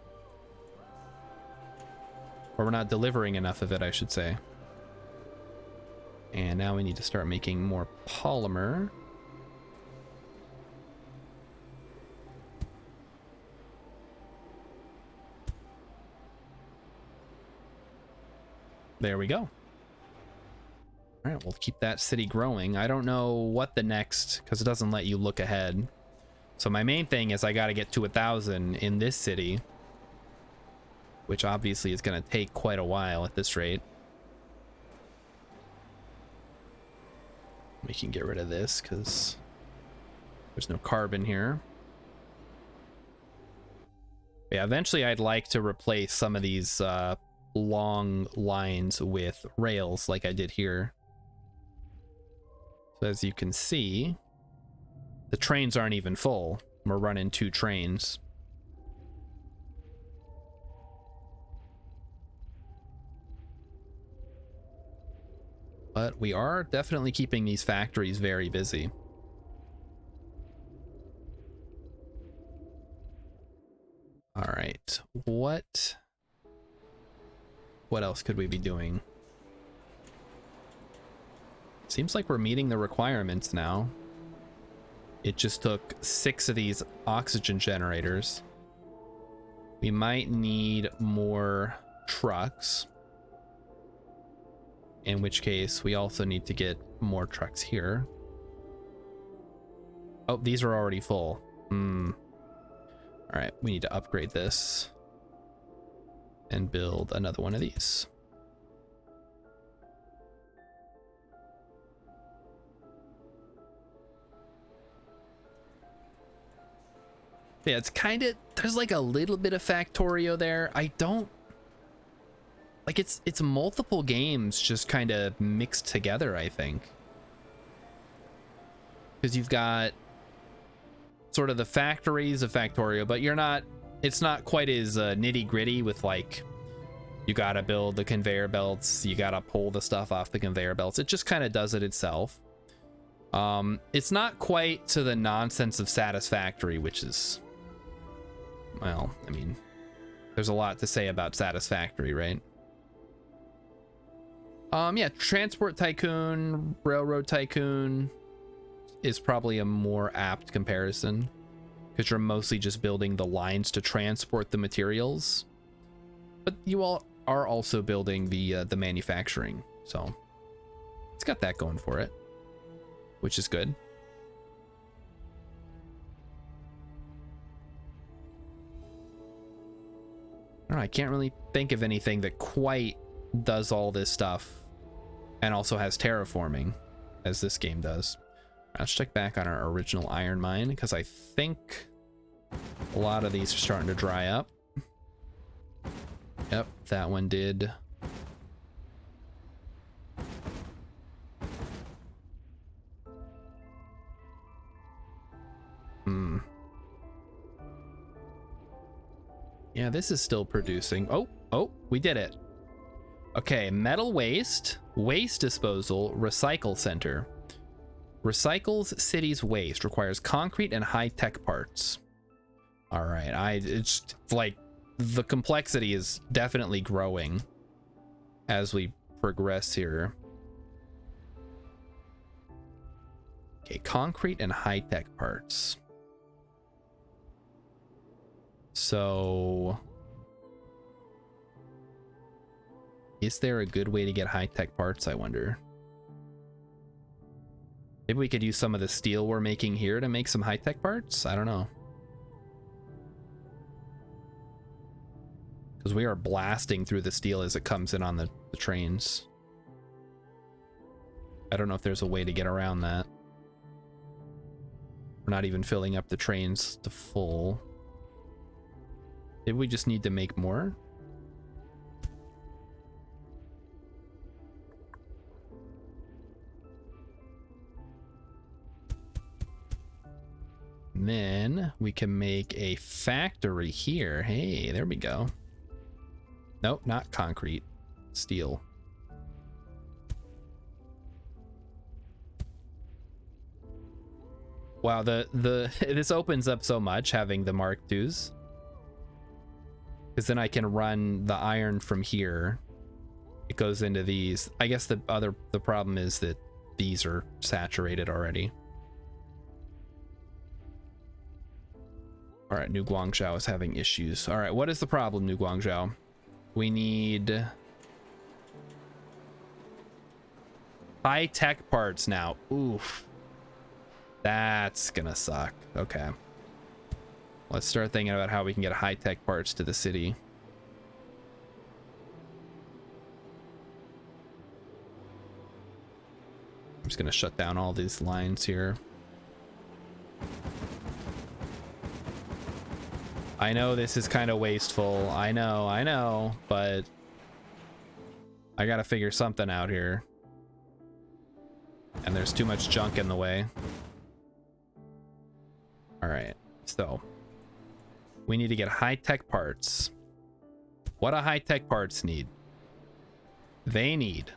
Or we're not delivering enough of it, I should say. And now we need to start making more polymer. There we go. All right, we'll keep that city growing. I don't know what the next, because it doesn't let you look ahead. So my main thing is I got to get to 1,000 in this city, which obviously is going to take quite a while at this rate. We can get rid of this because there's no carbon here. Yeah, eventually I'd like to replace some of these long lines with rails like I did here. So as you can see, the trains aren't even full. We're running 2 trains. But we are definitely keeping these factories very busy. All right, what else could we be doing? Seems like we're meeting the requirements now. It just took 6 of these oxygen generators. We might need more trucks. In which case, we also need to get more trucks here. Oh, these are already full. All right, we need to upgrade this and build another one of these. Yeah, it's kind of, there's like a little bit of Factorio there. I don't like it's multiple games just kind of mixed together, I think. Because you've got sort of the factories of Factorio, but it's not quite as nitty gritty with like, you gotta build the conveyor belts, you gotta pull the stuff off the conveyor belts. It just kind of does it itself. It's not quite to the nonsense of Satisfactory, which is, well, I mean, there's a lot to say about Satisfactory, right? Yeah, Transport Tycoon, Railroad Tycoon is probably a more apt comparison because you're mostly just building the lines to transport the materials, but you all are also building the manufacturing, so it's got that going for it, which is good. I don't know, I can't really think of anything that quite does all this stuff and also has terraforming as this game does. Let's check back on our original iron mine because I think a lot of these are starting to dry up. Yep, that one did. Yeah, this is still producing. Oh, we did it. Okay, metal waste, waste disposal, recycle center. Recycles city's waste, requires concrete and high-tech parts. All right, it's like the complexity is definitely growing as we progress here. Okay, concrete and high-tech parts. So, is there a good way to get high-tech parts, I wonder? Maybe we could use some of the steel we're making here to make some high-tech parts? I don't know. Because we are blasting through the steel as it comes in on the trains. I don't know if there's a way to get around that. We're not even filling up the trains to full. Maybe we just need to make more? And then we can make a factory here. Hey, there we go. Nope, not concrete. Steel. Wow, this opens up so much having the Mark IIs. Because then I can run the iron from here. It goes into these. I guess the problem is that these are saturated already. All right, New Guangzhou is having issues. All right, what is the problem, New Guangzhou? We need high-tech parts now. Oof. That's gonna suck. Okay. Let's start thinking about how we can get high-tech parts to the city. I'm just gonna shut down all these lines here. I know this is kind of wasteful. I know, but I gotta figure something out here. And there's too much junk in the way. All right, so we need to get high-tech parts. What do high-tech parts need? They need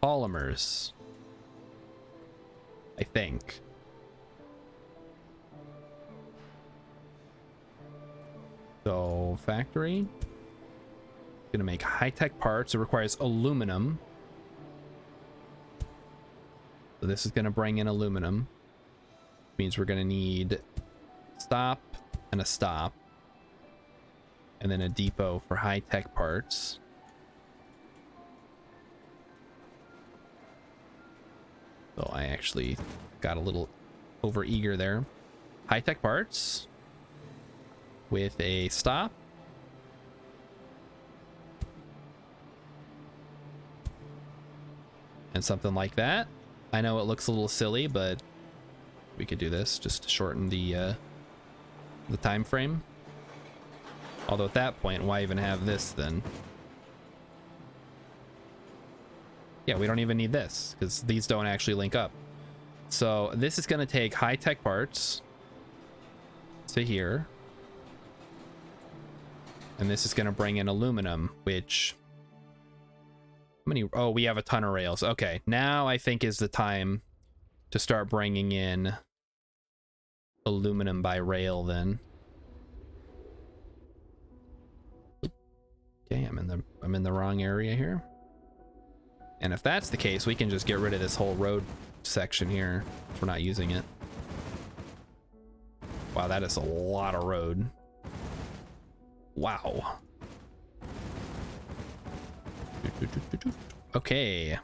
polymers, I think. So factory, gonna make high-tech parts. It requires aluminum. So this is gonna bring in aluminum. Means we're gonna need stop and a stop, and then a depot for high-tech parts. So I actually got a little over eager there. High-tech parts with a stop. And something like that. I know it looks a little silly, but we could do this just to shorten the time frame. Although at that point, why even have this then? Yeah, we don't even need this because these don't actually link up. So this is going to take high-tech parts to here. And this is going to bring in aluminum, which... How many? Oh, we have a ton of rails. Okay, now I think is the time to start bringing in aluminum by rail then. Okay, I'm in the wrong area here. And if that's the case, we can just get rid of this whole road section here if we're not using it. Wow, that is a lot of road. Wow. Okay.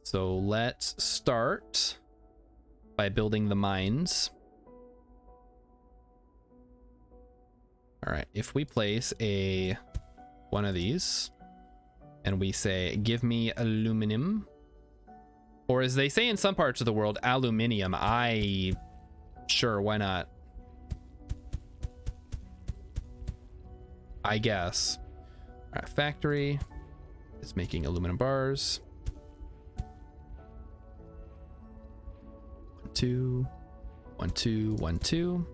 So let's start by building the mines. All right, if we place one of these and we say, give me aluminum, or as they say in some parts of the world, aluminium, sure, why not? I guess. All right, factory is making aluminum bars. 1, 2, 1, 2, 1, 2.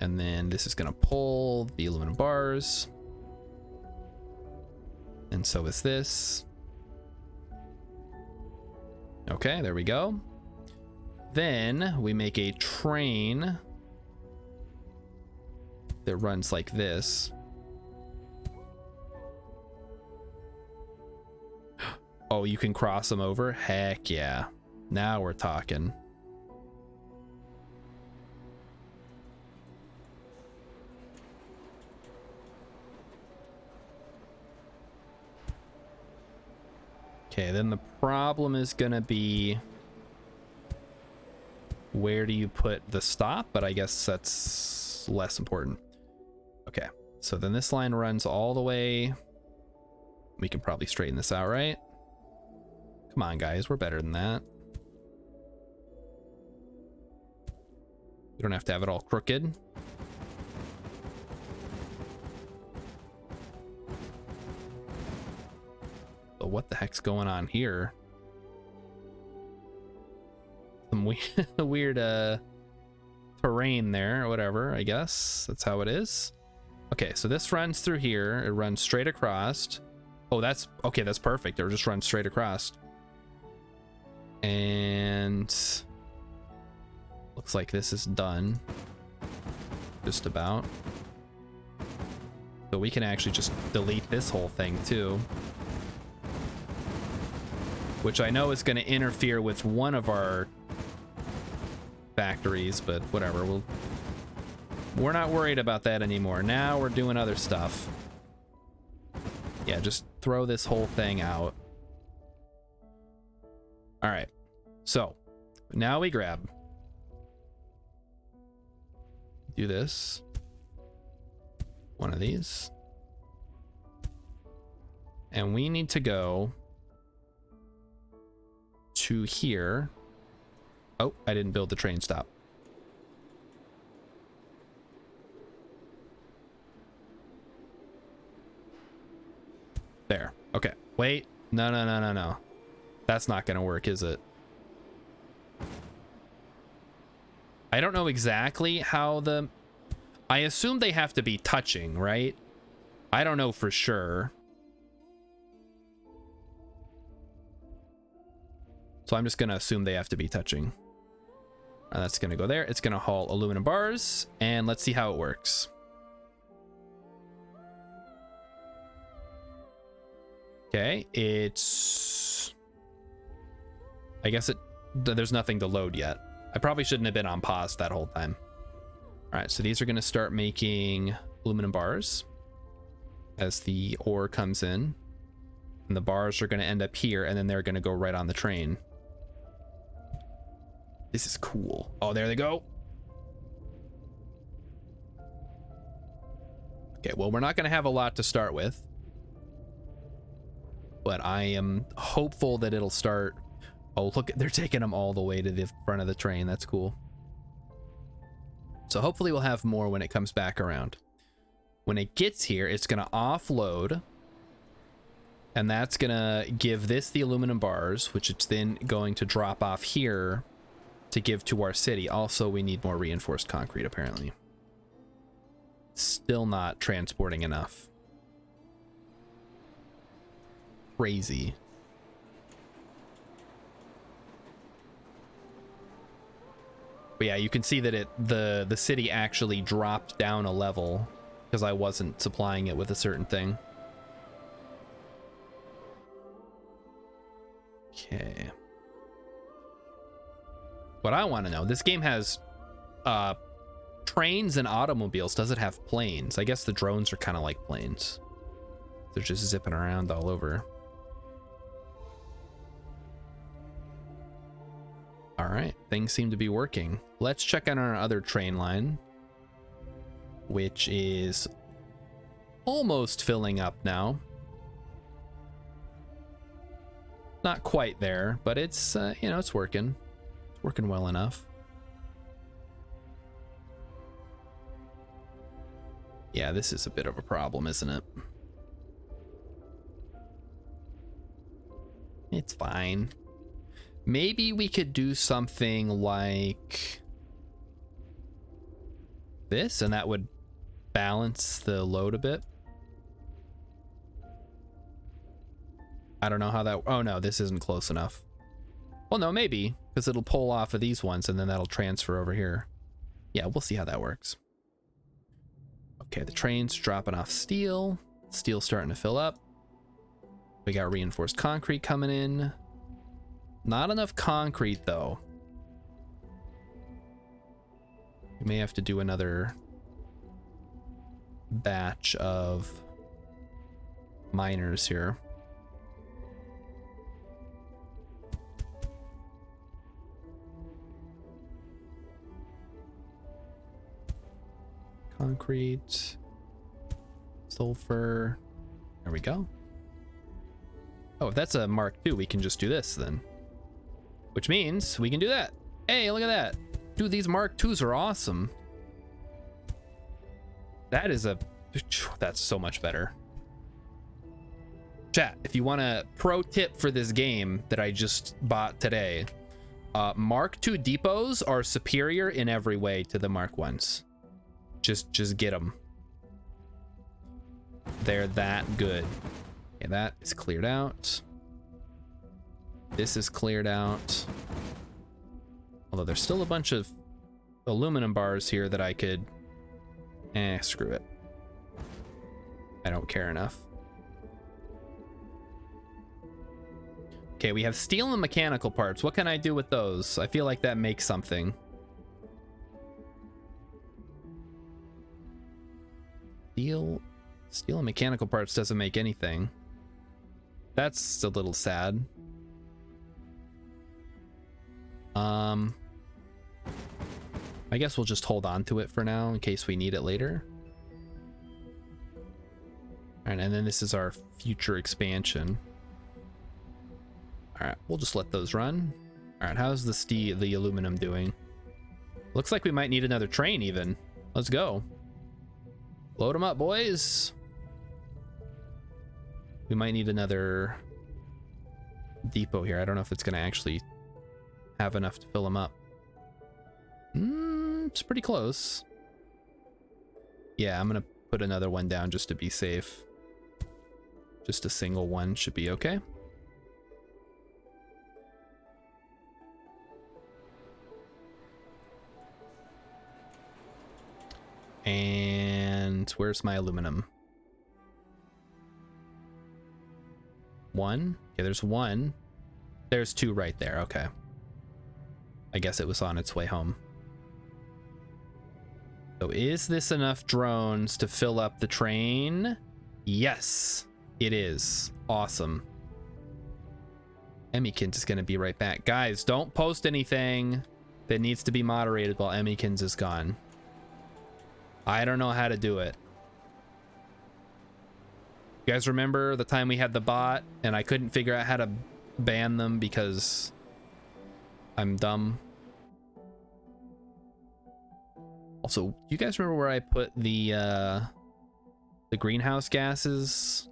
And then this is gonna pull the aluminum bars. And so is this. Okay, there we go. Then we make a train that runs like this. Oh, you can cross them over? Heck yeah. Now we're talking. Okay, then the problem is gonna be, where do you put the stop? But I guess that's less important. Okay, so then this line runs all the way. We can probably straighten this out, right? Come on, guys, we're better than that. You don't have to have it all crooked. So what the heck's going on here? Some weird terrain there, or whatever, I guess. That's how it is. Okay, so this runs through here. It runs straight across. Oh, that's okay, that's perfect. It just runs straight across. And looks like this is done. Just about. So we can actually just delete this whole thing too. Which I know is going to interfere with one of our factories, but whatever. We're not worried about that anymore. Now we're doing other stuff. Yeah, just throw this whole thing out. All right. So now we grab. Do this. One of these. And we need to go to here. Oh, I didn't build the train stop. There. Okay. Wait. No. That's not going to work, is it? I don't know exactly how the... I assume they have to be touching, right? I don't know for sure. So I'm just going to assume they have to be touching. And that's going to go there. It's going to haul aluminum bars. And let's see how it works. Okay, it's... I guess there's nothing to load yet. I probably shouldn't have been on pause that whole time. All right, so these are going to start making aluminum bars as the ore comes in. And the bars are going to end up here, and then they're going to go right on the train. This is cool. Oh, there they go. Okay, well, we're not going to have a lot to start with. But I am hopeful that it'll start. Oh, look, they're taking them all the way to the front of the train. That's cool. So hopefully we'll have more when it comes back around. When it gets here, it's going to offload. And that's going to give this the aluminum bars, which it's then going to drop off here to give to our city. Also, we need more reinforced concrete, apparently. Still not transporting enough. Crazy. But yeah, you can see that the city actually dropped down a level because I wasn't supplying it with a certain thing. Okay. What I want to know, this game has trains and automobiles. Does it have planes? I guess the drones are kind of like planes. They're just zipping around all over. All right, things seem to be working. Let's check on our other train line, which is almost filling up now. Not quite there, but it's, you know, it's working. It's working well enough. Yeah, this is a bit of a problem, isn't it? It's fine. Maybe we could do something like this, and that would balance the load a bit. I don't know how that... Oh, no, this isn't close enough. Well, no, maybe, because it'll pull off of these ones, and then that'll transfer over here. Yeah, we'll see how that works. Okay, the train's dropping off steel. Steel's starting to fill up. We got reinforced concrete coming in. Not enough concrete, though. We may have to do another batch of miners here. Concrete, sulfur. There we go. Oh, if that's a Mark II, we can just do this then. Which means we can do that. Hey, look at that. Dude, these Mark IIs are awesome. That is a... That's so much better. Chat, if you want a pro tip for this game that I just bought today, Mark II depots are superior in every way to the Mark Is. Just get them. They're that good. Okay, that is cleared out. This is cleared out. Although there's still a bunch of aluminum bars here that I could... screw it. I don't care enough. Okay, we have steel and mechanical parts. What can I do with those? I feel like that makes something. Steel and mechanical parts doesn't make anything. That's a little sad. I guess we'll just hold on to it for now in case we need it later. All right, and then this is our future expansion. All right, we'll just let those run. All right, how's the aluminum doing? Looks like we might need another train even. Let's go. Load them up, boys. We might need another depot here. I don't know if it's going to actually have enough to fill them up. It's pretty close. Yeah, I'm going to put another one down just to be safe. Just a single one should be okay. And where's my aluminum? One? Okay, there's one. There's two right there. Okay. I guess it was on its way home. So is this enough drones to fill up the train? Yes, it is. Awesome. Emmykins is going to be right back. Guys, don't post anything that needs to be moderated while Emmykins is gone. I don't know how to do it. You guys remember the time we had the bot and I couldn't figure out how to ban them because I'm dumb? Also, do you guys remember where I put the greenhouse gases?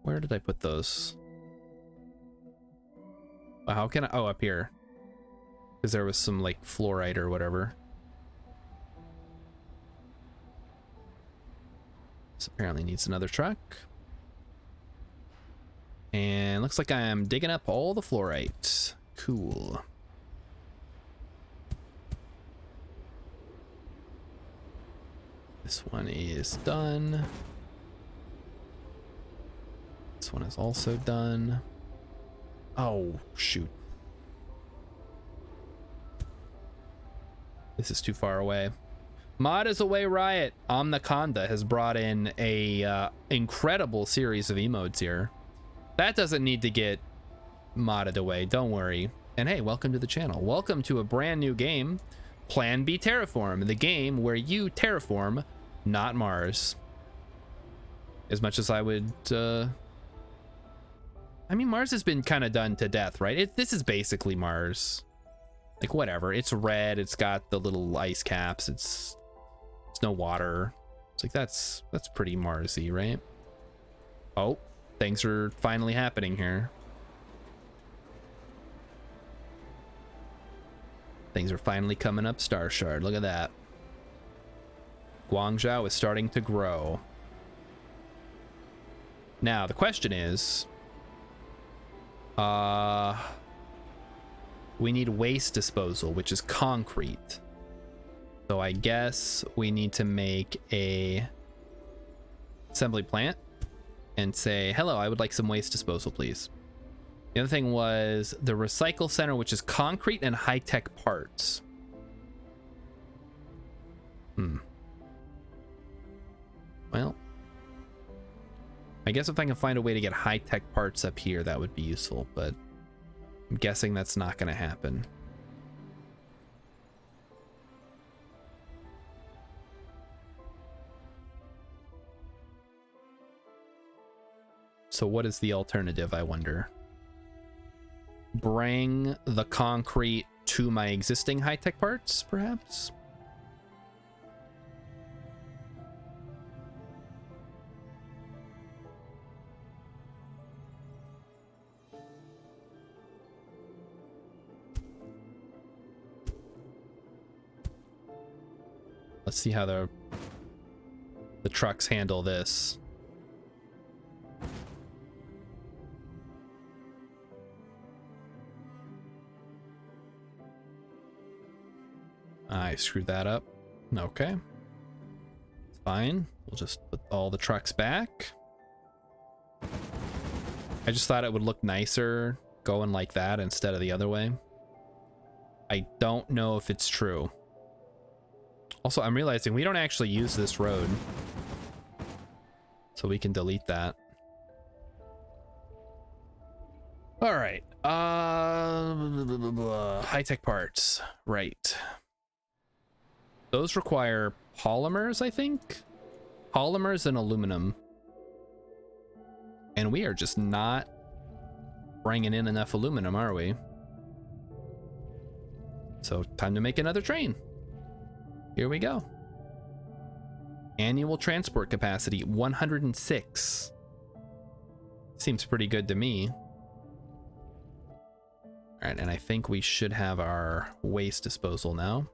Where did I put those? How can I? Oh, up here. Because there was some like fluorite or whatever. This apparently needs another truck. And looks like I am digging up all the fluorite. Cool. This one is done. This one is also done. Oh, shoot. This is too far away. Mod is away, Riot. Omniconda has brought in a incredible series of emotes here. That doesn't need to get modded away, don't worry. And hey, welcome to the channel. Welcome to a brand new game, Plan B Terraform, the game where you terraform, not Mars. As much as I would, I mean, Mars has been kind of done to death, right? This is basically Mars. Like, whatever. It's red. It's got the little ice caps. It's no water. It's like, that's pretty Mars-y, right? Oh, things are finally happening here. Things are finally coming up Star Shard. Look at that. Guangzhou is starting to grow. Now, the question is, We need waste disposal, which is concrete. So I guess we need to make a assembly plant and say, hello, I would like some waste disposal, please. The other thing was the recycle center, which is concrete and high-tech parts. Well, I guess if I can find a way to get high-tech parts up here, that would be useful, but I'm guessing that's not going to happen. So what is the alternative, I wonder? Bring the concrete to my existing high-tech parts, perhaps? Let's see how the trucks handle this. I screwed that up. Okay. It's fine. We'll just put all the trucks back. I just thought it would look nicer going like that instead of the other way. I don't know if it's true. Also, I'm realizing we don't actually use this road. So we can delete that. All right. High-tech parts. Right. Those require polymers, I think? Polymers and aluminum. And we are just not bringing in enough aluminum, are we? So, time to make another train. Here we go. Annual transport capacity, 106. Seems pretty good to me. All right, and I think we should have our waste disposal now.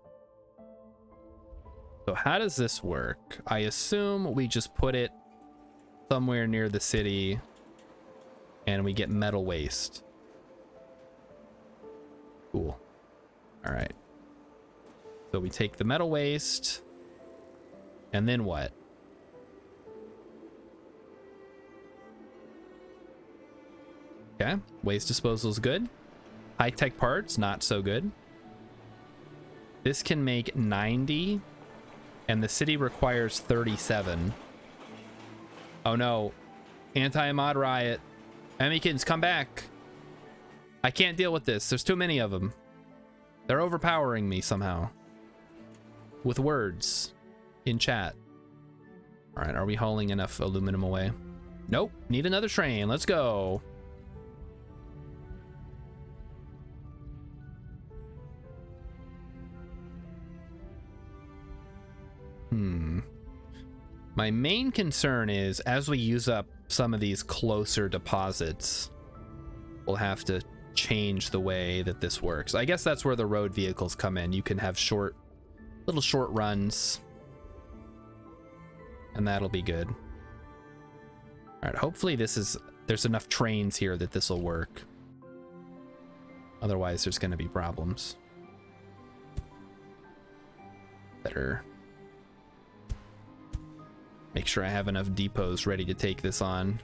So how does this work? I assume we just put it somewhere near the city and we get metal waste. Cool. All right. So we take the metal waste and then what? Okay, waste disposal is good. High-tech parts, not so good. This can make 90. And the city requires 37. Oh no. Anti-mod riot. Emmykins, come back. I can't deal with this. There's too many of them. They're overpowering me somehow. With words. In chat. Alright, are we hauling enough aluminum away? Nope. Need another train. Let's go. My main concern is, as we use up some of these closer deposits, we'll have to change the way that this works. I guess that's where the road vehicles come in. You can have little short runs, and that'll be good. All right, hopefully there's enough trains here that this will work. Otherwise, there's going to be problems. Better make sure I have enough depots ready to take this on.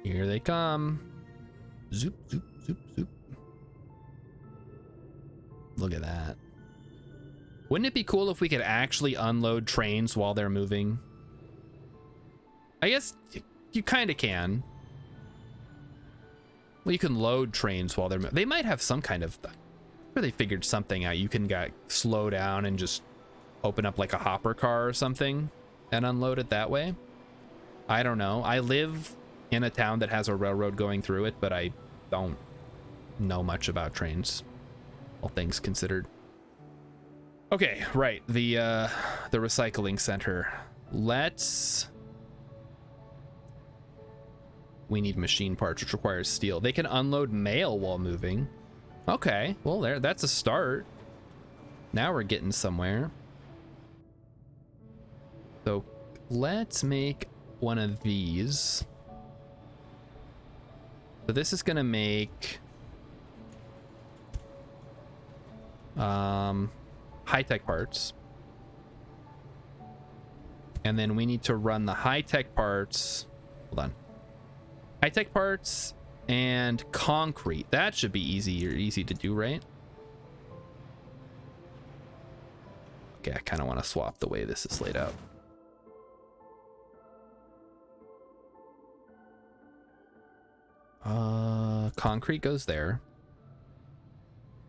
Here they come. Zoop, zoop, zoop, zoop. Look at that. Wouldn't it be cool if we could actually unload trains while they're moving? I guess you kind of can. Well, you can load trains while they're moving. They might have some kind of... Or they figured something out. You can slow down and just open up like a hopper car or something and unload it that way. I don't know. I live in a town that has a railroad going through it, but I don't know much about trains, all things considered. Okay, right. The recycling center. We need machine parts, which requires steel. They can unload mail while moving. Okay, well that's a start. Now we're getting somewhere. So let's make one of these. So this is gonna make high-tech parts. And then we need to run the high-tech parts. Hold on. High-tech parts and concrete. That should be easy to do, right? Okay, I kind of want to swap the way this is laid out. Concrete goes there.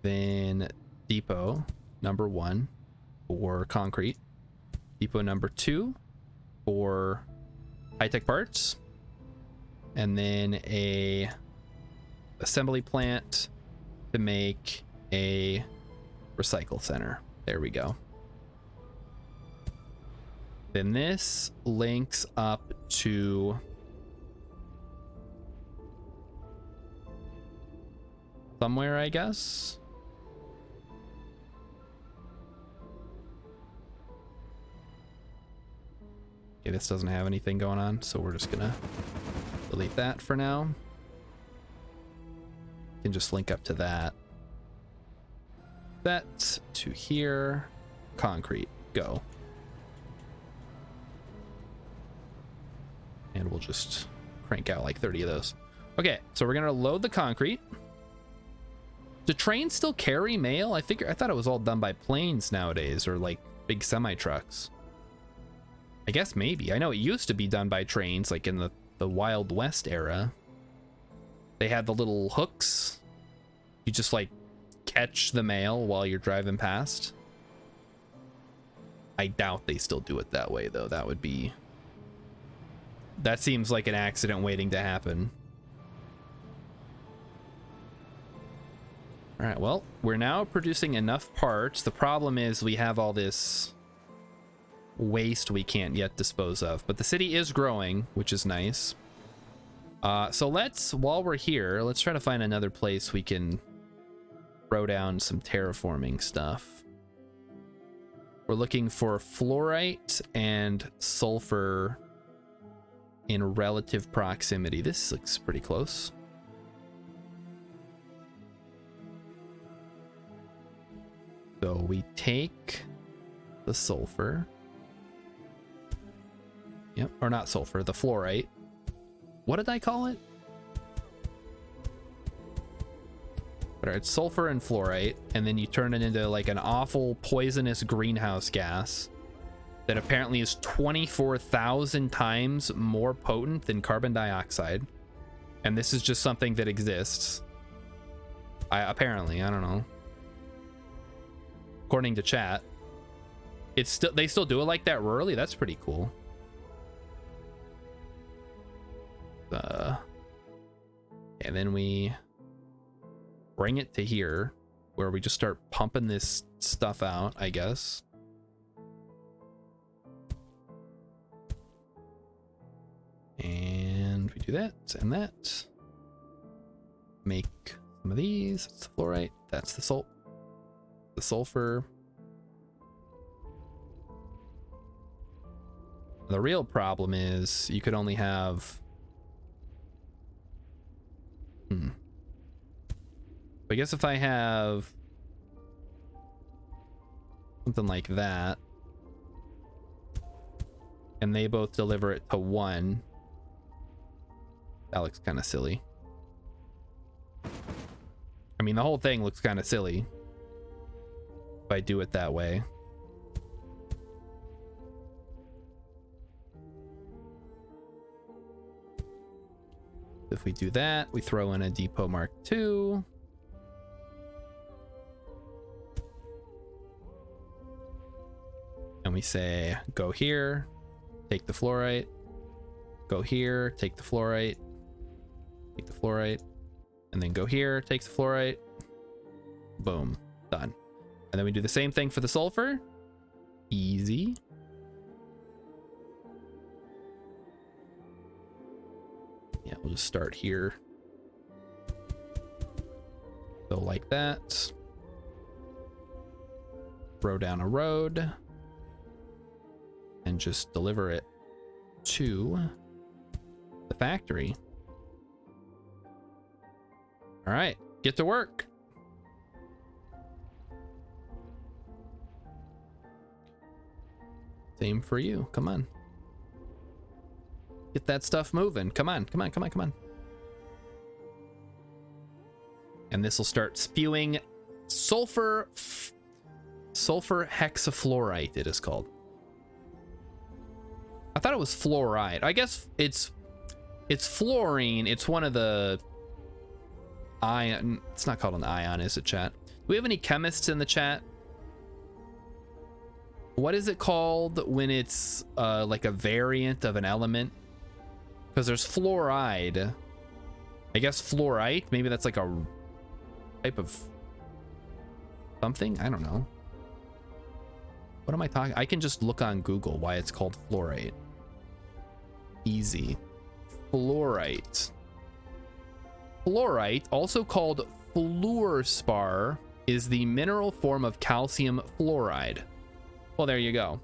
Then depot number 1 for concrete. Depot number 2 for high-tech parts. And then a assembly plant to make a recycle center. There we go. Then this links up to somewhere, I guess. Okay, this doesn't have anything going on, so we're just gonna delete that for now. Can just link up to that. That to here. Concrete. Go. And we'll just crank out like 30 of those. Okay, so we're gonna load the concrete. Do trains still carry mail? I thought it was all done by planes nowadays, or like big semi trucks. I guess maybe. I know it used to be done by trains, like in the Wild West era. They had the little hooks. You just like catch the mail while you're driving past. I doubt they still do it that way though. That seems like an accident waiting to happen. All right, well, we're now producing enough parts. The problem is we have all this waste we can't yet dispose of, but the city is growing, which is nice. So while we're here, let's try to find another place we can throw down some terraforming stuff. We're looking for fluorite and sulfur in relative proximity. This looks pretty close. So we take the sulfur. Yep, or not sulfur, the fluorite. What did I call it? But it's sulfur and fluorite, and then you turn it into like an awful poisonous greenhouse gas that apparently is 24,000 times more potent than carbon dioxide. And this is just something that exists. Apparently, I don't know. According to chat, they still do it like that rurally. That's pretty cool. And then we bring it to here where we just start pumping this stuff out, I guess. And we do that and that. Make some of these. That's the fluorite. That's the sulfur. The real problem is you could only have I guess if I have something like that and they both deliver it to 1, that looks kind of silly. I mean, the whole thing looks kind of silly if I do it that way. If we do that, we throw in a depot mark 2. And we say, go here, take the fluorite, go here, take the fluorite, and then go here, take the fluorite, boom, done. And then we do the same thing for the sulfur. Easy. Yeah, we'll just start here. So like that. Throw down a road. And just deliver it to the factory. All right, get to work. Same for you. Come on. Get that stuff moving. Come on, come on, come on, come on. And this will start spewing sulfur hexafluorite, it is called. I thought it was fluoride. I guess it's fluorine. It's one of the ion. It's not called an ion, is it, chat? Do we have any chemists in the chat? What is it called when it's like a variant of an element? Because there's fluoride. I guess fluorite. Maybe that's like a type of something. I don't know. What am I talking? I can just look on Google why it's called fluorite. Easy. Fluorite. Fluorite, also called fluorspar, is the mineral form of calcium fluoride. Well, there you go.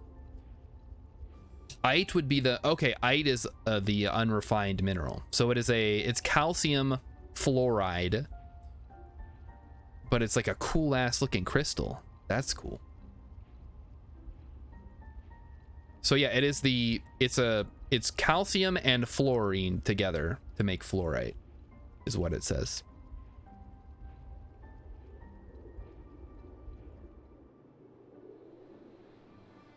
Ite would be the, okay, ite is the unrefined mineral. So it's calcium fluoride, but it's like a cool ass looking crystal. That's cool. So yeah, it's calcium and fluorine together to make fluorite, is what it says.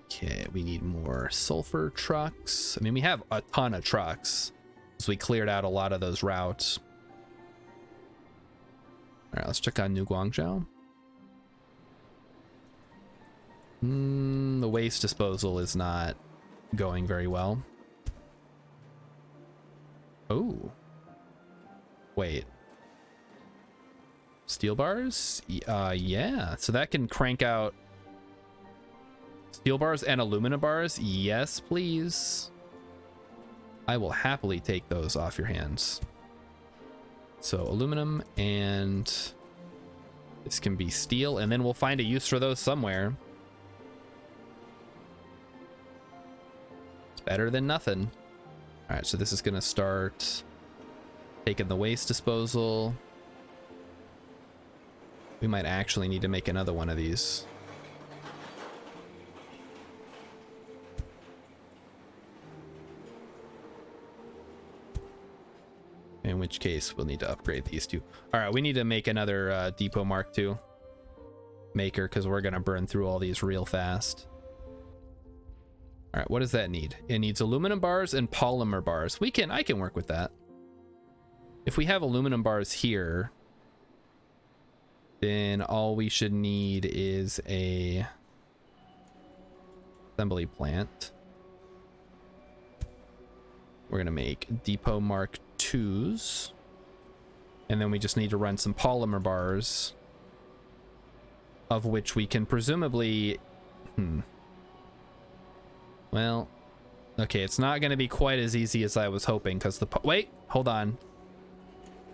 Okay, we need more sulfur trucks. I mean, we have a ton of trucks, so we cleared out a lot of those routes. All right, let's check on New Guangzhou. The waste disposal is not going very well. Oh. Wait. Steel bars? Yeah. So that can crank out steel bars and aluminum bars? Yes, please. I will happily take those off your hands. So aluminum, and this can be steel, and then we'll find a use for those somewhere. It's better than nothing. All right, so this is gonna start taking the waste disposal. We might actually need to make another one of these. In which case we'll need to upgrade these two. All right, we need to make another depot mark II maker, because we're gonna burn through all these real fast. All right, what does that need? It needs aluminum bars and polymer bars. I can work with that. If we have aluminum bars here, then all we should need is a assembly plant. We're gonna make depot mark IIs, and then we just need to run some polymer bars, of which we can presumably well, okay, it's not going to be quite as easy as I was hoping, because wait, hold on,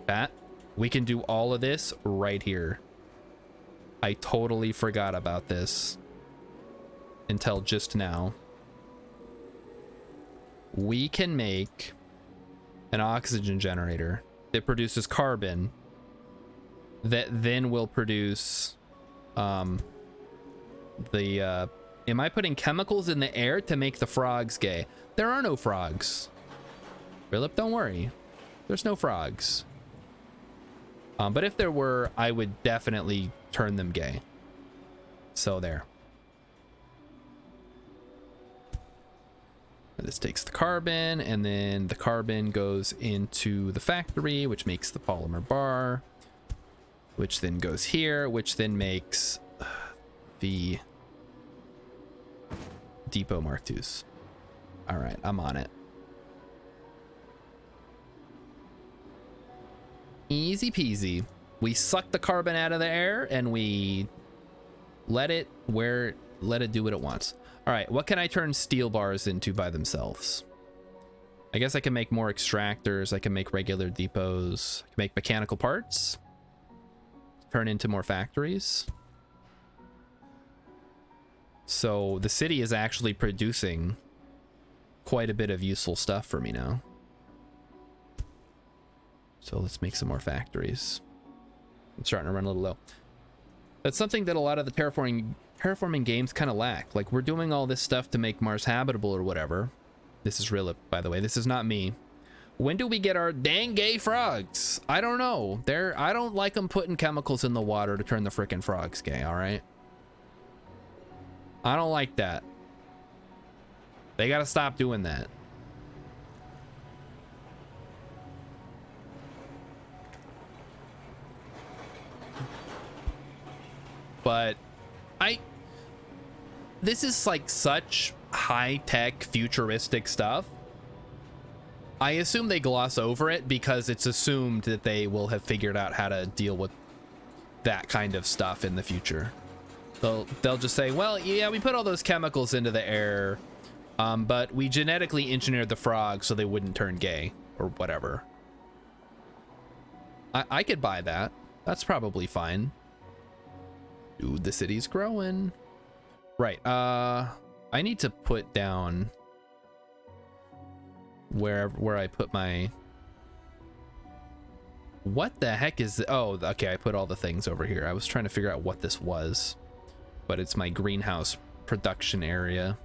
Pat, we can do all of this right here. I totally forgot about this until just now. We can make an oxygen generator that produces carbon that then will produce am I putting chemicals in the air to make the frogs gay? There are no frogs. Philip, don't worry. There's no frogs. But if there were, I would definitely turn them gay. So there. This takes the carbon, and then the carbon goes into the factory, which makes the polymer bar, which then goes here, which then makes the depot mark IIs. All right, I'm on it. Easy peasy. We suck the carbon out of the air and we let it do what it wants. All right, what can I turn steel bars into by themselves? I guess I can make more extractors. I can make regular depots. I can make mechanical parts. Turn into more factories. So the city is actually producing quite a bit of useful stuff for me now. So let's make some more factories. I'm starting to run a little low. That's something that a lot of the terraforming games kind of lack. Like, we're doing all this stuff to make Mars habitable or whatever. This is real, by the way. This is not me. When do we get our dang gay frogs? I don't know. I don't like them putting chemicals in the water to turn the frickin' frogs gay, all right? I don't like that. They gotta stop doing that. But this is like such high-tech futuristic stuff. I assume they gloss over it because it's assumed that they will have figured out how to deal with that kind of stuff in the future. They'll just say, well, yeah, we put all those chemicals into the air, but we genetically engineered the frogs so they wouldn't turn gay or whatever. I could buy that. That's probably fine. Dude, the city's growing. Right. I need to put down where I put my... What the heck is it? Oh, okay, I put all the things over here. I was trying to figure out what this was, but it's my greenhouse production area.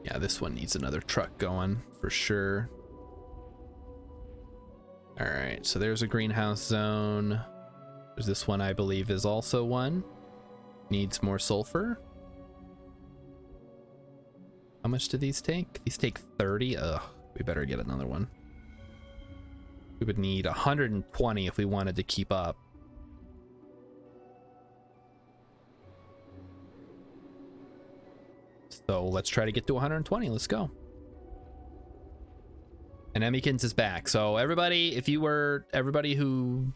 Yeah, this one needs another truck going for sure. All right, so there's a greenhouse zone. There's this one, I believe, is also one. Needs more sulfur. How much do these take? These take 30. Ugh, we better get another one. We would need 120 if we wanted to keep up. So let's try to get to 120. Let's go. And Emmykins is back. So everybody, if you were everybody who,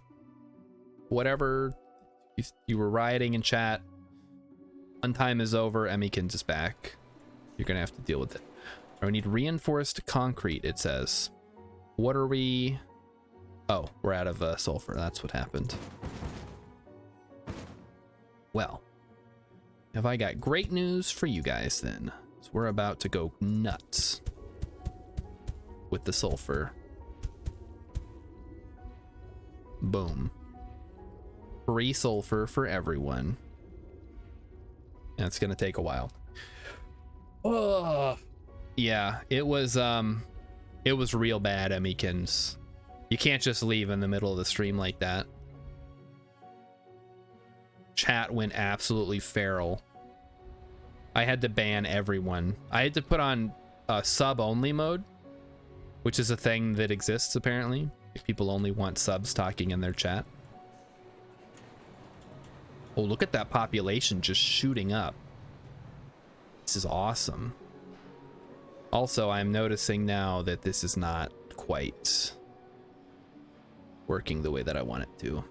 whatever, you were rioting in chat, Untime is over. Emmykins is back. You're gonna have to deal with it. We need reinforced concrete, it says. What are we? Oh, we're out of sulfur. That's what happened. Well, have I got great news for you guys then? So we're about to go nuts with the sulfur. Boom. Free sulfur for everyone. And it's gonna take a while. Oh, yeah, it was real bad, Emmykins. You can't just leave in the middle of the stream like that. Chat went absolutely feral. I had to ban everyone. I had to put on sub only mode, which is a thing that exists apparently. If people only want subs talking in their chat. Oh, look at that population just shooting up. This is awesome. Also, I'm noticing now that this is not quite working the way that I want it to.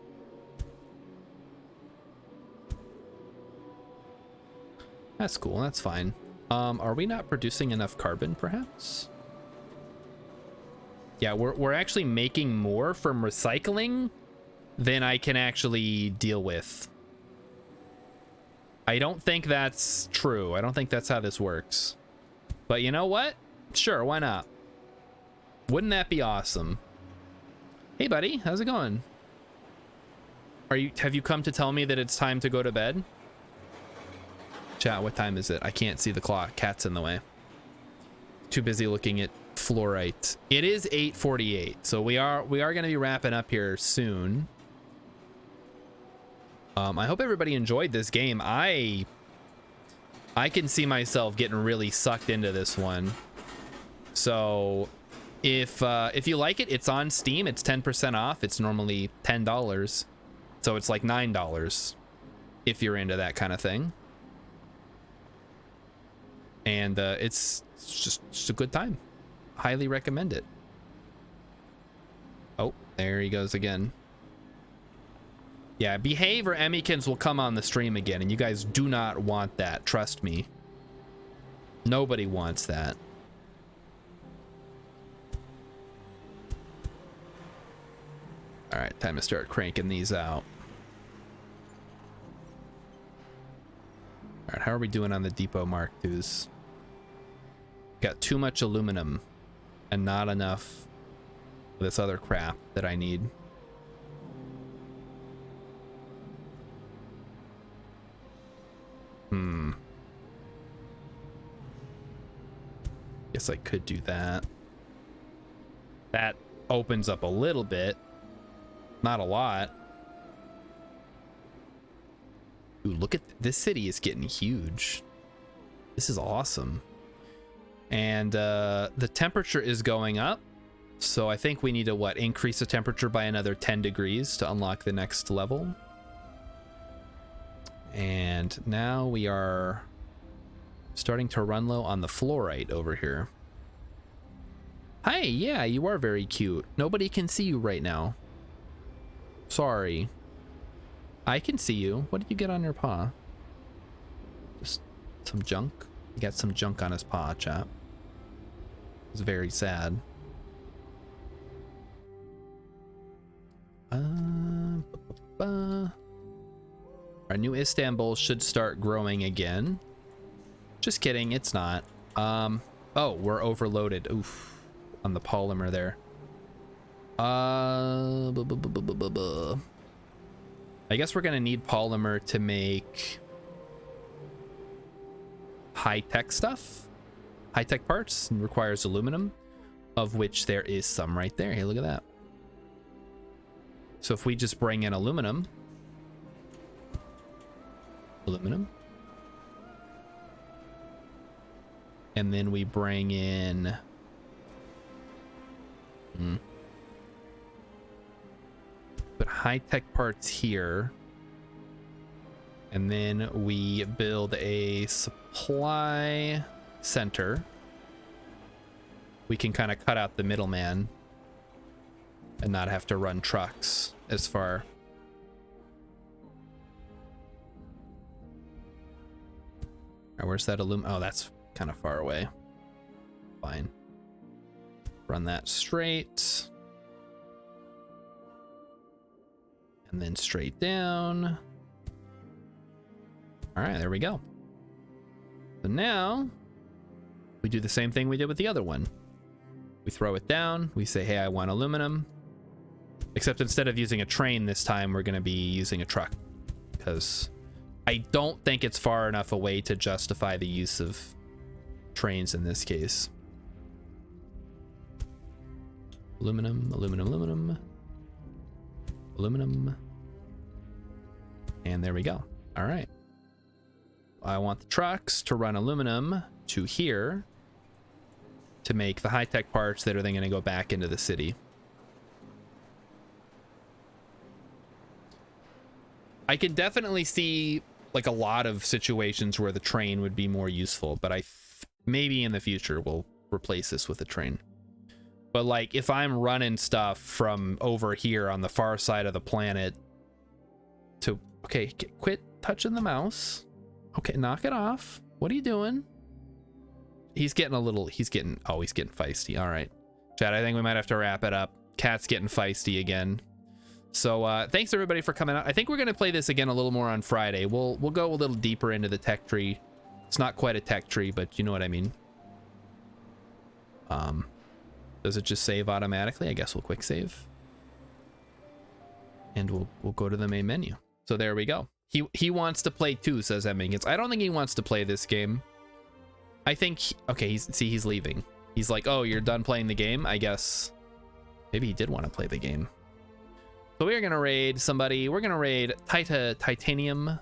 That's cool, that's fine. Are we not producing enough carbon, perhaps? Yeah, we're actually making more from recycling than I can actually deal with. I don't think that's true. I don't think that's how this works. But you know what? Sure, why not? Wouldn't that be awesome? Hey, buddy, how's it going? Have you come to tell me that it's time to go to bed? Chat, what time is it? I can't see the clock. Cat's in the way. Too busy looking at fluorite. It is 8:48, so we are going to be wrapping up here soon. I hope everybody enjoyed this game. I can see myself getting really sucked into this one. So if you like it, it's on Steam. It's 10% off. It's normally $10. So it's like $9 if you're into that kind of thing. And it's just a good time. Highly recommend it. Oh, there he goes again. Yeah, Behave or Emmykins will come on the stream again, and you guys do not want that. Trust me. Nobody wants that. All right, time to start cranking these out. All right, how are we doing on the depot Mark IIs? Got too much aluminum and not enough of this other crap that I need. Guess I could do that. That opens up a little bit. Not a lot. Ooh, look at this city is getting huge. This is awesome. And the temperature is going up. So I think we need to, what, increase the temperature by another 10 degrees to unlock the next level. And now we are starting to run low on the fluorite over here. Hi, yeah, you are very cute. Nobody can see you right now. Sorry. I can see you. What did you get on your paw? Just some junk? He got some junk on his paw, chap. It's very sad. Our new Istanbul should start growing again. Just kidding, it's not. Oh, we're overloaded. Oof, on the polymer there. I guess we're gonna need polymer to make high-tech stuff. High-tech parts requires aluminum, of which there is some right there. Hey, look at that. So if we just bring in aluminum, and then we bring in put high-tech parts here, and then we build a supply center, we can kind of cut out the middleman and not have to run trucks as far. Right, where's that aluminum? Oh, that's kind of far away. Fine. Run that straight. And then straight down. All right, there we go. So now we do the same thing we did with the other one. We throw it down. We say, hey, I want aluminum. Except instead of using a train this time, we're going to be using a truck, because I don't think it's far enough away to justify the use of trains in this case. Aluminum, aluminum, aluminum, aluminum. And there we go. All right. I want the trucks to run aluminum to here to make the high-tech parts that are then going to go back into the city. I can definitely see like a lot of situations where the train would be more useful, but maybe in the future we'll replace this with a train. But like if I'm running stuff from over here on the far side of the planet to, okay, quit touching the mouse. Okay, knock it off. What are you doing? He's getting feisty. All right, Chad, I think we might have to wrap it up. Cat's getting feisty again. So thanks everybody for coming out. I think we're gonna play this again a little more on Friday. We'll go a little deeper into the tech tree. It's not quite a tech tree, but you know what I mean. Does it just save automatically? I guess we'll quick save. And we'll go to the main menu. So there we go. He wants to play too, says Emmingans. I don't think he wants to play this game. I think, okay, he's leaving. He's like, oh, you're done playing the game? I guess maybe he did want to play the game. So we're gonna raid somebody. We're gonna raid Titanium.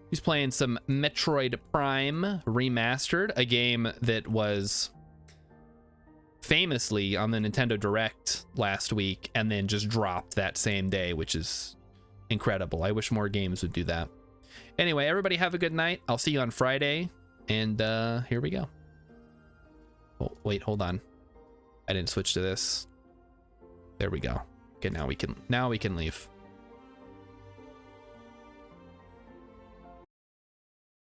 He's playing some Metroid Prime Remastered, a game that was famously on the Nintendo Direct last week and then just dropped that same day, which is incredible. I wish more games would do that. Anyway, everybody have a good night. I'll see you on Friday. And here we go. Oh, wait, hold on. I didn't switch to this. There we go. Okay, now we can leave.